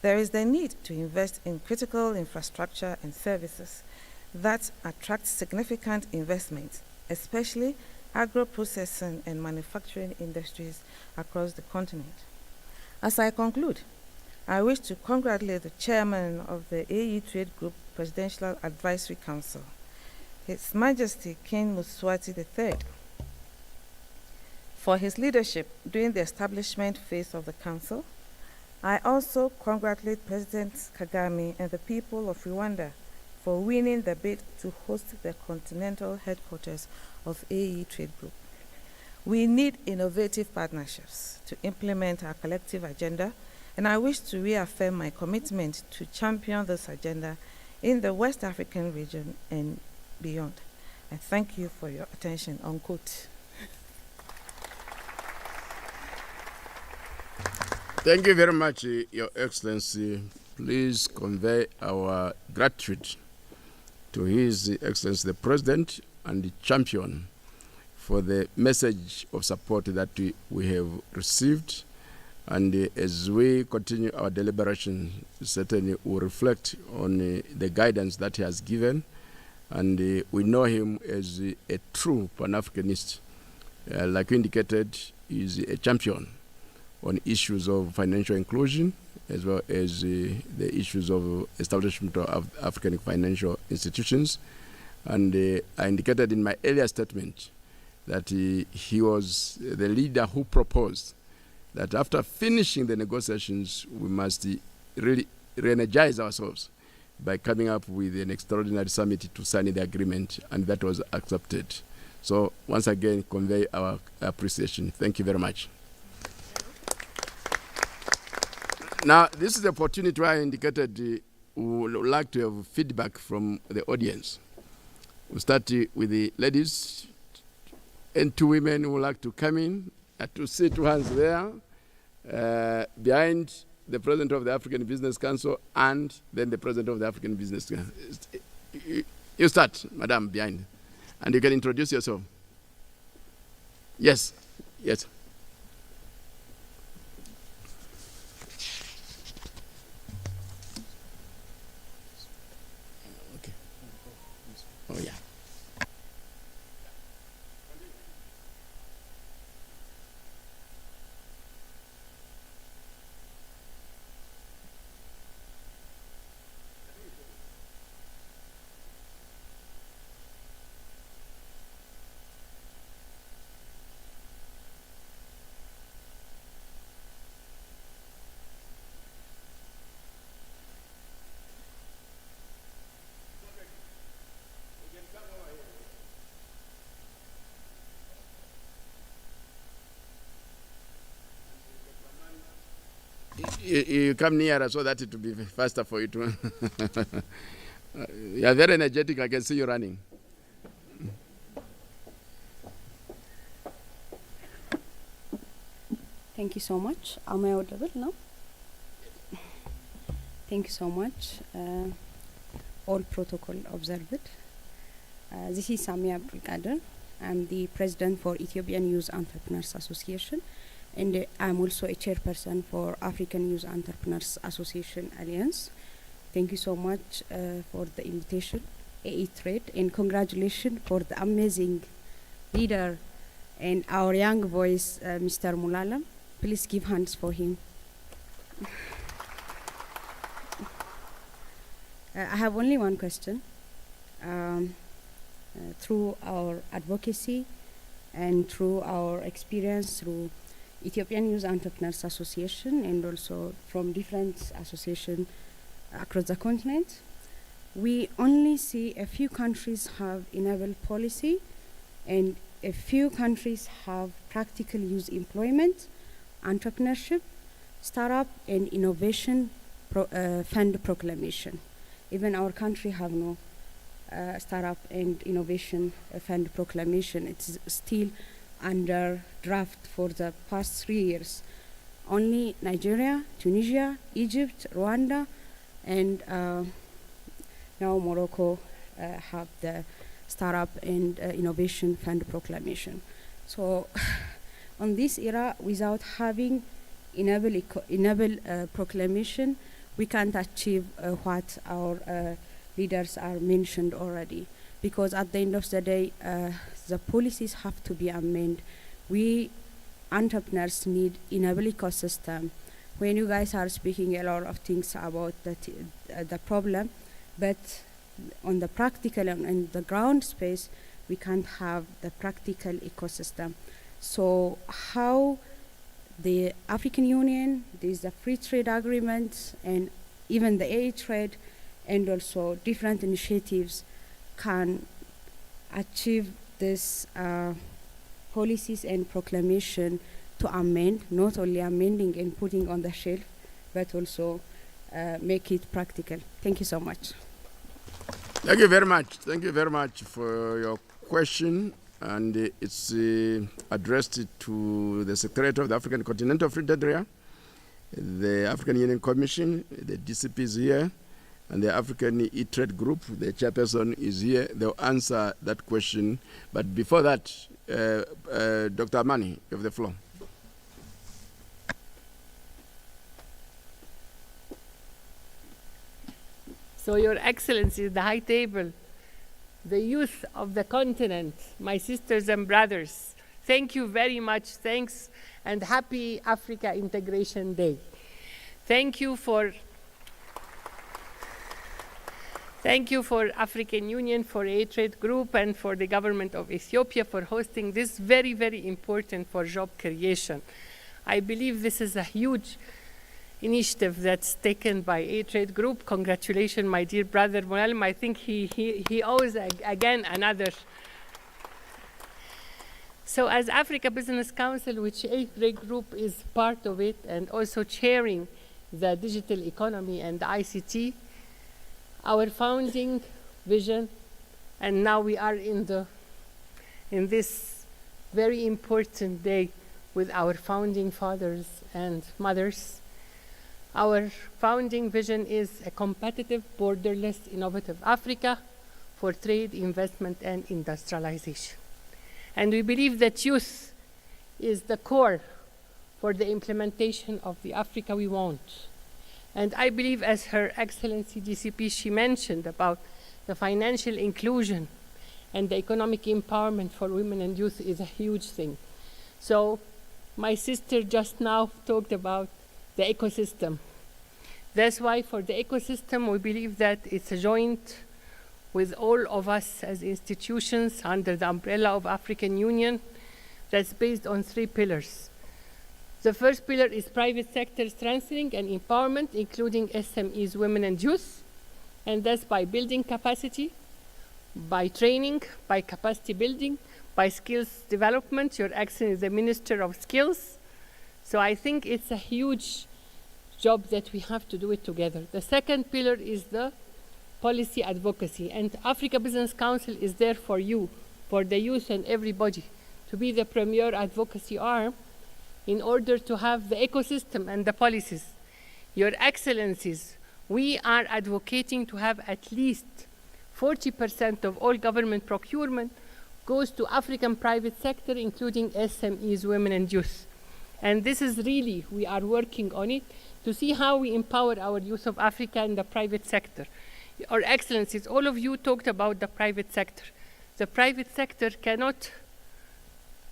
There is the need to invest in critical infrastructure and services that attract significant investment, especially agro-processing and manufacturing industries across the continent. As I conclude, I wish to congratulate the chairman of the AU Trade Group Presidential Advisory Council, His Majesty King Mswati III, for his leadership during the establishment phase of the council. I also congratulate President Kagame and the people of Rwanda for winning the bid to host the Continental headquarters of AE Trade Group. We need innovative partnerships to implement our collective agenda, and I wish to reaffirm my commitment to champion this agenda in the West African region and beyond. I thank you for your attention. Unquote. Thank you very much, Your Excellency. Please convey our gratitude to His Excellency the President and the champion for the message of support that we have received. And as we continue our deliberation, certainly we'll reflect on the guidance that he has given. And we know him as a true Pan-Africanist. Like you indicated, he's a champion on issues of financial inclusion, as well as the issues of establishment of African financial institutions. And I indicated in my earlier statement that he was the leader who proposed that after finishing the negotiations, we must really re-energize ourselves by coming up with an extraordinary summit to sign the agreement, and that was accepted. So once again, convey our appreciation. Thank you very much. Now, this is the opportunity where I indicated we would like to have feedback from the audience. We'll start with the ladies and two women who would like to come in. To see two hands there, behind the President of the African Business Council and then the President of the African Business Council. You start, Madam, behind. And you can introduce yourself. Yes, yes. Oh, yeah. You come nearer so that it will be faster for you to. You are very energetic. I can see you running. Thank you so much. Am I audible now? Thank you so much. All protocol observed. This is Samia Abdul Qadir. I'm the president for Ethiopian Youth Entrepreneurs Association, and I'm also a chairperson for African Youth Entrepreneurs Association Alliance. Thank you so much for the invitation, AE Trade, and congratulations for the amazing leader and our young voice, Mr. Mulalam. Please give hands for him. I have only one question. Through our advocacy and through our experience through Ethiopian Youth Entrepreneurs Association and also from different associations across the continent, we only see a few countries have enabled policy and a few countries have practical youth employment, entrepreneurship, startup and innovation fund proclamation. Even our country have no startup and innovation fund proclamation. It's still under draft for the past 3 years. Only Nigeria, Tunisia, Egypt, Rwanda, and now Morocco have the startup and innovation fund proclamation. So on this era, without having enable proclamation, we can't achieve what our leaders are mentioned already. Because at the end of the day, the policies have to be amended. We entrepreneurs need enable ecosystem. When you guys are speaking a lot of things about the problem, but on the practical and the ground space, we can't have the practical ecosystem. So how the African Union, there's the free trade agreement, and even the aid trade, and also different initiatives can achieve this policies and proclamation to amend, not only amending and putting on the shelf, but also make it practical. Thank you so much. Thank you very much. Thank you very much for your question. And it's addressed to the Secretary of the African Continental Free Trade Area, the African Union Commission, the DCP is here, and the African E-Trade Group, the chairperson is here. They'll answer that question. But before that, Dr. Amani, you have the floor. So, Your Excellency, the High Table, the youth of the continent, my sisters and brothers, thank you very much. Thanks, and happy Africa Integration Day. Thank you for African Union, for A-Trade Group, and for the government of Ethiopia for hosting this very, very important for job creation. I believe this is a huge initiative that's taken by A-Trade Group. Congratulations, my dear brother Muallim. I think he owes again another. So as Africa Business Council, which A-Trade Group is part of it, and also chairing the digital economy and the ICT, our founding vision, and now we are in this very important day with our founding fathers and mothers. Our founding vision is a competitive, borderless, innovative Africa for trade, investment, and industrialization. And we believe that youth is the core for the implementation of the Africa we want. And I believe, as Her Excellency DCP, she mentioned about the financial inclusion and the economic empowerment for women and youth is a huge thing. So my sister just now talked about the ecosystem. That's why for the ecosystem, we believe that it's a joint with all of us as institutions under the umbrella of African Union that's based on 3 pillars. The first pillar is private sector strengthening and empowerment, including SMEs, women and youth, and that's by building capacity, by training, by capacity building, by skills development. Your Excellency is the Minister of Skills. So I think it's a huge job that we have to do it together. The second pillar is the policy advocacy, and Africa Business Council is there for you, for the youth and everybody, to be the premier advocacy arm in order to have the ecosystem and the policies. Your Excellencies, we are advocating to have at least 40% of all government procurement goes to African private sector, including SMEs, women and youth. And this is really, we are working on it to see how we empower our youth of Africa in the private sector. Your Excellencies, all of you talked about the private sector. The private sector cannot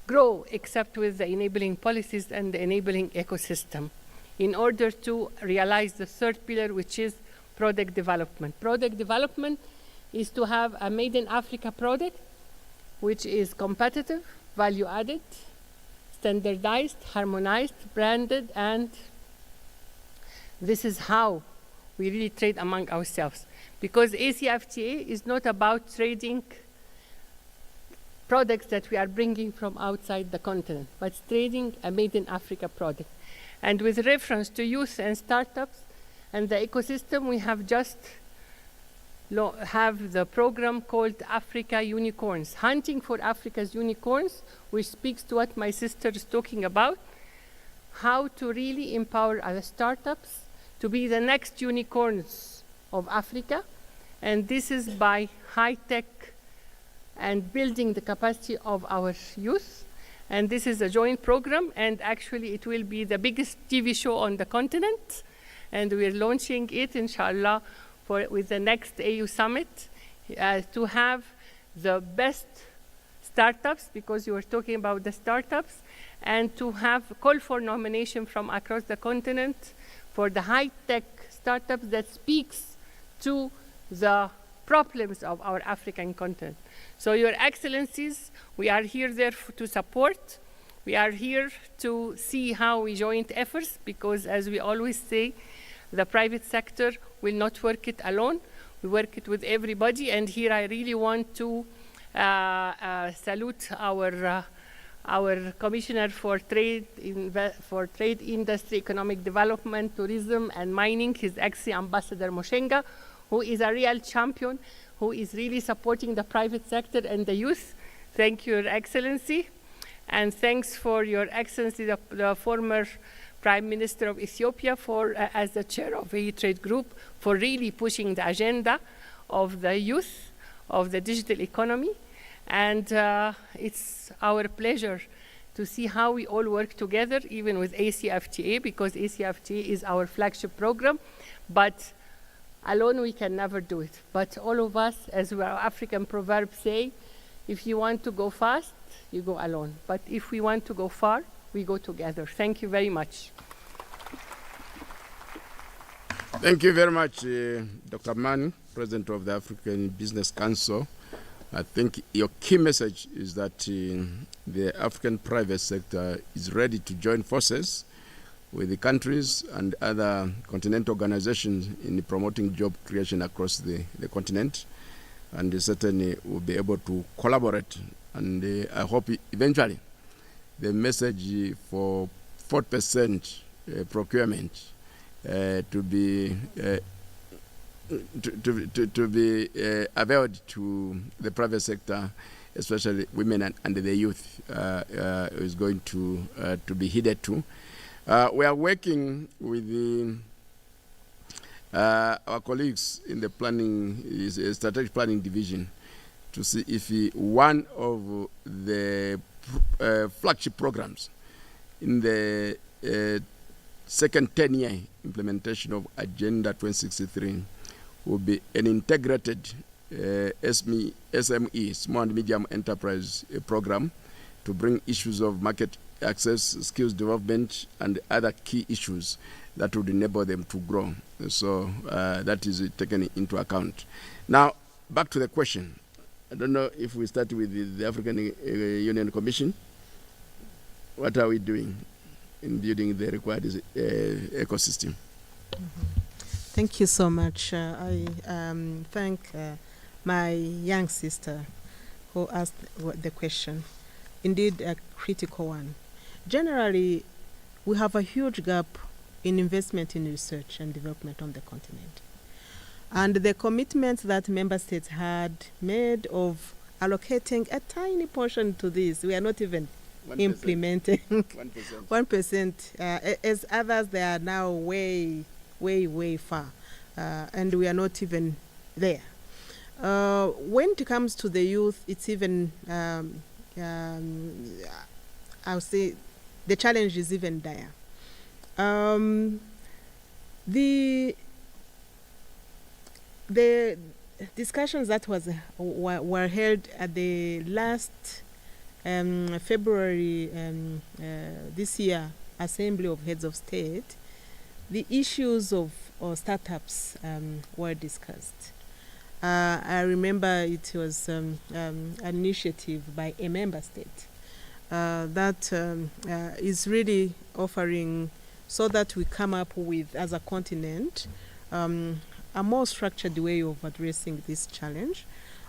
grow except with the enabling policies and the enabling ecosystem in order to realize the third pillar, which is product development. Product development is to have a made in Africa product which is competitive, value added, standardized, harmonized, branded, and this is how we really trade among ourselves. Because ACFTA is not about trading products that we are bringing from outside the continent, but trading a made in Africa product. And with reference to youth and startups and the ecosystem, we have just have the program called Africa Unicorns, Hunting for Africa's Unicorns, which speaks to what my sister is talking about, how to really empower our startups to be the next unicorns of Africa. And this is by high-tech and building the capacity of our youth. And this is a joint program, and actually it will be the biggest TV show on the continent. and we're launching it, inshallah, with the next AU Summit to have the best startups, because you were talking about the startups, and to have call for nomination from across the continent for the high-tech startups that speaks to the problems of our African continent. So, Your Excellencies, we are here there to support. We are here to see how we joint efforts, because as we always say, the private sector will not work it alone. We work it with everybody, and here I really want to salute our Commissioner for Trade, Industry, Economic Development, Tourism and Mining, His Excellency Ambassador Moshenga, who is a real champion, who is really supporting the private sector and the youth. Thank you, Your Excellency. And thanks for Your Excellency, the former Prime Minister of Ethiopia, for as the chair of the trade group, for really pushing the agenda of the youth, of the digital economy. And it's our pleasure to see how we all work together, even with ACFTA, because ACFTA is our flagship program. But alone we can never do it. But all of us, as our African proverbs say, if you want to go fast, you go alone. But if we want to go far, we go together. Thank you very much. Thank you very much, Dr. Mani, President of the African Business Council. I think your key message is that the African private sector is ready to join forces with the countries and other continental organizations in promoting job creation across the continent, and they certainly will be able to collaborate. And I hope eventually the message for 40% procurement to be availed to the private sector, especially women and the youth, is going to be heeded to. We are working with our colleagues in the strategic planning division to see if one of the flagship programs in the second 10-year implementation of Agenda 2063 will be an integrated SME, small and medium enterprise program, to bring issues of market access, skills development, and other key issues that would enable them to grow. So that is taken into account. Now, back to the question. I don't know if we start with the African Union Commission. What are we doing in building the required ecosystem? Thank you so much. I thank my young sister who asked the question. Indeed, a critical one. Generally, we have a huge gap in investment in research and development on the continent. And the commitments that member states had made of allocating a tiny portion to this, we are not even 1%. Implementing 1%. As others, they are now way far, and we are not even there. When it comes to the youth, it's even, I would say, the challenge is even dire. The discussions that were held at the last February this year Assembly of Heads of State, the issues of startups were discussed. I remember it was an initiative by a member state that is really offering, so that we come up with, as a continent, a more structured way of addressing this challenge.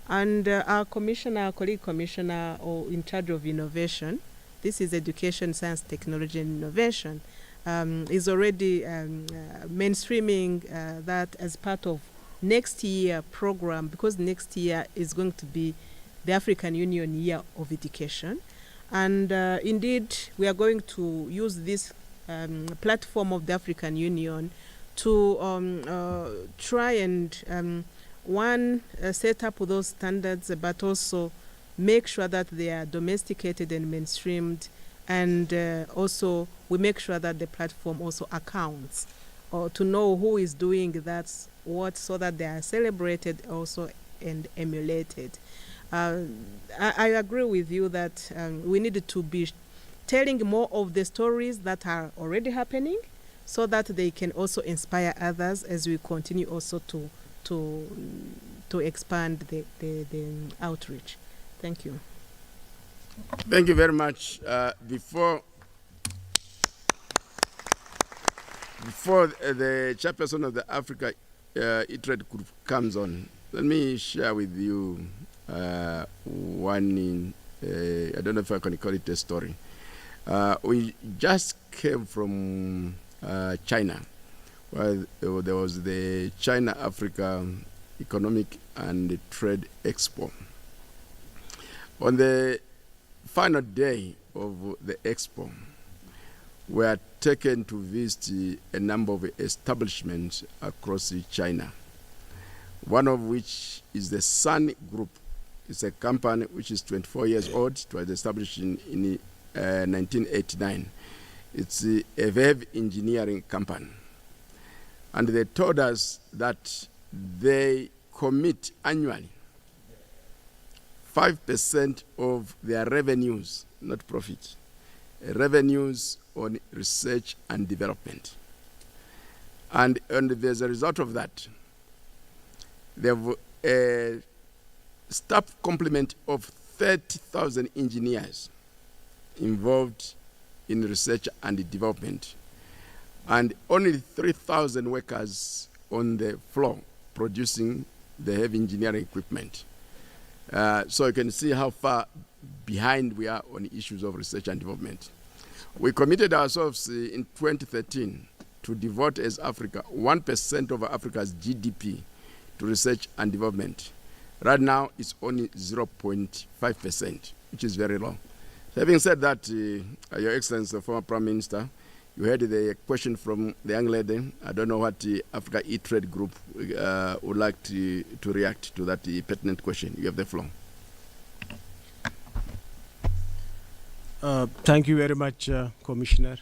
And our colleague commissioner in charge of innovation, this is Education, Science, Technology and Innovation, is already mainstreaming that as part of next year program, because next year is going to be the African Union Year of Education. And indeed, we are going to use this platform of the African Union to try and set up those standards, but also make sure that they are domesticated and mainstreamed, and also we make sure that the platform also accounts or to know who is doing that what, so that they are celebrated also and emulated. I agree with you that we need to be telling more of the stories that are already happening, so that they can also inspire others as we continue also to expand the outreach. Thank you. Thank you very much. Before the chairperson of the Africa E-Trade Group comes on, let me share with you one, I don't know if I can call it a story. We just came from China, where there was the China-Africa Economic and Trade Expo. On the final day of the expo, we are taken to visit a number of establishments across China, one of which is the Sun Group. It's a company which is 24 years old. It was established in 1989. It's a heavy engineering company. And they told us that they commit annually 5% of their revenues, not profit, revenues on research and development. And as a result of that, they have a staff complement of 30,000 engineers involved in research and development, and only 3,000 workers on the floor producing the heavy engineering equipment. So you can see how far behind we are on issues of research and development. We committed ourselves in 2013 to devote as Africa 1% of Africa's GDP to research and development. Right now, it's only 0.5%, which is very low. Having said that, Your Excellency, the former Prime Minister, you heard the question from the young lady. I don't know what the Africa E-Trade Group would like to react to that pertinent question. You have the floor. Thank you very much, Commissioner.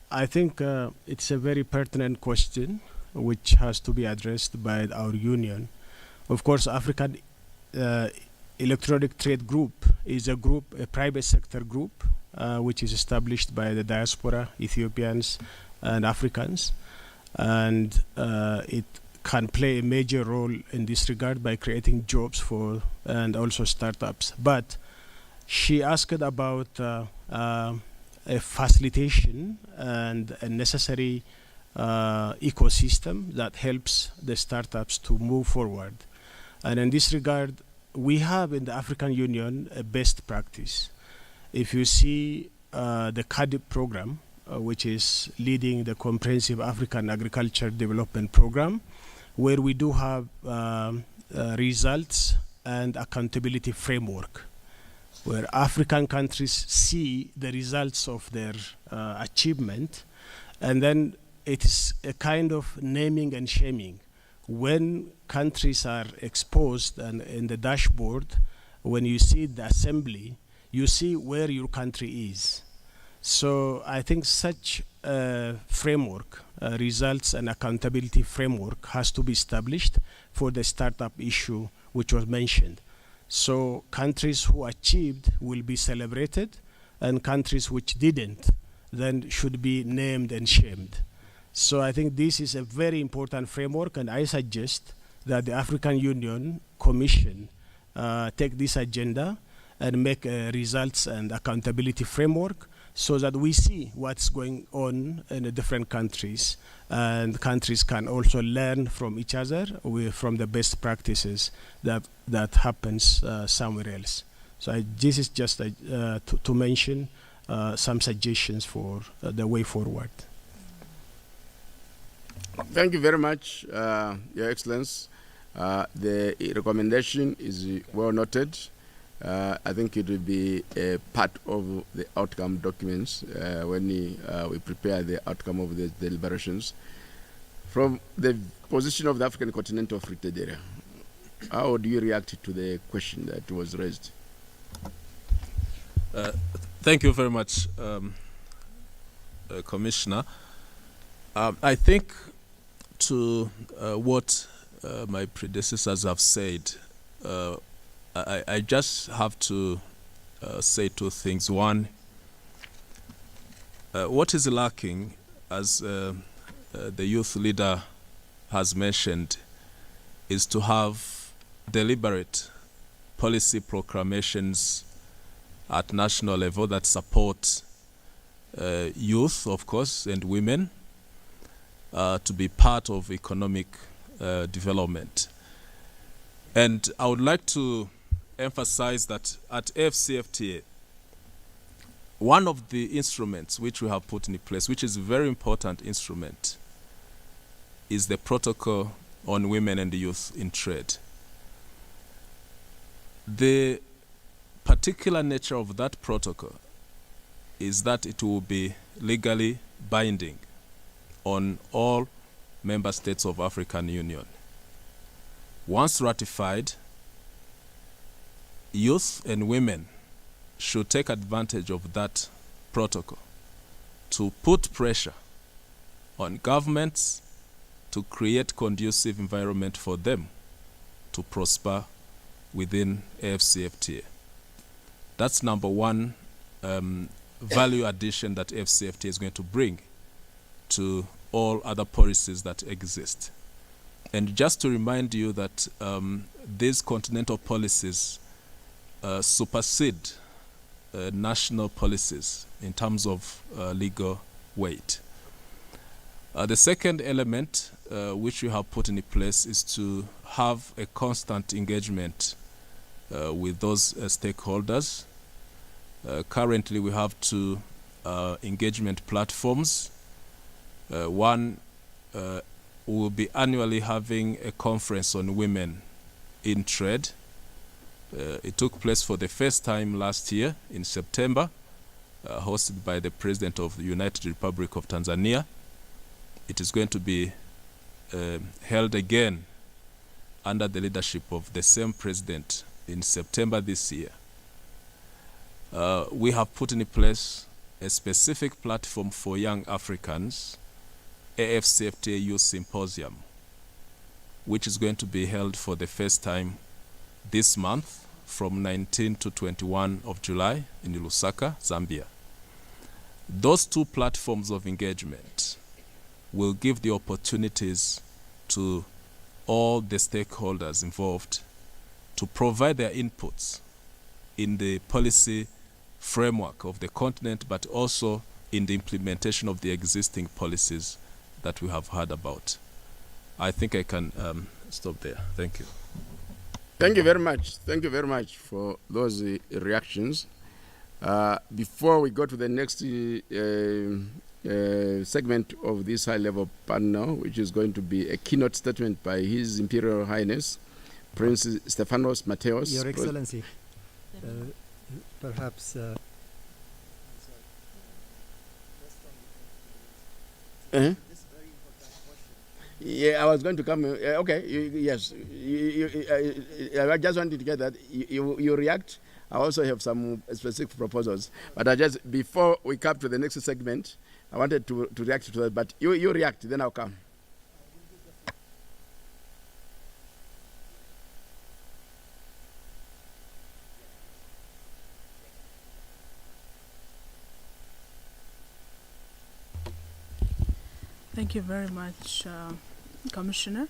I think it's a very pertinent question which has to be addressed by our union. Of course, African Electronic Trade Group is a group, a private sector group, which is established by the diaspora, Ethiopians and Africans. And it can play a major role in this regard by creating jobs for and also startups. But she asked about a facilitation and a necessary ecosystem that helps the startups to move forward. And in this regard, we have in the African Union a best practice. If you see the CADIP program, which is leading the Comprehensive African Agriculture Development Program, where we do have results and accountability framework, where African countries see the results of their achievement, and then it is a kind of naming and shaming. When countries are exposed and in the dashboard, when you see the assembly, you see where your country is. So I think such a framework, results and accountability framework, has to be established for the startup issue which was mentioned. So countries who achieved will be celebrated, and countries which didn't then should be named and shamed. So I think this is a very important framework, and I suggest that the African Union Commission take this agenda and make a results and accountability framework so that we see what's going on in the different countries, and countries can also learn from each other from the best practices that happens somewhere else. So this is just to mention some suggestions for the way forward. Thank you very much, Your Excellency. The recommendation is well noted. I think it will be a part of the outcome documents when we prepare the outcome of the deliberations. From the position of the African Continental Free Trade Area, how do you react to the question that was raised? Thank you very much, Commissioner. I think to what my predecessors have said, I just have to say two things. One, what is lacking, as the youth leader has mentioned, is to have deliberate policy proclamations at national level that support youth, of course, and women to be part of economic development. And I would like to emphasize that at AFCFTA, one of the instruments which we have put in place, which is a very important instrument, is the Protocol on Women and Youth in Trade. The particular nature of that protocol is that it will be legally binding on all member states of African Union. Once ratified, youth and women should take advantage of that protocol to put pressure on governments to create conducive environment for them to prosper within AFCFTA. That's number one value addition that AFCFTA is going to bring to all other policies that exist. And just to remind you that these continental policies supersede national policies in terms of legal weight. The second element which we have put in place is to have a constant engagement with those stakeholders. Currently we have two engagement platforms. One will be annually having a conference on women in trade. It took place for the first time last year in September, hosted by the President of the United Republic of Tanzania. It is going to be held again under the leadership of the same president in September this year. We have put in place a specific platform for young Africans, AFCFTA Youth Symposium, which is going to be held for the first time this month from 19 to 21 of July in Lusaka, Zambia. Those two platforms of engagement will give the opportunities to all the stakeholders involved to provide their inputs in the policy framework of the continent, but also in the implementation of the existing policies that we have heard about. I think I can stop there. Thank you. Thank you very much. Thank you very much for those reactions. Before we go to the next segment of this high-level panel, which is going to be a keynote statement by His Imperial Highness, Prince Stephanos Matthäus. Your Excellency, perhaps... Yeah, I was going to come. Okay, yes. I just wanted to get that. You react. I also have some specific proposals. But I just, before we come to the next segment, I wanted to react to that. But you react, then I'll come. Thank you very much, Commissioner.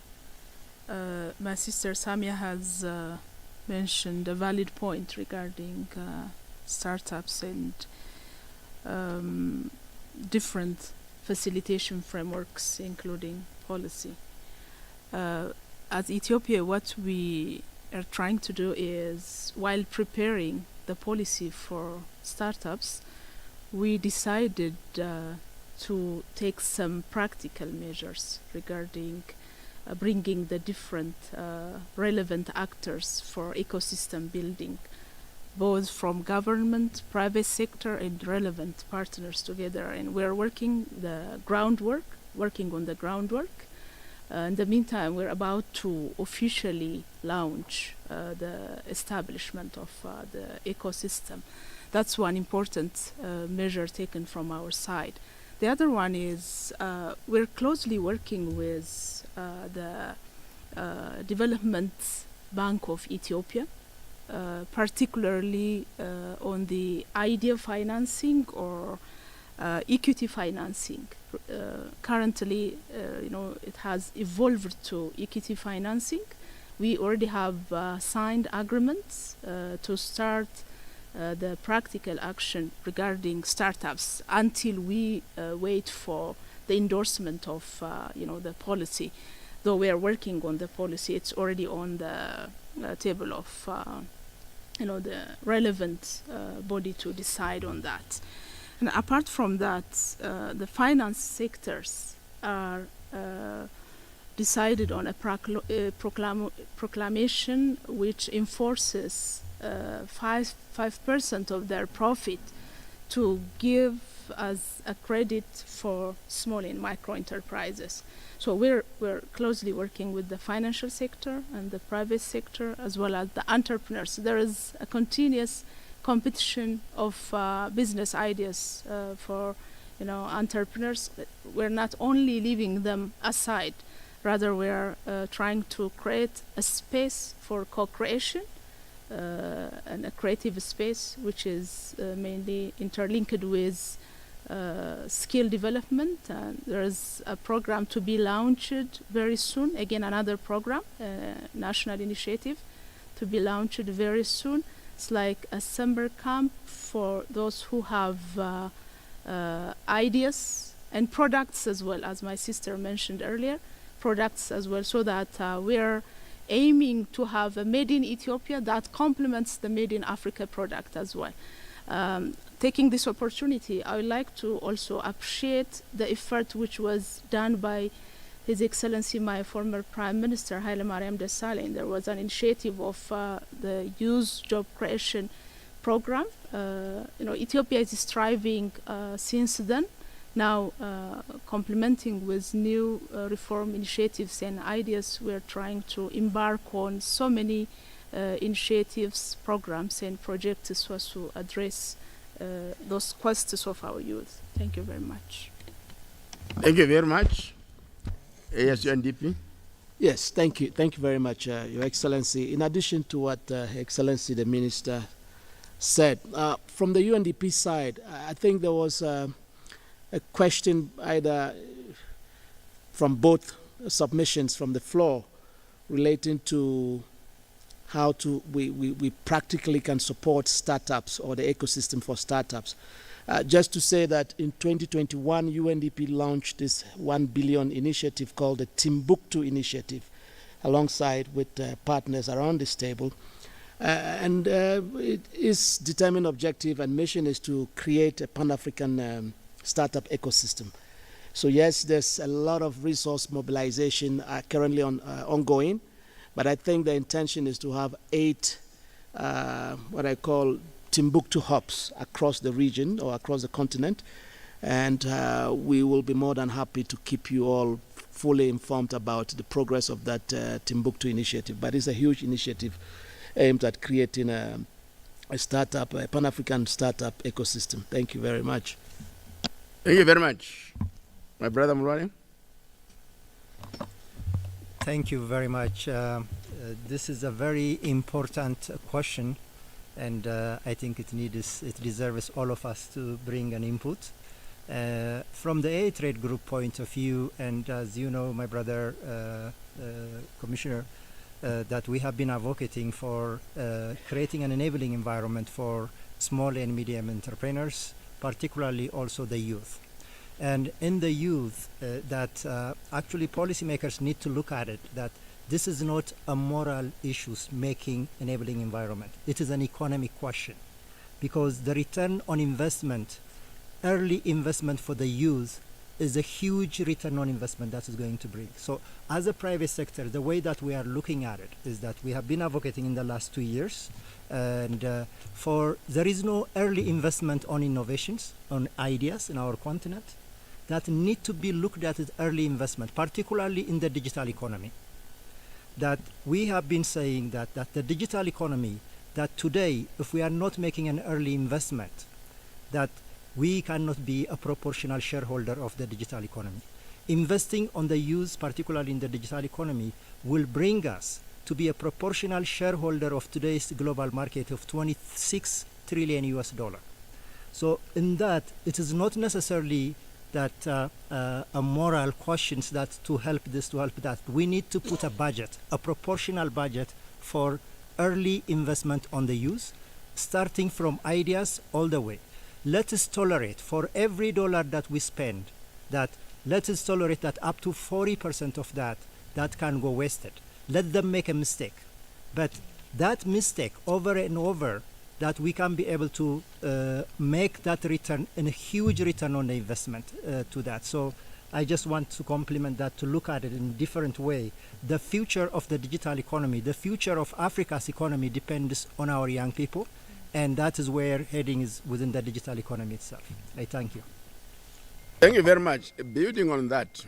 My sister Samia has mentioned a valid point regarding startups and different facilitation frameworks, including policy. As Ethiopia, what we are trying to do is, while preparing the policy for startups, we decided to take some practical measures regarding bringing the different relevant actors for ecosystem building, both from government, private sector, and relevant partners together. And we're working on the groundwork. In the meantime, we're about to officially launch the establishment of the ecosystem. That's one important measure taken from our side. The other one is we're closely working with the Development Bank of Ethiopia, particularly on the idea financing or equity financing. Currently, it has evolved to equity financing. We already have signed agreements to start the practical action regarding startups until we wait for the endorsement of the policy. Though we are working on the policy, it's already on the table of the relevant body to decide on that. And apart from that, the finance sectors are decided on a proclamation which enforces 5% of their profit to give as a credit for small and micro enterprises. So we're closely working with the financial sector and the private sector as well as the entrepreneurs. There is a continuous competition of business ideas for entrepreneurs. We're not only leaving them aside, rather we're trying to create a space for co-creation and a creative space which is mainly interlinked with skill development. There is a program to be launched very soon, again another program, national initiative to be launched very soon. It's like a summer camp for those who have ideas and products as well, as my sister mentioned earlier, products as well, so that we're aiming to have a made in Ethiopia that complements the made in Africa product as well. Taking this opportunity, I would like to also appreciate the effort which was done by His Excellency, my former Prime Minister, Haile Mariam Desalegn. There was an initiative of the Youth Job Creation Program. Ethiopia is striving since then, now complementing with new reform initiatives and ideas. We're trying to embark on so many initiatives, programs, and projects so as to address those questions of our youth. Thank you very much. Thank you very much. Yes, UNDP. Yes, thank you. Thank you very much, Your Excellency. In addition to what Her Excellency the Minister said, from the UNDP side, I think there was a question either from both submissions from the floor relating to how we practically can support startups or the ecosystem for startups. Just to say that in 2021, UNDP launched this 1 billion initiative called the Timbuktu Initiative, alongside with partners around this table. And its determined objective and mission is to create a Pan-African startup ecosystem. So yes, there's a lot of resource mobilization currently ongoing, but I think the intention is to have 8 what I call Timbuktu hubs across the region or across the continent, and we will be more than happy to keep you all fully informed about the progress of that Timbuktu initiative. But it's a huge initiative aimed at creating a startup, a Pan-African startup ecosystem. Thank you very much. Thank you very much. My brother Mulwane. Thank you very much. This is a very important question, and I think it deserves all of us to bring an input. From the A Trade Group point of view, and as you know, my brother Commissioner, that we have been advocating for creating an enabling environment for small and medium entrepreneurs, particularly also the youth. And in the youth, that actually policymakers need to look at it, that this is not a moral issue making enabling environment. It is an economic question, because the return on investment, early investment for the youth, is a huge return on investment that is going to bring. So as a private sector, the way that we are looking at it is that we have been advocating in the last 2 years, and there is no early investment on innovations, on ideas in our continent that need to be looked at as early investment, particularly in the digital economy. That we have been saying that the digital economy, that today, if we are not making an early investment, that we cannot be a proportional shareholder of the digital economy. Investing on the youth, particularly in the digital economy, will bring us to be a proportional shareholder of today's global market of 26 trillion US dollar. So in that, it is not necessarily that a moral questions that to help this, to help that. We need to put a budget, a proportional budget for early investment on the youth, starting from ideas all the way. Let us tolerate for every dollar that we spend, that let us tolerate that up to 40% of that can go wasted. Let them make a mistake. But that mistake over and over, that we can be able to make that return, and a huge return on the investment to that. So I just want to complement that, to look at it in a different way. The future of the digital economy, the future of Africa's economy depends on our young people, and that is where heading is within the digital economy itself. I thank you. Thank you very much. Building on that,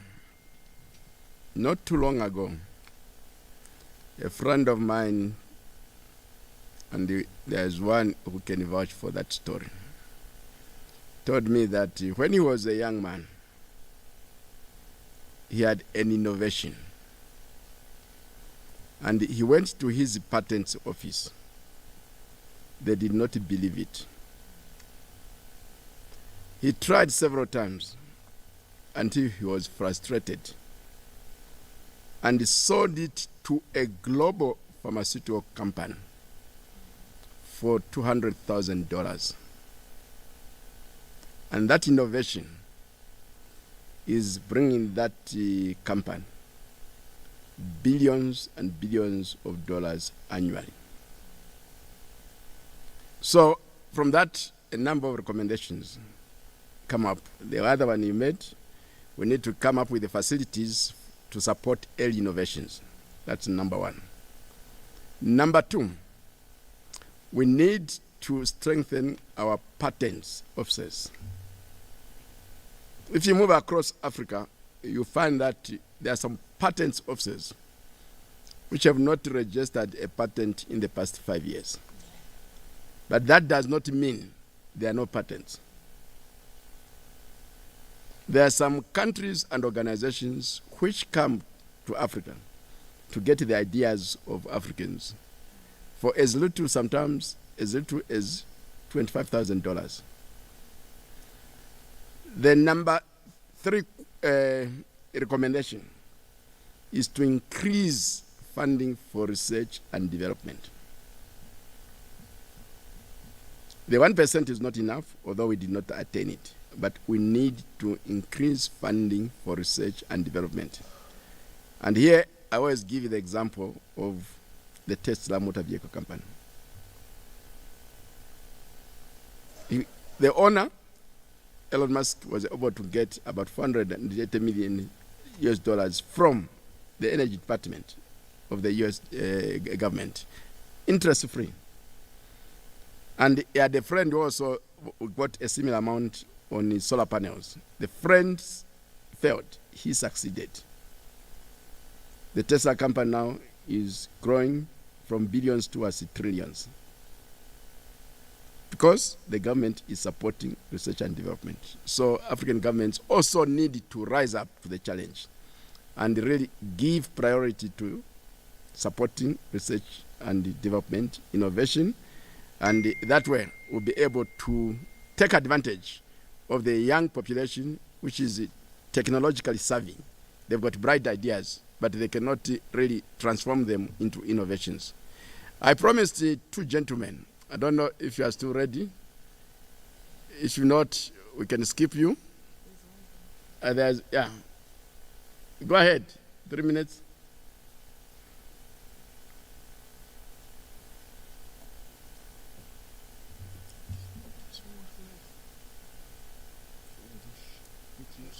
not too long ago, a friend of mine, and there's one who can vouch for that story, told me that when he was a young man, he had an innovation. And he went to his patents office. They did not believe it. He tried several times until he was frustrated and sold it to a global pharmaceutical company for $200,000. And that innovation is bringing that company billions and billions of dollars annually. So from that, a number of recommendations come up. The other one you made, we need to come up with the facilities to support early innovations. That's number one. Number two, we need to strengthen our patents offices. If you move across Africa, you find that there are some patents offices which have not registered a patent in the past 5 years. But that does not mean there are no patents. There are some countries and organizations which come to Africa to get the ideas of Africans for as little, sometimes as little as $25,000. The number 3 recommendation is to increase funding for research and development. The 1% is not enough, although we did not attain it. But we need to increase funding for research and development. And here, I always give you the example of the Tesla motor vehicle company. The owner, Elon Musk, was able to get about $480 million US from the Energy Department of the US government, interest-free. And he had a friend who also got a similar amount on his solar panels. The friends failed. He succeeded. The Tesla company now is growing from billions towards trillions because the government is supporting research and development. So African governments also need to rise up to the challenge and really give priority to supporting research and development, innovation, and that way we'll be able to take advantage of the young population, which is technologically savvy. They've got bright ideas, but they cannot really transform them into innovations. I promised 2 gentlemen. I don't know if you are still ready. If you're not, we can skip you. Yeah. Go ahead. 3 minutes.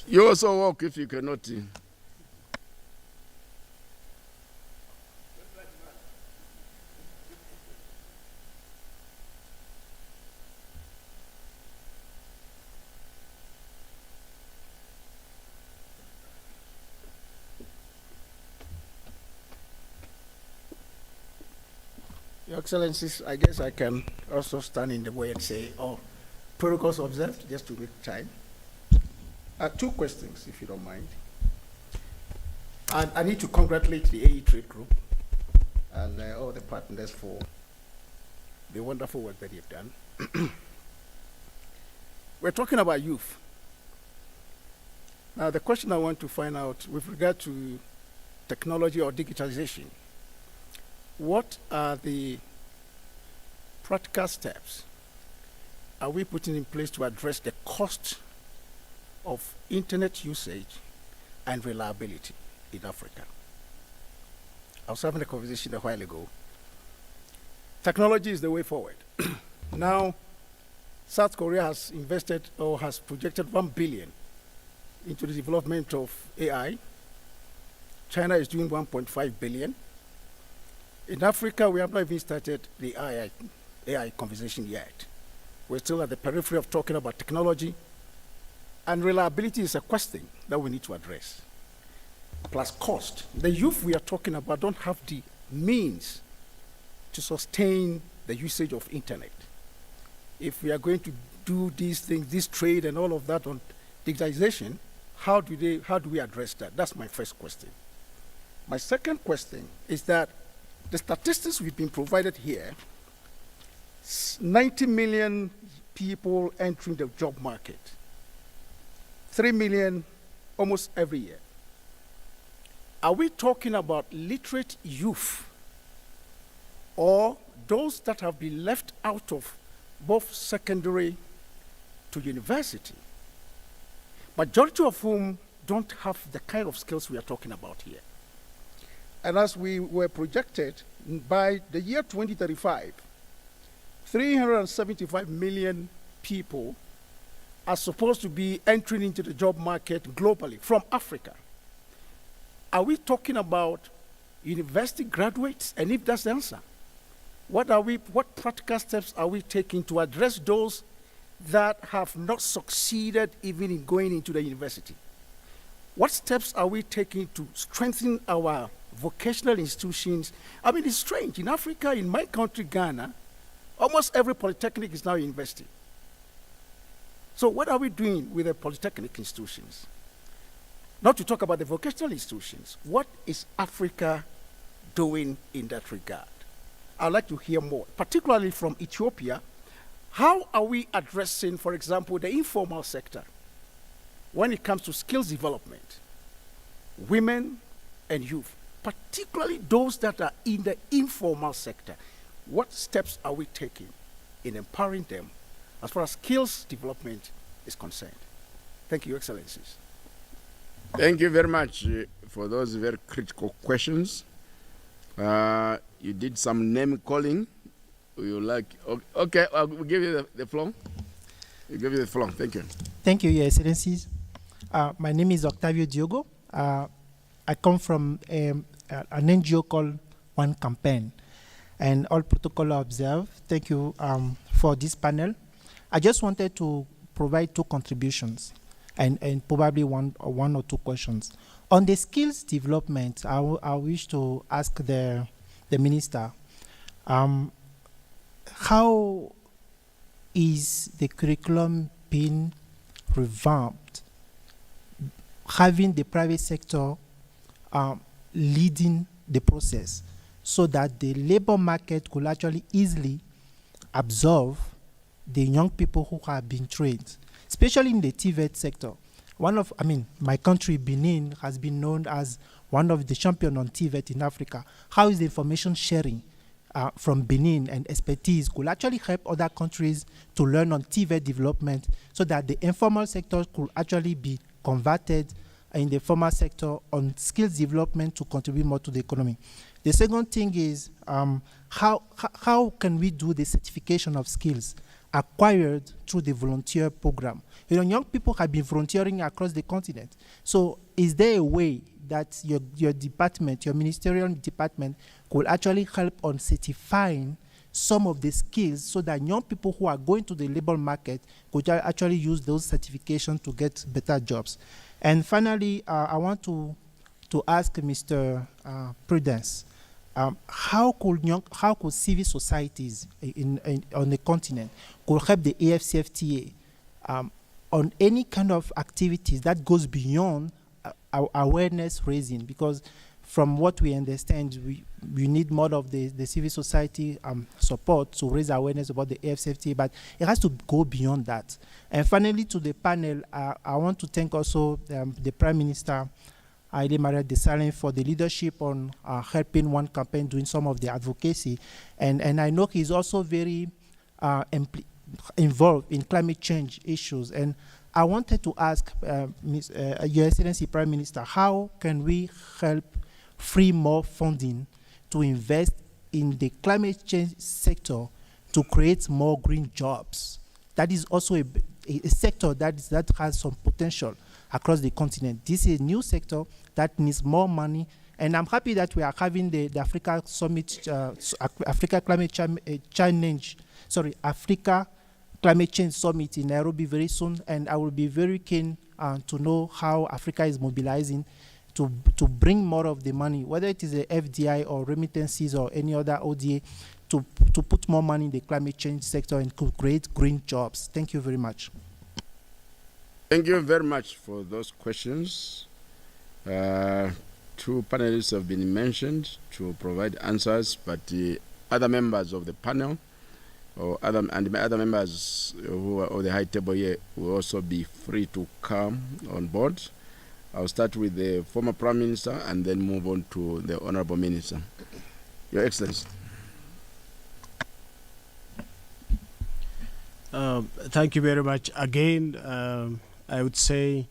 You also walk if you cannot. Your Excellencies, I guess I can also stand in the way and say, protocols observed, just to make time. Two questions, if you don't mind. And I need to congratulate the AE Trade Group and all the partners for the wonderful work that you've done. We're talking about youth. Now, the question I want to find out with regard to technology or digitalization, what are the practical steps are we putting in place to address the cost of internet usage and reliability in Africa? I was having a conversation a while ago. Technology is the way forward. Now, South Korea has invested or has projected 1 billion into the development of AI. China is doing 1.5 billion. In Africa, we have not even started the AI conversation yet. We're still at the periphery of talking about technology, and reliability is a question that we need to address. Plus cost. The youth we are talking about don't have the means to sustain the usage of internet. If we are going to do these things, this trade and all of that on digitization, how do we address that? That's my first question. My second question is that the statistics we've been provided here, 90 million people entering the job market, 3 million almost every year. Are we talking about literate youth or those that have been left out of both secondary to university, majority of whom don't have the kind of skills we are talking about here? And as we were projected, by the year 2035, 375 million people are supposed to be entering into the job market globally from Africa. Are we talking about university graduates? And if that's the answer, what practical steps are we taking to address those that have not succeeded even in going into the university? What steps are we taking to strengthen our vocational institutions? I mean, it's strange. In Africa, in my country, Ghana, almost every polytechnic is now a university. So what are we doing with the polytechnic institutions? Not to talk about the vocational institutions. What is Africa doing in that regard? I'd like to hear more, particularly from Ethiopia. How are we addressing, for example, the informal sector when it comes to skills development, women and youth, particularly those that are in the informal sector? What steps are we taking in empowering them as far as skills development is concerned? Thank you, Your Excellencies. Thank you very much for those very critical questions. You did some name calling. You like? Okay, I'll give you the floor. We'll give you the floor. Thank you. Thank you, Your Excellencies. My name is Octavio Diogo. I come from an NGO called One Campaign, and all protocol observed. Thank you for this panel. I just wanted to provide two contributions and probably one or two questions. On the skills development, I wish to ask the minister, how is the curriculum being revamped, having the private sector leading the process so that the labor market could actually easily absorb the young people who have been trained, especially in the TVET sector. My country, Benin, has been known as one of the champions on TVET in Africa. How is the information sharing from Benin and expertise could actually help other countries to learn on TVET development so that the informal sector could actually be converted in the formal sector on skills development to contribute more to the economy? The second thing is how can we do the certification of skills acquired through the volunteer program? Young people have been volunteering across the continent. So is there a way that your department, your ministerial department, could actually help on certifying some of the skills so that young people who are going to the labor market could actually use those certifications to get better jobs? And finally, I want to ask Mr. Prudence, how could civil societies on the continent could help the AFCFTA on any kind of activities that goes beyond awareness raising? Because from what we understand, we need more of the civil society support to raise awareness about the AFCFTA, but it has to go beyond that. And finally, to the panel, I want to thank also the Prime Minister, Haile Mariam Desalegn, for the leadership on helping One Campaign doing some of the advocacy. And I know he's also very involved in climate change issues. And I wanted to ask Your Excellency Prime Minister, how can we help free more funding to invest in the climate change sector to create more green jobs? That is also a sector that has some potential across the continent. This is a new sector that needs more money, and I'm happy that we are having the Africa Summit, Africa Climate Change Summit in Nairobi very soon, and I will be very keen to know how Africa is mobilizing to bring more of the money, whether it is a FDI or remittances or any other ODA, to put more money in the climate change sector and to create green jobs. Thank you very much. Thank you very much for those questions. Two panelists have been mentioned to provide answers, but the other members of the panel or other members who are on the high table here will also be free to come on board. I'll start with the former Prime Minister and then move on to the Honorable Minister. Your Excellency. Thank you very much. Again, I would say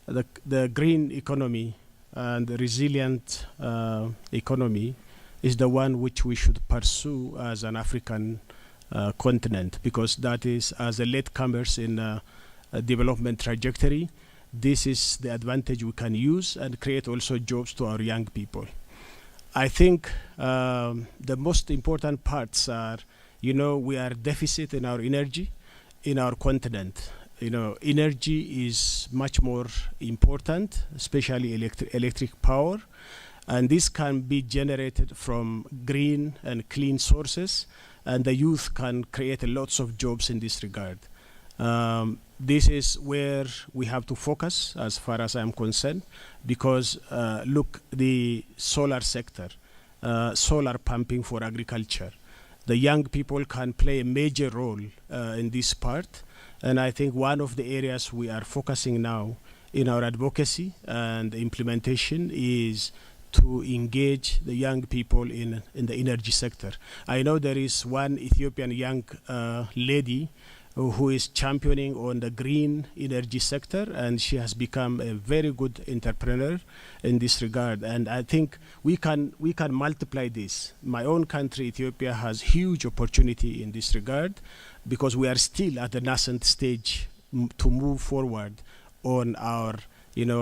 the green economy and the resilient economy is the one which we should pursue as an African continent, because that is, as the latecomers in a development trajectory, this is the advantage we can use and create also jobs to our young people. I think the most important parts are, we are deficit in our energy in our continent. Energy is much more important, especially electric power, and this can be generated from green and clean sources, and the youth can create lots of jobs in this regard. This is where we have to focus as far as I'm concerned, because look, the solar sector, solar pumping for agriculture, the young people can play a major role in this part. And I think one of the areas we are focusing now in our advocacy and implementation is to engage the young people in the energy sector. I know there is one Ethiopian young lady who is championing on the green energy sector, and she has become a very good entrepreneur in this regard. And I think we can multiply this. My own country, Ethiopia, has huge opportunity in this regard, because we are still at the nascent stage to move forward on our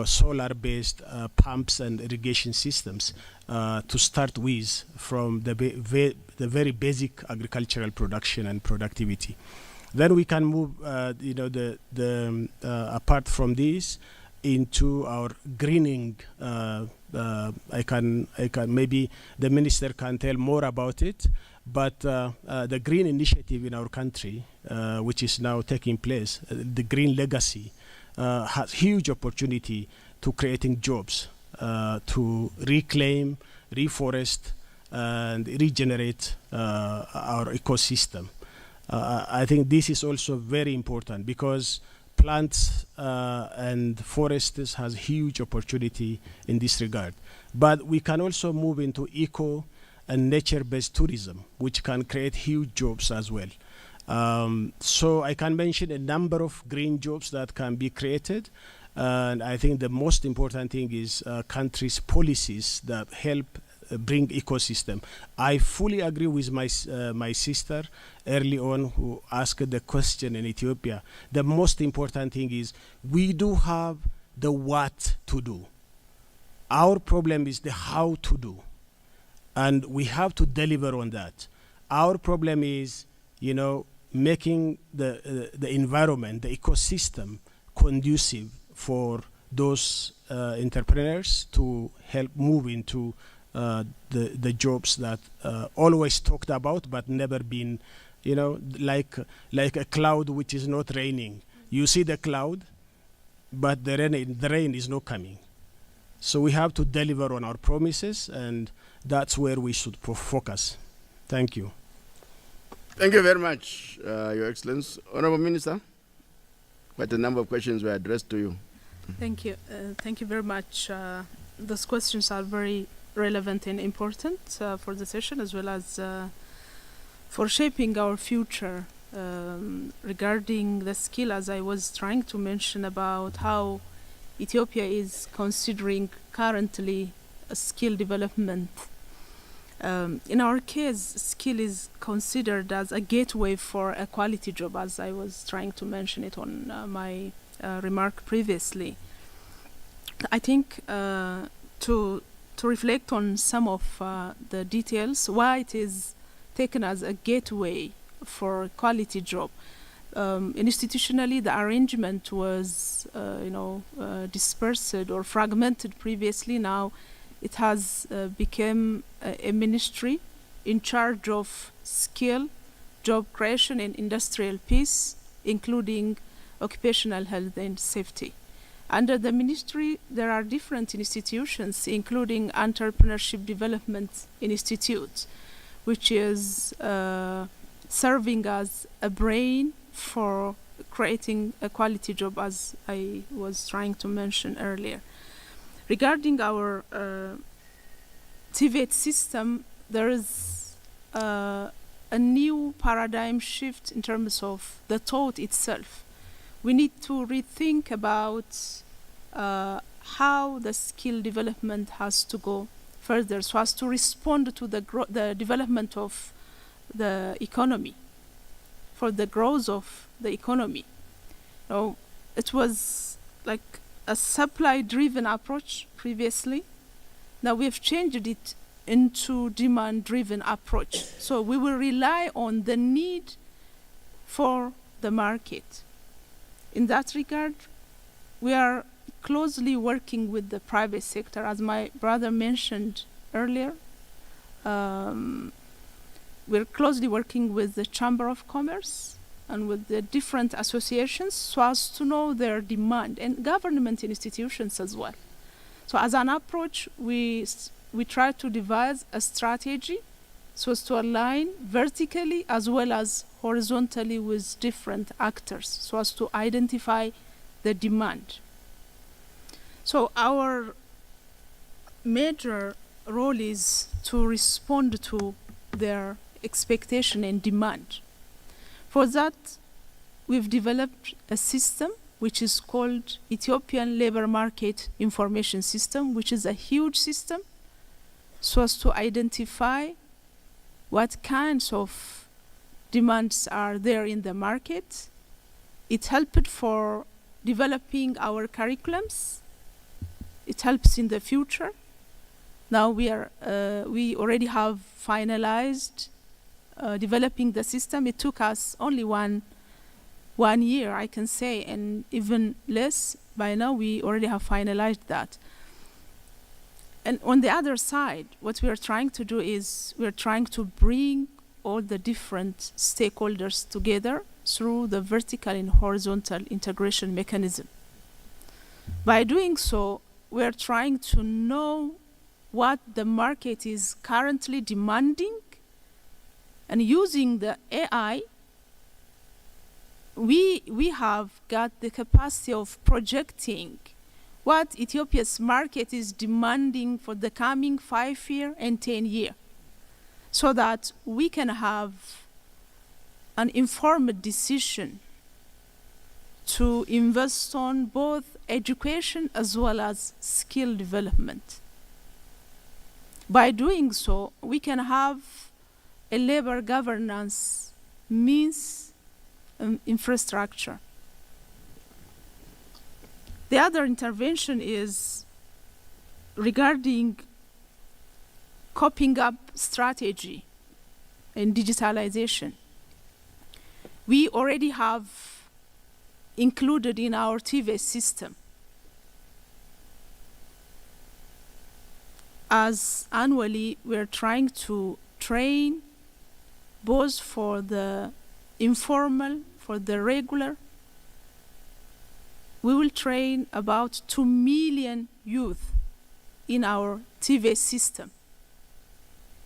solar-based pumps and irrigation systems to start with from the very basic agricultural production and productivity. Then we can move, apart from this, into our greening. I can maybe the minister can tell more about it, but the green initiative in our country, which is now taking place, the green legacy, has huge opportunity to creating jobs, to reclaim, reforest, and regenerate our ecosystem. I think this is also very important, because plants and forests has huge opportunity in this regard. But we can also move into eco and nature-based tourism, which can create huge jobs as well. So I can mention a number of green jobs that can be created. And I think the most important thing is countries' policies that help bring ecosystem. I fully agree with my sister early on who asked the question in Ethiopia. The most important thing is we do have the what to do. Our problem is the how to do. And we have to deliver on that. Our problem is, making the environment, the ecosystem conducive for those entrepreneurs to help move into the jobs that always talked about but never been, like a cloud which is not raining. You see the cloud, but the rain is not coming. So we have to deliver on our promises, and that's where we should focus. Thank you. Thank you very much, Your Excellency. Honorable Minister, quite a number of questions were addressed to you. Thank you. Thank you very much. Those questions are very relevant and important for the session, as well as for shaping our future regarding the skill, as I was trying to mention about how Ethiopia is considering currently a skill development. In our case, skill is considered as a gateway for a quality job, as I was trying to mention it on my remark previously. I think to reflect on some of the details, why it is taken as a gateway for quality job. Institutionally, the arrangement was, dispersed or fragmented previously. Now, it has become a ministry in charge of skill, job creation, and industrial peace, including occupational health and safety. Under the ministry, there are different institutions, including Entrepreneurship Development Institute, which is serving as a brain for creating a quality job, as I was trying to mention earlier. Regarding our TVET system, there is a new paradigm shift in terms of the thought itself. We need to rethink about how the skill development has to go further so as to respond to the development of the economy, for the growth of the economy. So it was like a supply-driven approach previously. Now we have changed it into demand-driven approach. So we will rely on the need for the market. In that regard, we are closely working with the private sector, as my brother mentioned earlier. We're closely working with the Chamber of Commerce and with the different associations so as to know their demand, and government institutions as well. So as an approach, we try to devise a strategy so as to align vertically as well as horizontally with different actors so as to identify the demand. So our major role is to respond to their expectation and demand. For that, we've developed a system which is called Ethiopian Labor Market Information System, which is a huge system, so as to identify what kinds of demands are there in the market. It helped for developing our curriculums. It helps in the future. Now we already have finalized developing the system. It took us only one year, I can say, and even less. By now we already have finalized that. And on the other side, what we are trying to do is we are trying to bring all the different stakeholders together through the vertical and horizontal integration mechanism. By doing so, we are trying to know what the market is currently demanding, and using the AI, we have got the capacity of projecting what Ethiopia's market is demanding for the coming 5 year and 10 year, so that we can have an informed decision to invest on both education as well as skill development. By doing so, we can have a labor governance means infrastructure. The other intervention is regarding coping up strategy and digitalization. We already have included in our TV system as annually we're trying to train both for the informal, for the regular. We will train about 2 million youth in our TV system,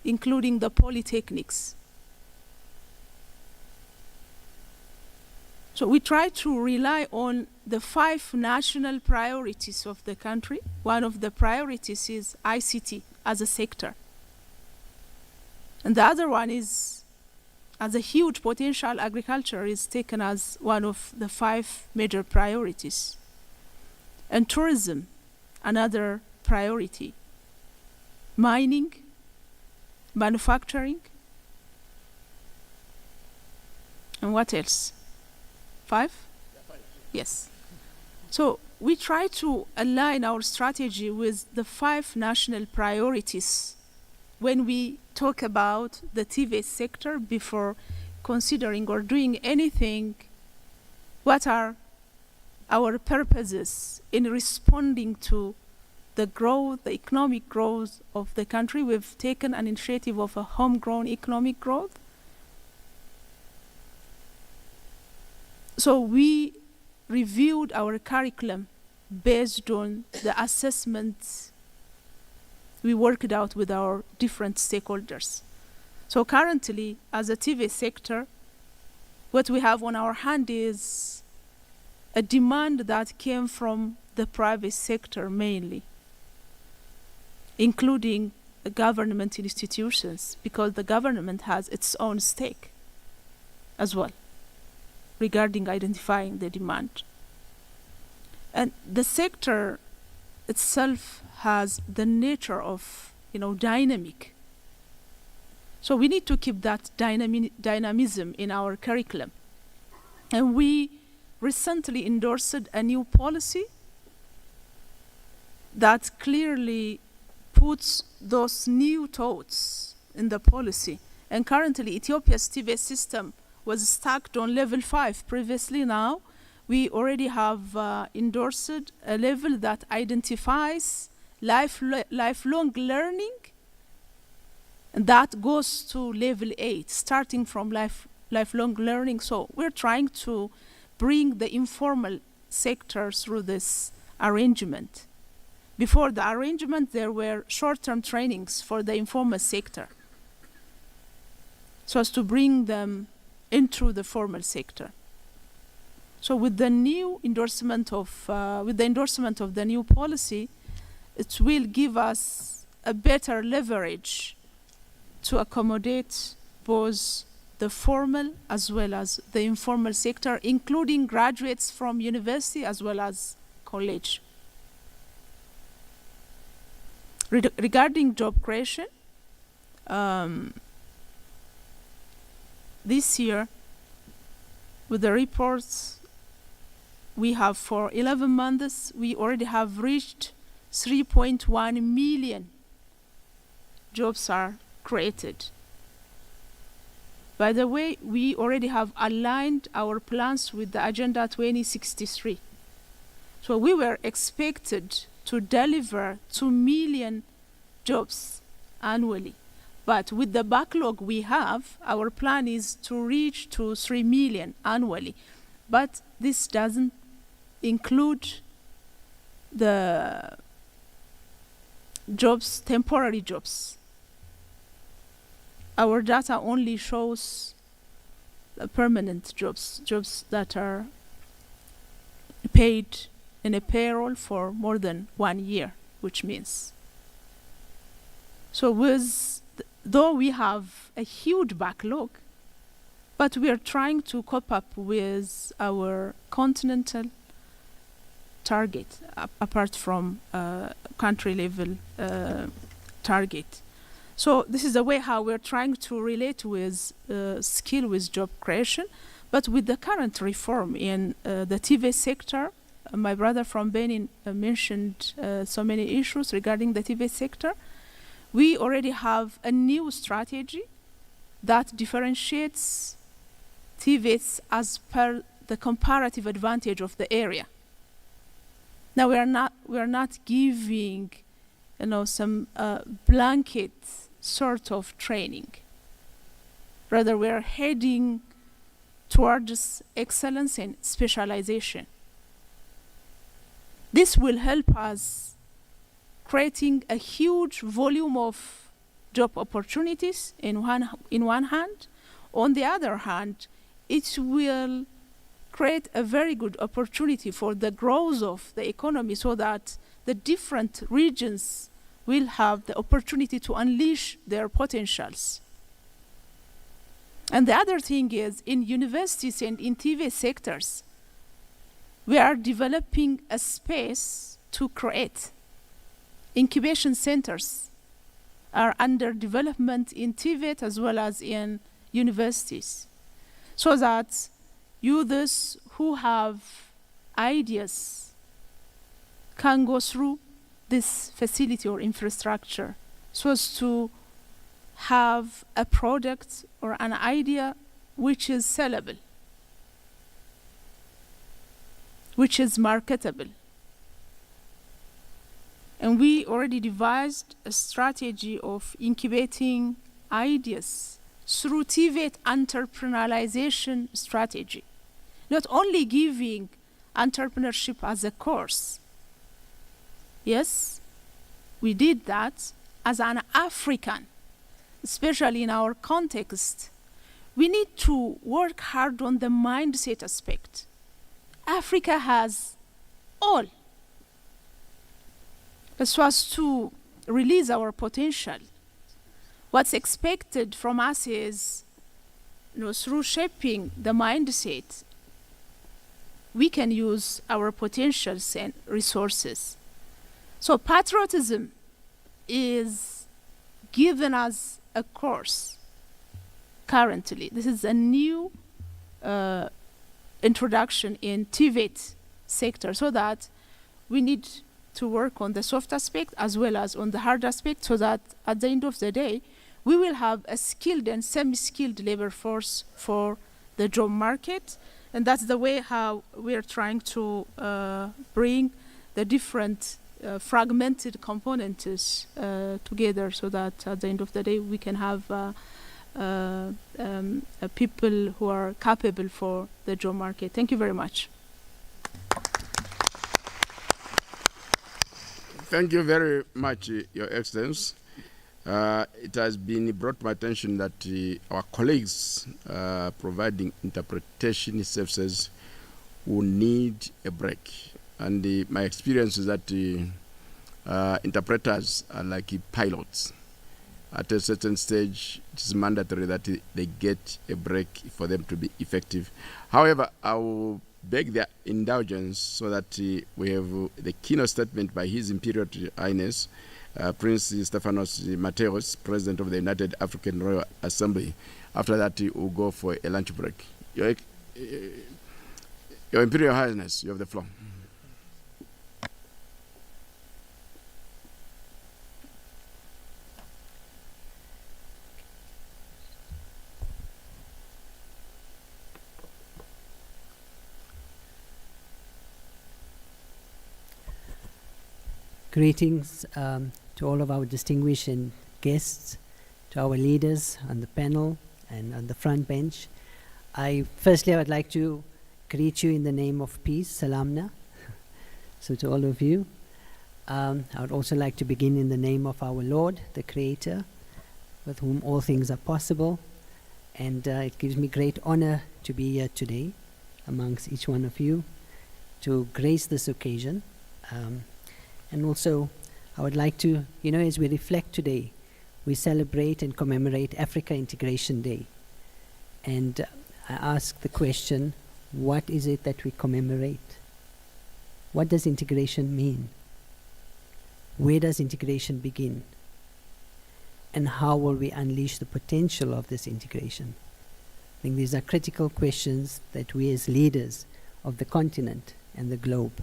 including the polytechnics. So we try to rely on the 5 national priorities of the country. One of the priorities is ICT as a sector. And the other one is, as a huge potential, agriculture is taken as one of the 5 major priorities. And tourism, another priority. Mining, manufacturing, and what else? 5? Yes. So we try to align our strategy with the 5 national priorities when we talk about the TV sector before considering or doing anything. What are our purposes in responding to the growth, the economic growth of the country? We've taken an initiative of a homegrown economic growth. So we reviewed our curriculum based on the assessments we worked out with our different stakeholders. So currently, as a TV sector, what we have on our hand is a demand that came from the private sector mainly, including the government institutions, because the government has its own stake as well regarding identifying the demand. And the sector itself has the nature of, dynamic. So we need to keep that dynamism in our curriculum. And we recently endorsed a new policy that clearly puts those new thoughts in the policy. And currently, Ethiopia's TV system was stuck on level 5 previously. Now we already have endorsed a level that identifies lifelong learning, and that goes to level 8, starting from lifelong learning. So we're trying to bring the informal sector through this arrangement. Before the arrangement, there were short-term trainings for the informal sector, so as to bring them into the formal sector. So with the new endorsement of the new policy, it will give us a better leverage to accommodate both the formal as well as the informal sector, including graduates from university as well as college. Regarding job creation, this year, with the reports we have for 11 months, we already have reached 3.1 million jobs are created. By the way, we already have aligned our plans with the Agenda 2063. So we were expected to deliver 2 million jobs annually. But with the backlog we have, our plan is to reach to 3 million annually. But this doesn't include the jobs, temporary jobs. Our data only shows permanent jobs, jobs that are paid in a payroll for more than 1 year, which means. So though we have a huge backlog, but we are trying to cope up with our continental target, apart from country level target. So this is the way how we're trying to relate with skill with job creation. But with the current reform in the TV sector, my brother from Benin mentioned so many issues regarding the TV sector. We already have a new strategy that differentiates TVETs as per the comparative advantage of the area. Now we are not giving some blanket sort of training. Rather, we are heading towards excellence and specialization. This will help us creating a huge volume of job opportunities in one hand. On the other hand, it will create a very good opportunity for the growth of the economy, so that the different regions will have the opportunity to unleash their potentials. And the other thing is, in universities and in TV sectors, we are developing a space to create. Incubation centers are under development in TVET as well as in universities, so that youths who have ideas can go through this facility or infrastructure, so as to have a product or an idea which is sellable, which is marketable. And we already devised a strategy of incubating ideas through TVET entrepreneurialization strategy. Not only giving entrepreneurship as a course. Yes, we did that as an African, especially in our context. We need to work hard on the mindset aspect. Africa has all, so as to release our potential. What's expected from us is, through shaping the mindset, we can use our potentials and resources. So patriotism is given as a course currently. This is a new introduction in TVET sector, so that we need to work on the soft aspect as well as on the hard aspect, so that at the end of the day, we will have a skilled and semi-skilled labor force for the job market. And that's the way how we are trying to bring the different fragmented components together, so that at the end of the day, we can have people who are capable for the job market. Thank you very much. Thank you very much, Your Excellency. It has been brought to my attention that our colleagues providing interpretation services will need a break. And my experience is that interpreters are like pilots. At a certain stage, it is mandatory that they get a break for them to be effective. However, I will beg their indulgence so that we have the keynote statement by His Imperial Highness, Prince Stephanos Mateos, President of the United African Royal Assembly. After that, we'll go for a lunch break. Your Imperial Highness, you have the floor. Greetings to all of our distinguished guests, to our leaders on the panel and on the front bench. Firstly, I would like to greet you in the name of peace, Salamna. So to all of you. I would also like to begin in the name of our Lord, the Creator, with whom all things are possible. And it gives me great honor to be here today amongst each one of you to grace this occasion. And also, I would like to, as we reflect today, we celebrate and commemorate Africa Integration Day. And I ask the question, what is it that we commemorate? What does integration mean? Where does integration begin? And how will we unleash the potential of this integration? I think these are critical questions that we as leaders of the continent and the globe.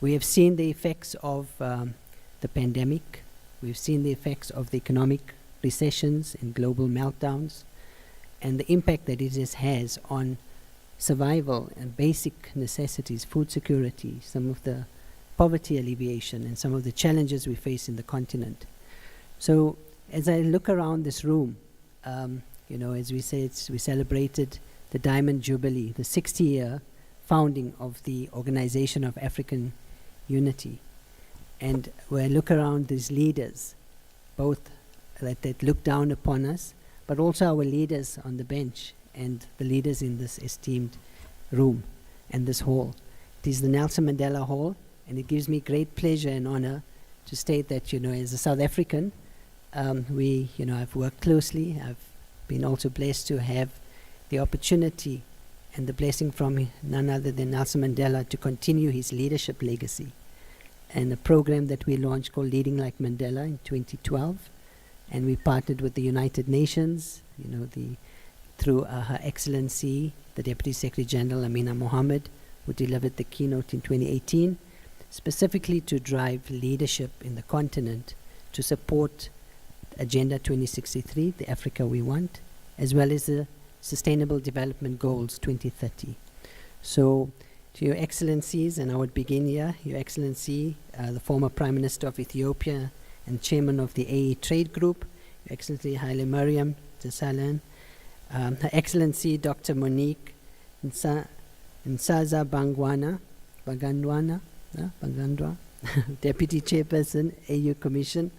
We have seen the effects of the pandemic. We've seen the effects of the economic recessions and global meltdowns, and the impact that it has on survival and basic necessities, food security, some of the poverty alleviation and some of the challenges we face in the continent. So as I look around this room, as we said, we celebrated the Diamond Jubilee, the 60-year founding of the Organization of African Unity. And when I look around these leaders, both that look down upon us, but also our leaders on the bench and the leaders in this esteemed room and this hall. It is the Nelson Mandela Hall, and it gives me great pleasure and honor to state that, as a South African, I've worked closely. I've been also blessed to have the opportunity and the blessing from none other than Nelson Mandela to continue his leadership legacy. And a program that we launched called Leading Like Mandela in 2012. And we partnered with the United Nations, through Her Excellency, the Deputy Secretary General Amina Mohammed, who delivered the keynote in 2018, specifically to drive leadership in the continent to support Agenda 2063, the Africa we want, as well as the Sustainable Development Goals 2030. So, to Your Excellencies, and I would begin here, Your Excellency, the former Prime Minister of Ethiopia and Chairman of the AE Trade Group, Your Excellency Haile Mariam Desalegn, Her Excellency Dr. Monique Nsaza Bangandwa, Deputy Chairperson, AU Commission.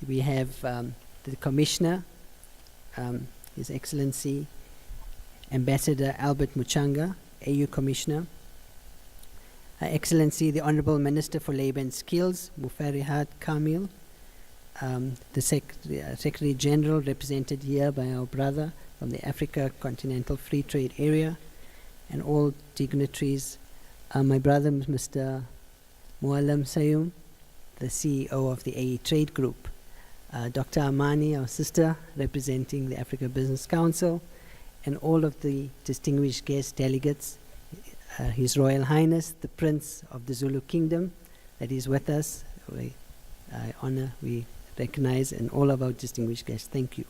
We have the Commissioner, His Excellency Ambassador Albert Muchanga, AU Commissioner. Her Excellency the Honorable Minister for Labour and Skills, Muferihat Kamil, the Secretary General represented here by our brother from the Africa Continental Free Trade Area, and all dignitaries. My brother, Mr. Muallim Sayum, the CEO of the AE Trade Group. Dr. Amani, our sister, representing the Africa Business Council, and all of the distinguished guest delegates, His Royal Highness, the Prince of the Zulu Kingdom, that is with us. We honor, we recognize, and all of our distinguished guests. Thank you.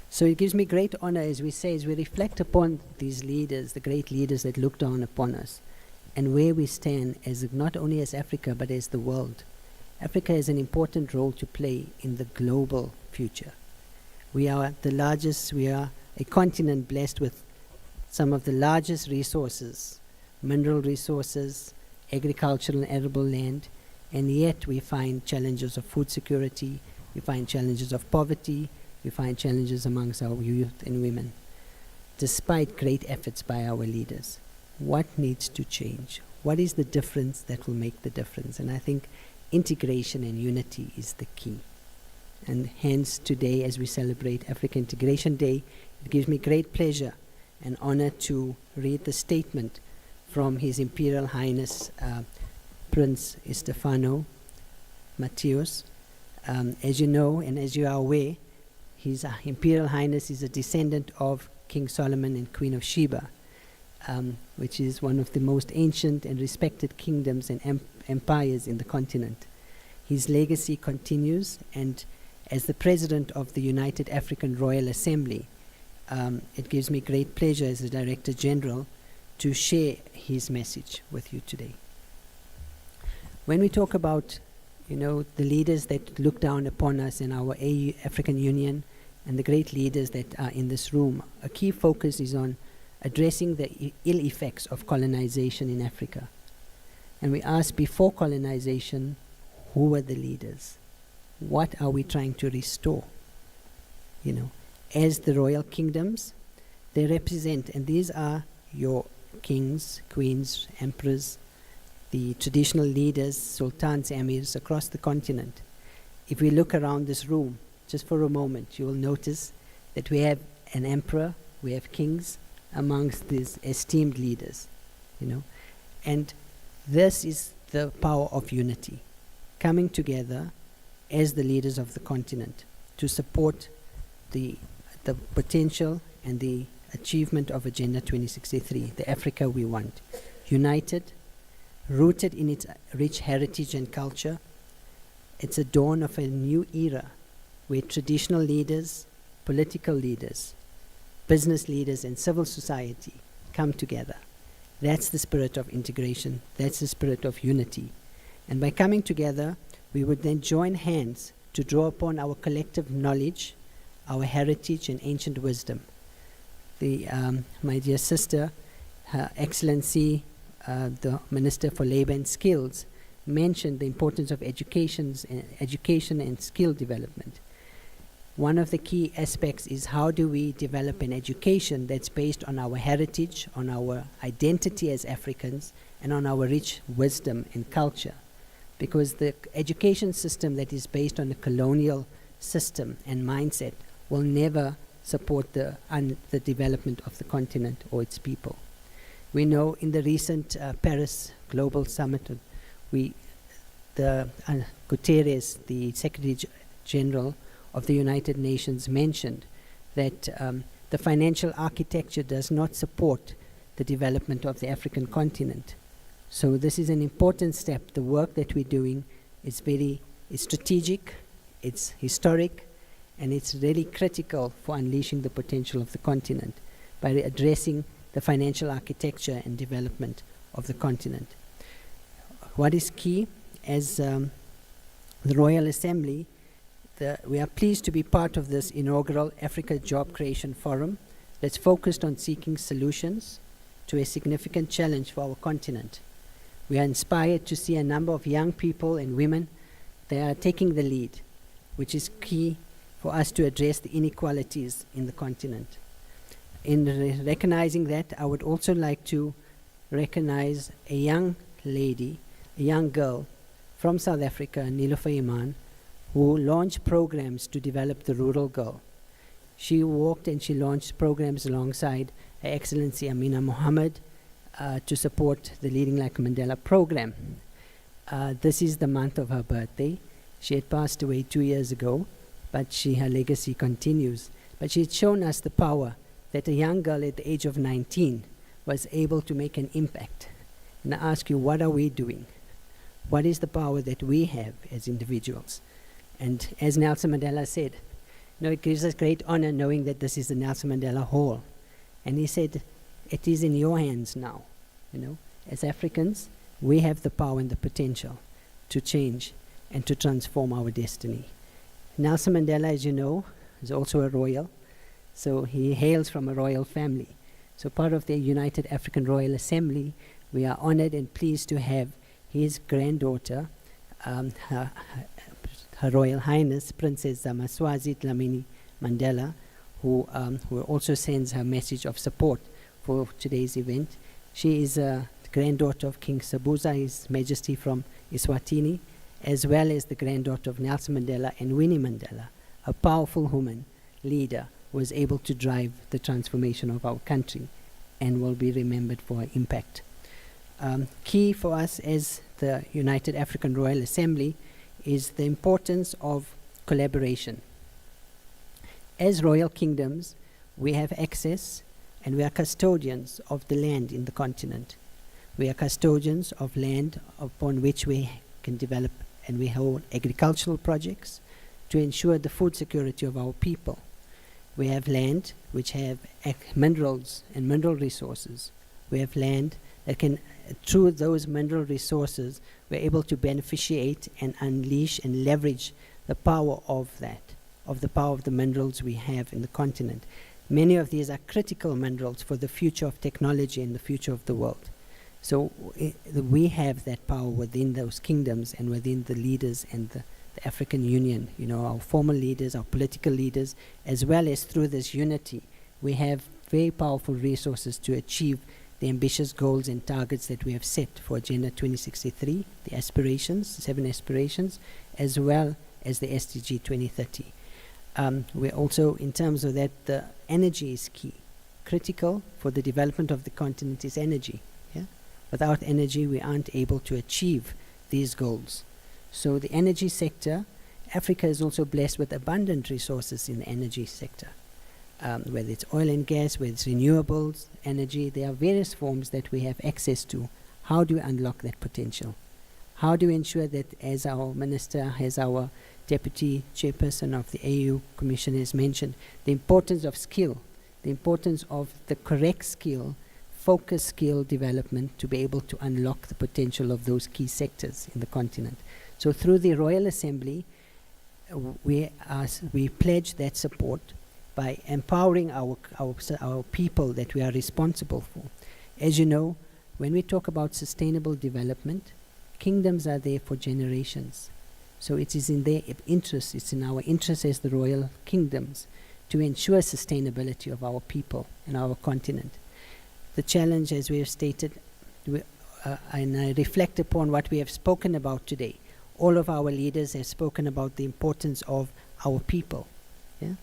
So it gives me great honor, as we say, as we reflect upon these leaders, the great leaders that look down upon us, and where we stand as not only as Africa, but as the world. Africa has an important role to play in the global future. We are the largest, we are a continent blessed with some of the largest resources, mineral resources, agricultural and arable land, and yet we find challenges of food security, we find challenges of poverty, we find challenges amongst our youth and women, despite great efforts by our leaders. What needs to change? What is the difference that will make the difference? And I think integration and unity is the key. And hence today, as we celebrate Africa Integration Day, it gives me great pleasure and honor to read the statement from His Imperial Highness Prince Estefano Mateus. As you know, and as you are aware, His Imperial Highness is a descendant of King Solomon and Queen of Sheba, which is one of the most ancient and respected kingdoms and empires in the continent. His legacy continues, and as the President of the United African Royal Assembly, it gives me great pleasure as the Director General to share his message with you today. When we talk about, the leaders that look down upon us in our African Union and the great leaders that are in this room, a key focus is on addressing the ill effects of colonization in Africa. And we ask, before colonization, who were the leaders? What are we trying to restore? As the royal kingdoms, they represent, and these are your kings, queens, emperors, the traditional leaders, sultans, emirs across the continent. If we look around this room, just for a moment, you will notice that we have an emperor, we have kings amongst these esteemed leaders, and this is the power of unity, coming together as the leaders of the continent to support the potential and the achievement of Agenda 2063, the Africa we want. United, rooted in its rich heritage and culture, it's a dawn of a new era where traditional leaders, political leaders, business leaders, and civil society come together. That's the spirit of integration. That's the spirit of unity. And by coming together, we would then join hands to draw upon our collective knowledge, our heritage and ancient wisdom. My dear sister, Her Excellency, the Minister for Labor and Skills, mentioned the importance of education and skill development. One of the key aspects is how do we develop an education that's based on our heritage, on our identity as Africans, and on our rich wisdom and culture. Because the education system that is based on a colonial system and mindset will never support the development of the continent or its people. We know in the recent Paris Global Summit, Guterres, the Secretary General of the United Nations, mentioned that the financial architecture does not support the development of the African continent. So this is an important step. The work that we're doing is strategic, it's historic, and it's really critical for unleashing the potential of the continent by addressing the financial architecture and development of the continent. What is key, as the Royal Assembly, we are pleased to be part of this inaugural Africa Job Creation Forum that's focused on seeking solutions to a significant challenge for our continent. We are inspired to see a number of young people and women, they are taking the lead, which is key for us to address the inequalities in the continent. In recognizing that, I would also like to recognize a young lady, a young girl from South Africa, Nilofer Iman, who launched programs to develop the rural girl. She walked and she launched programs alongside Her Excellency Amina Mohammed to support the Leading Like Mandela program. This is the month of her birthday. She had passed away 2 years ago, but her legacy continues. But she had shown us the power that a young girl at the age of 19 was able to make an impact. And I ask you, what are we doing? What is the power that we have as individuals? And as Nelson Mandela said, it gives us great honor knowing that this is the Nelson Mandela Hall. And he said, it is in your hands now. As Africans, we have the power and the potential to change and to transform our destiny. Nelson Mandela, as you know, is also a royal. So he hails from a royal family. So part of the United African Royal Assembly, we are honored and pleased to have his granddaughter, Her Royal Highness Princess Zamaswazi Dlamini Mandela, who also sends her message of support for today's event. She is the granddaughter of King Sabuza, His Majesty from Eswatini, as well as the granddaughter of Nelson Mandela and Winnie Mandela, a powerful woman leader who was able to drive the transformation of our country and will be remembered for her impact. Key for us as the United African Royal Assembly is the importance of collaboration. As royal kingdoms, we have access and we are custodians of the land in the continent. We are custodians of land upon which we can develop, and we hold agricultural projects to ensure the food security of our people. We have land which have minerals and mineral resources. We have land that can, through those mineral resources, we're able to beneficiate and unleash and leverage the power of the power of the minerals we have in the continent. Many of these are critical minerals for the future of technology and the future of the world. So we have that power within those kingdoms and within the leaders and the African Union, our former leaders, our political leaders, as well as through this unity, we have very powerful resources to achieve the ambitious goals and targets that we have set for Agenda 2063, the aspirations, 7 aspirations, as well as the SDG 2030. We're also, in terms of that, the energy is key. Critical for the development of the continent is energy. Without energy, we aren't able to achieve these goals. So the energy sector, Africa is also blessed with abundant resources in the energy sector. Whether it's oil and gas, whether it's renewables, energy, there are various forms that we have access to. How do we unlock that potential? How do we ensure that, as our minister, as our deputy chairperson of the AU Commission has mentioned, the importance of skill, the importance of the correct skill focused skill development to be able to unlock the potential of those key sectors in the continent. So through the Royal Assembly, we pledge that support by empowering our people that we are responsible for. As you know, when we talk about sustainable development, kingdoms are there for generations. So it is in their interest, it's in our interest as the royal kingdoms to ensure sustainability of our people and our continent. The challenge, as we have stated, and I reflect upon what we have spoken about today. All of our leaders have spoken about the importance of our people, yeah?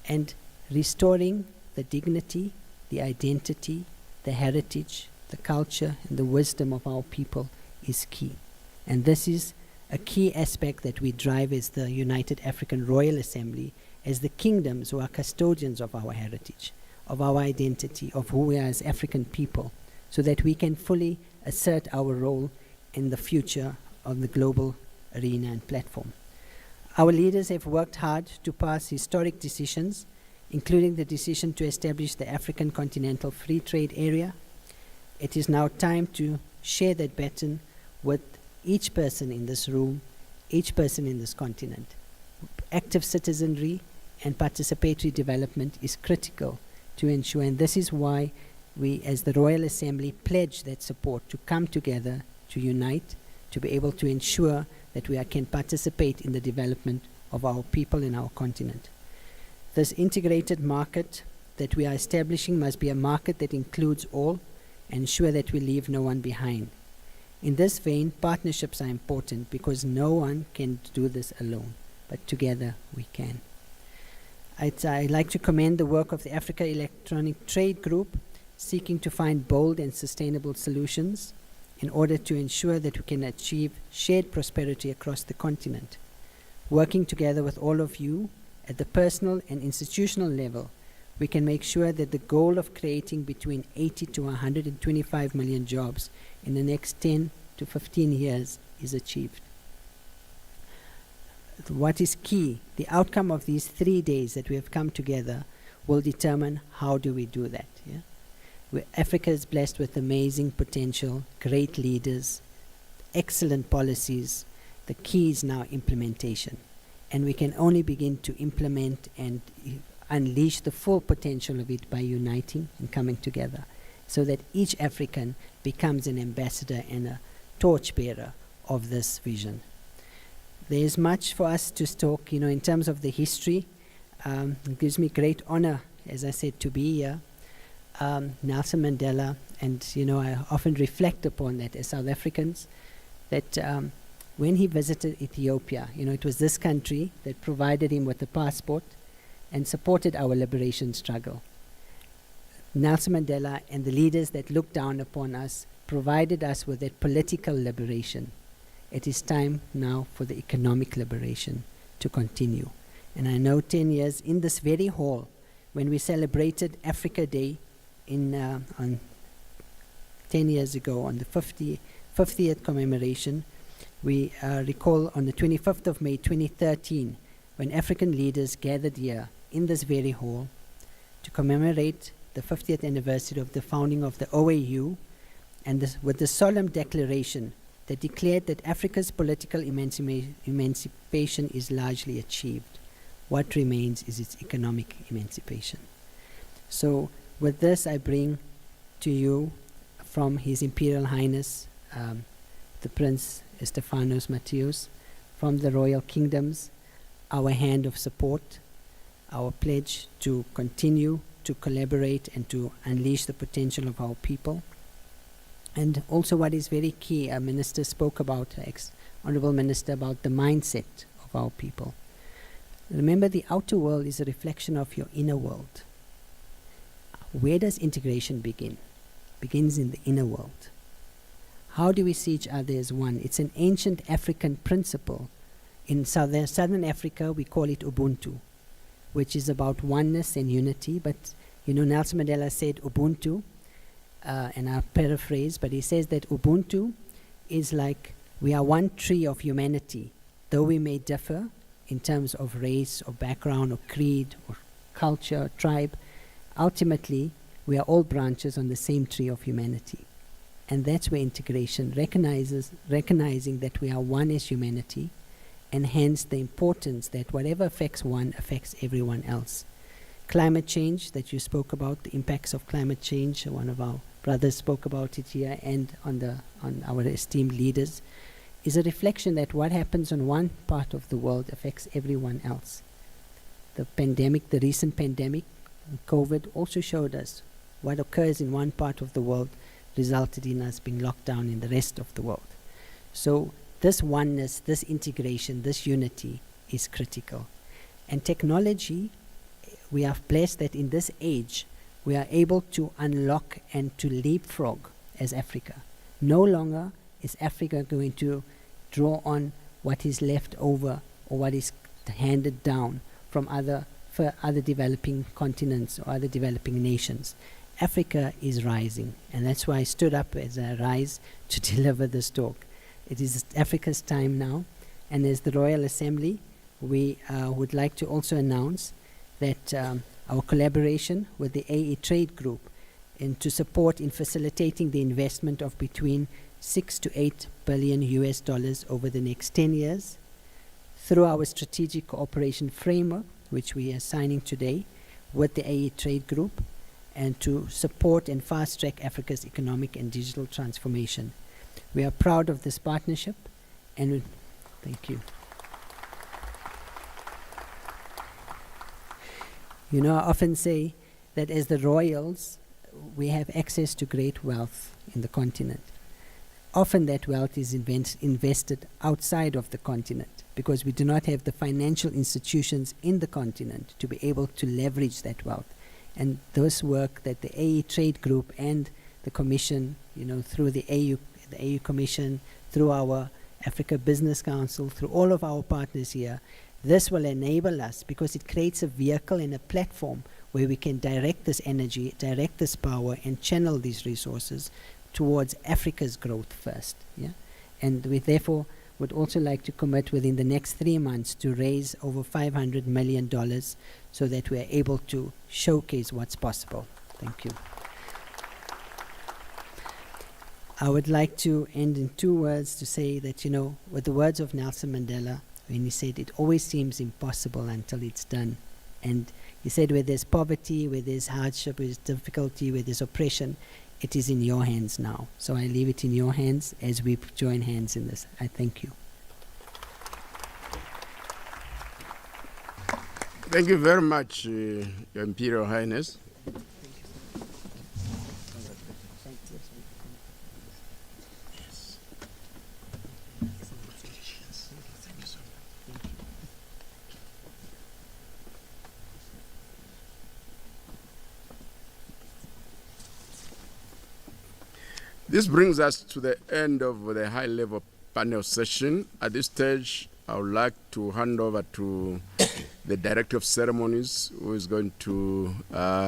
And restoring the dignity, the identity, the heritage, the culture, and the wisdom of our people is key. And this is a key aspect that we drive as the United African Royal Assembly, as the kingdoms who are custodians of our heritage, of our identity, of who we are as African people, so that we can fully assert our role in the future of the global arena and platform. Our leaders have worked hard to pass historic decisions, including the decision to establish the African Continental Free Trade Area. It is now time to share that baton with each person in this room, each person in this continent. Active citizenry and participatory development is critical to ensure, and this is why we as the Royal Assembly pledge that support to come together, to unite, to be able to ensure that we can participate in the development of our people in our continent. This integrated market that we are establishing must be a market that includes all and ensure that we leave no one behind. In this vein, partnerships are important because no one can do this alone, but together we can. I'd like to commend the work of the Africa Electronic Trade Group, seeking to find bold and sustainable solutions in order to ensure that we can achieve shared prosperity across the continent. Working together with all of you at the personal and institutional level, we can make sure that the goal of creating between 80 to 125 million jobs in the next 10 to 15 years is achieved. What is key, the outcome of these 3 days that we have come together will determine how do we do that. Yeah? Africa is blessed with amazing potential, great leaders, excellent policies. The key is now implementation. And we can only begin to implement and unleash the full potential of it by uniting and coming together, so that each African becomes an ambassador and a torchbearer of this vision. There is much for us to talk, in terms of the history. It gives me great honor, as I said, to be here. Nelson Mandela, and I often reflect upon that as South Africans, that when he visited Ethiopia, it was this country that provided him with a passport and supported our liberation struggle. Nelson Mandela and the leaders that looked down upon us provided us with that political liberation. It is time now for the economic liberation to continue. And I know 10 years in this very hall, when we celebrated Africa Day on 10 years ago, on the 50th commemoration, we recall on the 25th of May 2013, when African leaders gathered here in this very hall to commemorate the 50th anniversary of the founding of the OAU, and with the solemn declaration that declared that Africa's political emancipation is largely achieved. What remains is its economic emancipation. So with this, I bring to you from His Imperial Highness, the Prince Estefanos Mateus, from the Royal Kingdoms, our hand of support, our pledge to continue to collaborate and to unleash the potential of our people. And also what is very key, our Minister spoke about, Honorable Minister, about the mindset of our people. Remember, the outer world is a reflection of your inner world. Where does integration begin? Begins in the inner world. How do we see each other as one? It's an ancient African principle. In Southern Africa, we call it Ubuntu, which is about oneness and unity. But, Nelson Mandela said Ubuntu, and I'll paraphrase, but he says that Ubuntu is like we are one tree of humanity, though we may differ in terms of race or background or creed or culture or tribe. Ultimately, We are all branches on the same tree of humanity. And that's where integration recognizing that we are one as humanity, and hence the importance that whatever affects one affects everyone else. Climate change that you spoke about, the impacts of climate change, one of our brothers spoke about it here, and on our esteemed leaders, is a reflection that what happens on one part of the world affects everyone else. The pandemic, the recent pandemic, COVID, also showed us what occurs in one part of the world resulted in us being locked down in the rest of the world. So this oneness, this integration, this unity is critical. And technology, we are blessed that in this age, we are able to unlock and to leapfrog as Africa. No longer is Africa going to draw on what is left over or what is handed down from other developing continents or other developing nations. Africa is rising, and that's why I stood up as I rise to deliver this talk. It is Africa's time now, and as the Royal Assembly, we would like to also announce that our collaboration with the AE Trade Group and to support in facilitating the investment of between 6 to 8 billion US dollars over the next 10 years through our strategic cooperation framework, which we are signing today with the AE Trade Group, and to support and fast-track Africa's economic and digital transformation. We are proud of this partnership, and thank you. You know, I often say that as the royals, we have access to great wealth in the continent. Often that wealth is invested outside of the continent because we do not have the financial institutions in the continent to be able to leverage that wealth. And this work that the AE Trade Group and the Commission, you know, through the AU Commission, through our Africa Business Council, through all of our partners here, this will enable us because it creates a vehicle and a platform where we can direct this energy, direct this power, and channel these resources towards Africa's growth first. Yeah? And we therefore would also like to commit within the next 3 months to raise over $500 million so that we are able to showcase what's possible. Thank you. I would like to end in 2 words to say that, you know, with the words of Nelson Mandela, when he said, it always seems impossible until it's done. And he said, where there's poverty, where there's hardship, where there's difficulty, where there's oppression, it is in your hands now. So I leave it in your hands as we join hands in this. I thank you. Thank you very much, Your Imperial Highness. This brings us to the end of the high-level panel session. At this stage, I would like to hand over to the Director of Ceremonies, who is going to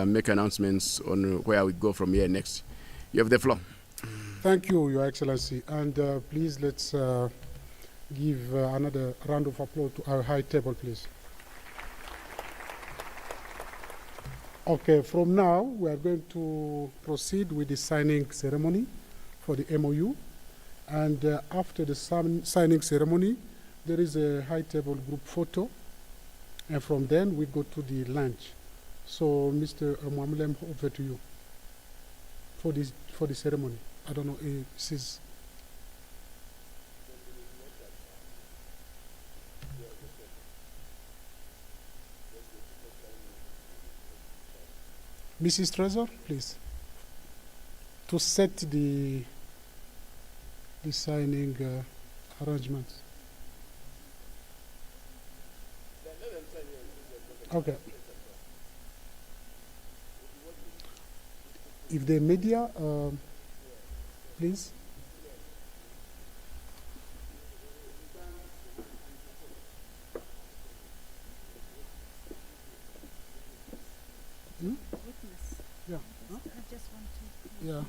make announcements on where we go from here next. You have the floor. Thank you, Your Excellency. And please, let's give another round of applause to our high table, please. Okay, from now, we are going to proceed with the signing ceremony for the MOU. And after the signing ceremony, there is a high table group photo. And from then, we go to the lunch. So, Mr. Mwamulem, over to you for the ceremony. I don't know, this is... Mrs. Trezor, please, to set the signing arrangements. Okay. If the media, please. Hmm? Yeah. Huh? I just want to. Yeah.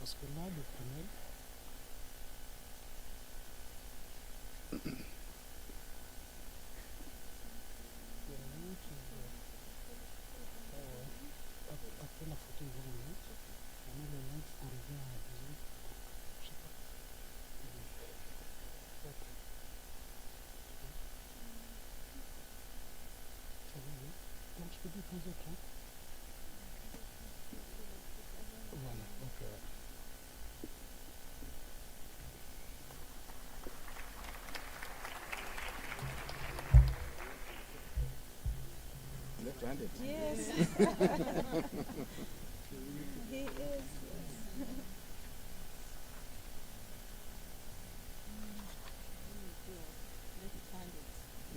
Parce que là, le panel. Après la photo, on va le mettre. On met le link, on revient à la deuxième. Je sais pas. Ça va, oui. Donc, je peux dire 15h30. Voilà, donc. Left-handed. Yes. He is.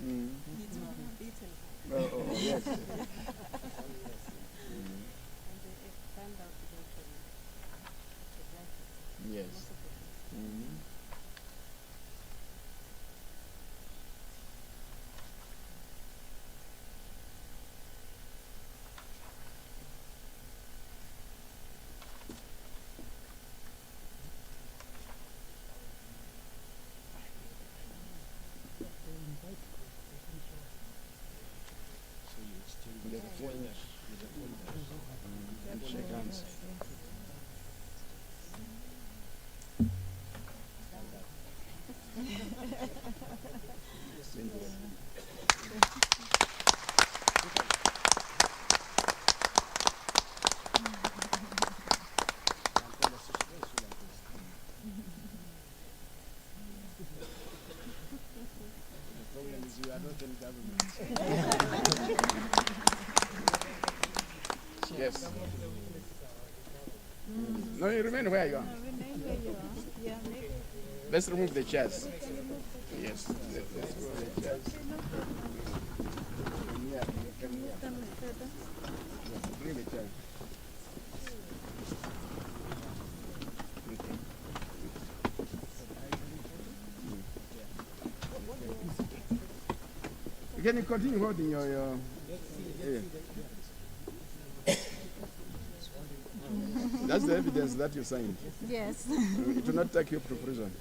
Mm. Oh, yes. Yes. Mm. And shake hands. Yes. No, you remain where you are. Let's remove the chairs. Yes. Let's remove the chairs. Bring the chair. Can you continue holding your yeah. That's the evidence that you signed. Yes. It will not take you to prison.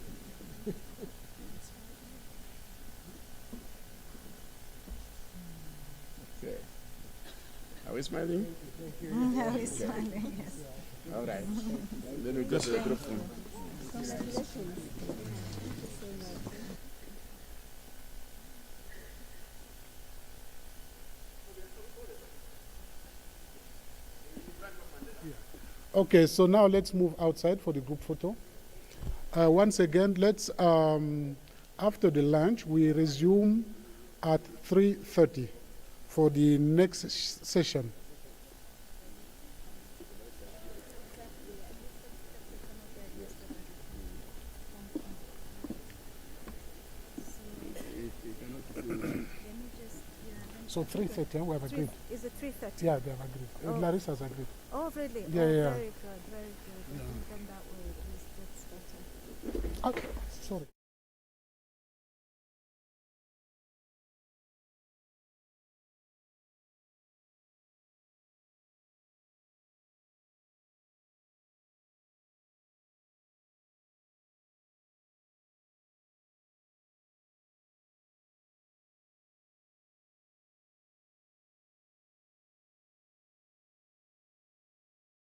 Okay. Are we smiling? Are we smiling? Yes. All right. Then we go to the group phone. Okay, so now let's move outside for the group photo. Once again, let's, after the lunch, we resume at 3:30 for the next session. So 3:30, we have agreed. Is it 3:30? Yeah, they have agreed. Oh. Larissa's agreed. Oh, really? Yeah, oh, yeah. Very good, very good. Yeah. Come that way, at least that's better. Okay.